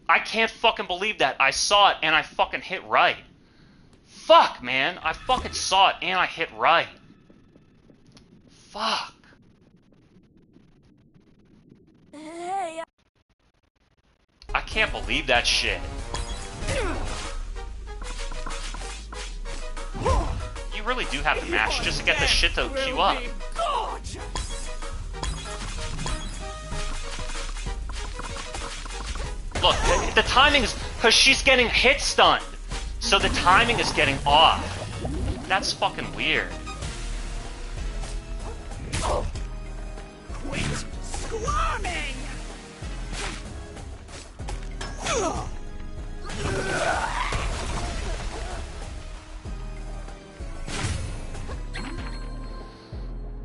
I can't fucking believe that. I saw it and I fucking hit right. Fuck, man. I fucking saw it and I hit right. Fuck.
Hey,
I can't believe that shit. You really do have to mash just to get the shit to queue up. Look, the timing is... Because she's getting hit stunned. So the timing is getting off. That's fucking weird.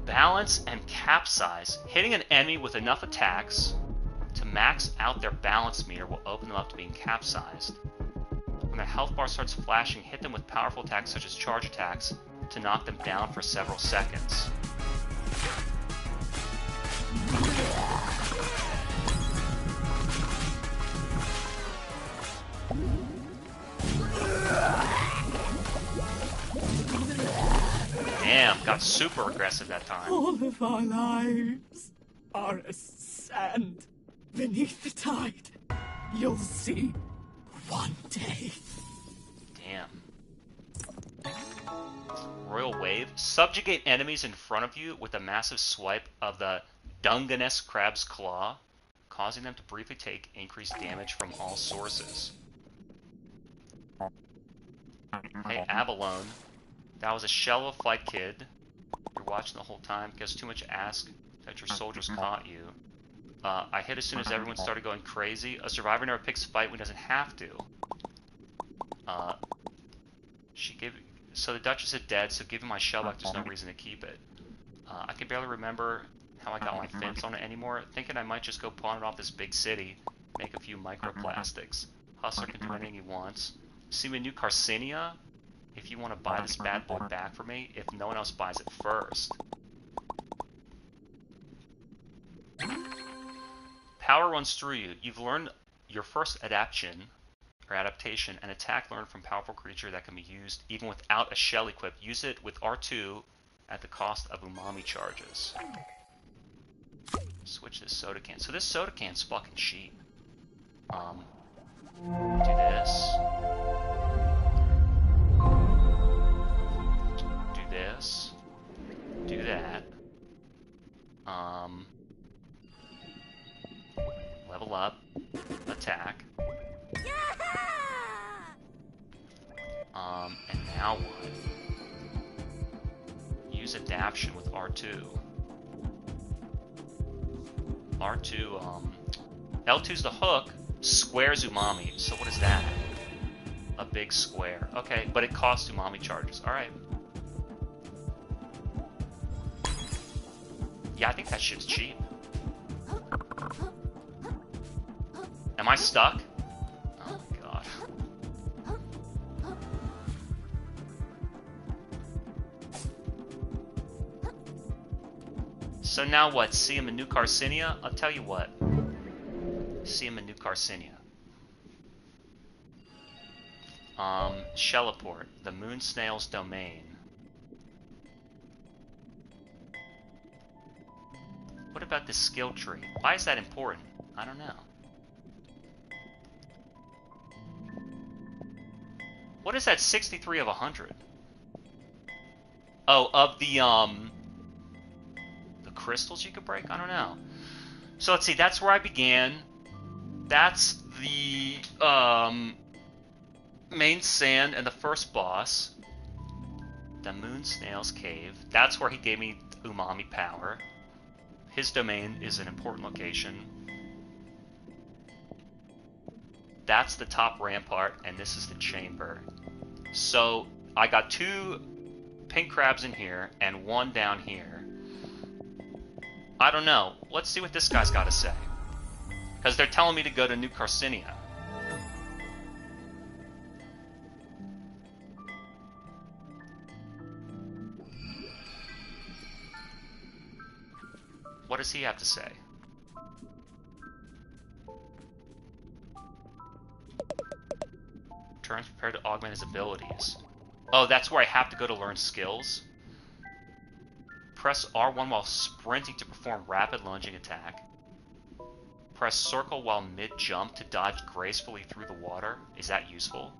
Balance and capsize. Hitting an enemy with enough attacks to max out their balance meter will open them up to being capsized. When their health bar starts flashing, hit them with powerful attacks such as charge attacks to knock them down for several seconds. Damn, got super aggressive that time.
All of our lives are as sand beneath the tide. You'll see one day.
Damn. Royal Wave. Subjugate enemies in front of you with a massive swipe of the Dungeness Crab's Claw, causing them to briefly take increased damage from all sources. Hey, Abalone. That was a shell of a flight kid. You're watching the whole time. Guess too much to ask that your soldiers caught you. I hit as soon as everyone started going crazy. A survivor never picks a fight when he doesn't have to. So the Duchess is dead, so giving my shell back, there's no reason to keep it. I can barely remember how I got my fins on it anymore. Thinking I might just go pawn it off this big city, make a few microplastics. Hustler can do anything he wants. See me New Carcinia? If you want to buy this bad boy back for me, if no one else buys it first. Power runs through you. You've learned your first adaptation, an attack learned from powerful creature that can be used even without a shell equipped. Use it with R2 at the cost of umami charges. Switch this soda can. So this soda can's fucking cheap. Do this. Do this. Do that. Level up. Attack. And now what? Use adaptation with R2. L2's the hook, squares umami. So what is that? A big square. Okay, but it costs umami charges. Alright. Yeah, I think that shit's cheap. Am I stuck? Oh my god. So now what? See him in New Carcinia? I'll tell you what. See him in New Carcinia. Shelleport, the Moon Snail's domain. What about this skill tree? Why is that important? I don't know. What is that 63 of 100? Oh, of the crystals you could break? I don't know. So let's see, that's where I began. That's the main sand and the first boss. The Moon Snail's Cave. That's where he gave me umami power. His domain is an important location. That's the top rampart, and this is the chamber. So I got 2 pink crabs in here and 1 down here. I don't know. Let's see what this guy's got to say. Because they're telling me to go to New Carcinia. What does he have to say? Turns prepared to augment his abilities. Oh, that's where I have to go to learn skills. Press R1 while sprinting to perform rapid lunging attack. Press circle while mid-jump to dodge gracefully through the water. Is that useful?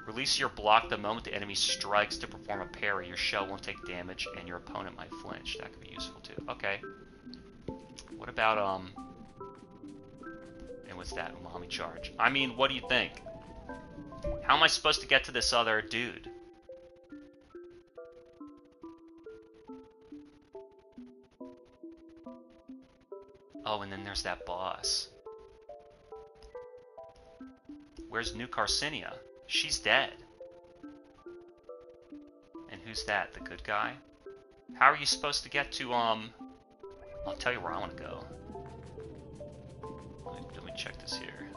Release your block the moment the enemy strikes to perform a parry. Your shell won't take damage and your opponent might flinch. That could be useful too. Okay. What about, and what's that? Umami charge. I mean, what do you think? How am I supposed to get to this other dude? Oh, and then there's that boss. Where's New Carcinia? She's dead. And who's that? The good guy? How are you supposed to get to, I'll tell you where I want to go. Let me check this here.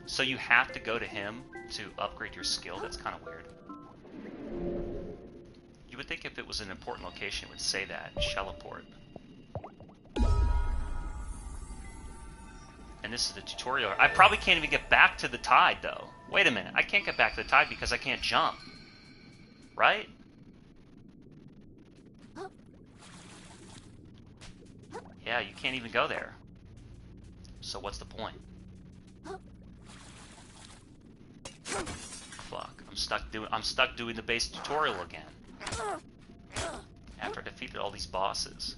So you have to go to him to upgrade your skill? That's kind of weird. You would think if it was an important location, it would say that. Shelleport. And this is the tutorial. I probably can't even get back to the tide, though. Wait a minute. I can't get back to the tide because I can't jump. Right? Yeah, you can't even go there. So what's the point? Fuck. I'm stuck doing the base tutorial again. After I defeated all these bosses.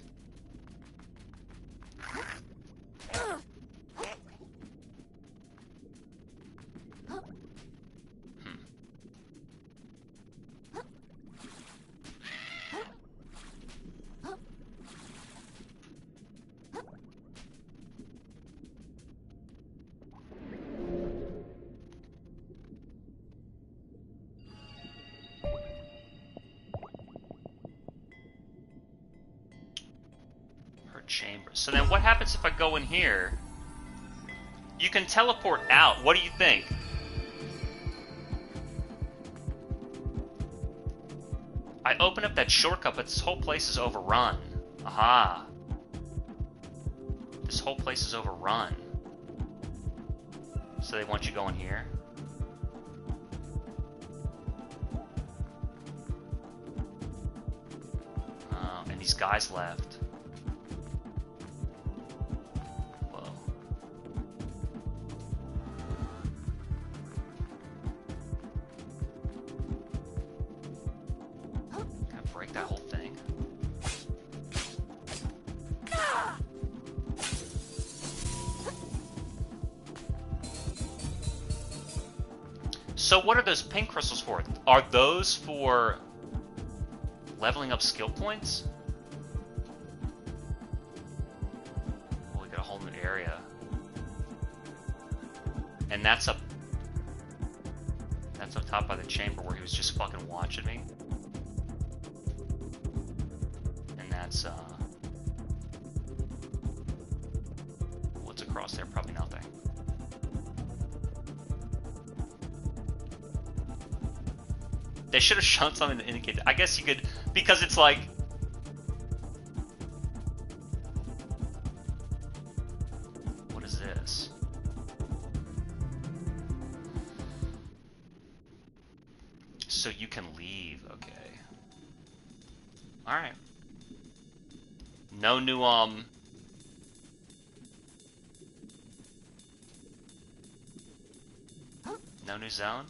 Chamber. So then what happens if I go in here? You can teleport out. What do you think? I open up that shortcut, but this whole place is overrun. Aha. This whole place is overrun. So they want you going here? And these guys left. So what are those pink crystals for? Are those for leveling up skill points? Well, we got a whole new area. And that's up top by the chamber where he was just fucking watching me. And that's what's across there? Probably nothing. They should have shown something to indicate that. I guess you could, because it's like... What is this? So you can leave, okay. Alright. No new, no new zone?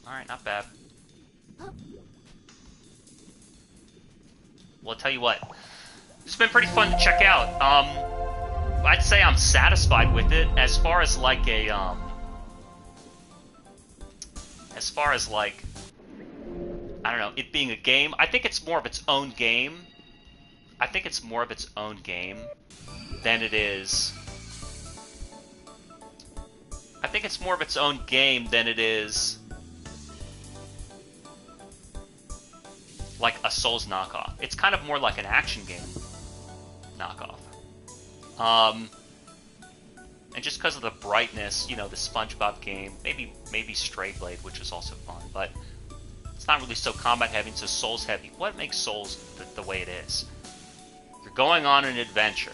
Alright, not bad. Well, I'll tell you what. It's been pretty fun to check out. I'd say I'm satisfied with it as far as like a, as far as like, I don't know, it being a game. I think it's more of its own game. I think it's more of its own game than it is. I think it's more of its own game than it is like a Souls knockoff. It's kind of more like an action game knockoff. And just because of the brightness, you know, the SpongeBob game, maybe Stray Blade, which is also fun, but it's not really so combat heavy, so Souls heavy. What makes Souls the way it is? You're going on an adventure.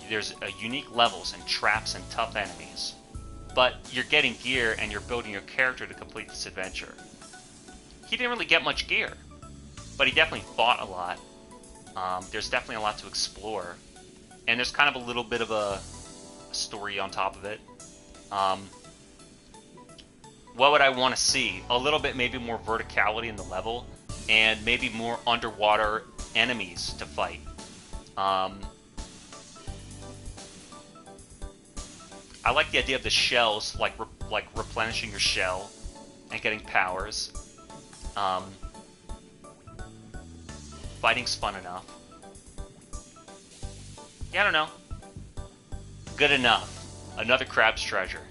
There's unique levels and traps and tough enemies, but you're getting gear and you're building your character to complete this adventure. He didn't really get much gear, but he definitely fought a lot. There's definitely a lot to explore, and there's kind of a little bit of a story on top of it. What would I want to see? A little bit, maybe more verticality in the level, and maybe more underwater enemies to fight. I like the idea of the shells, like replenishing your shell and getting powers. Fighting's fun enough. Yeah, I don't know. Good enough. Another crab's treasure.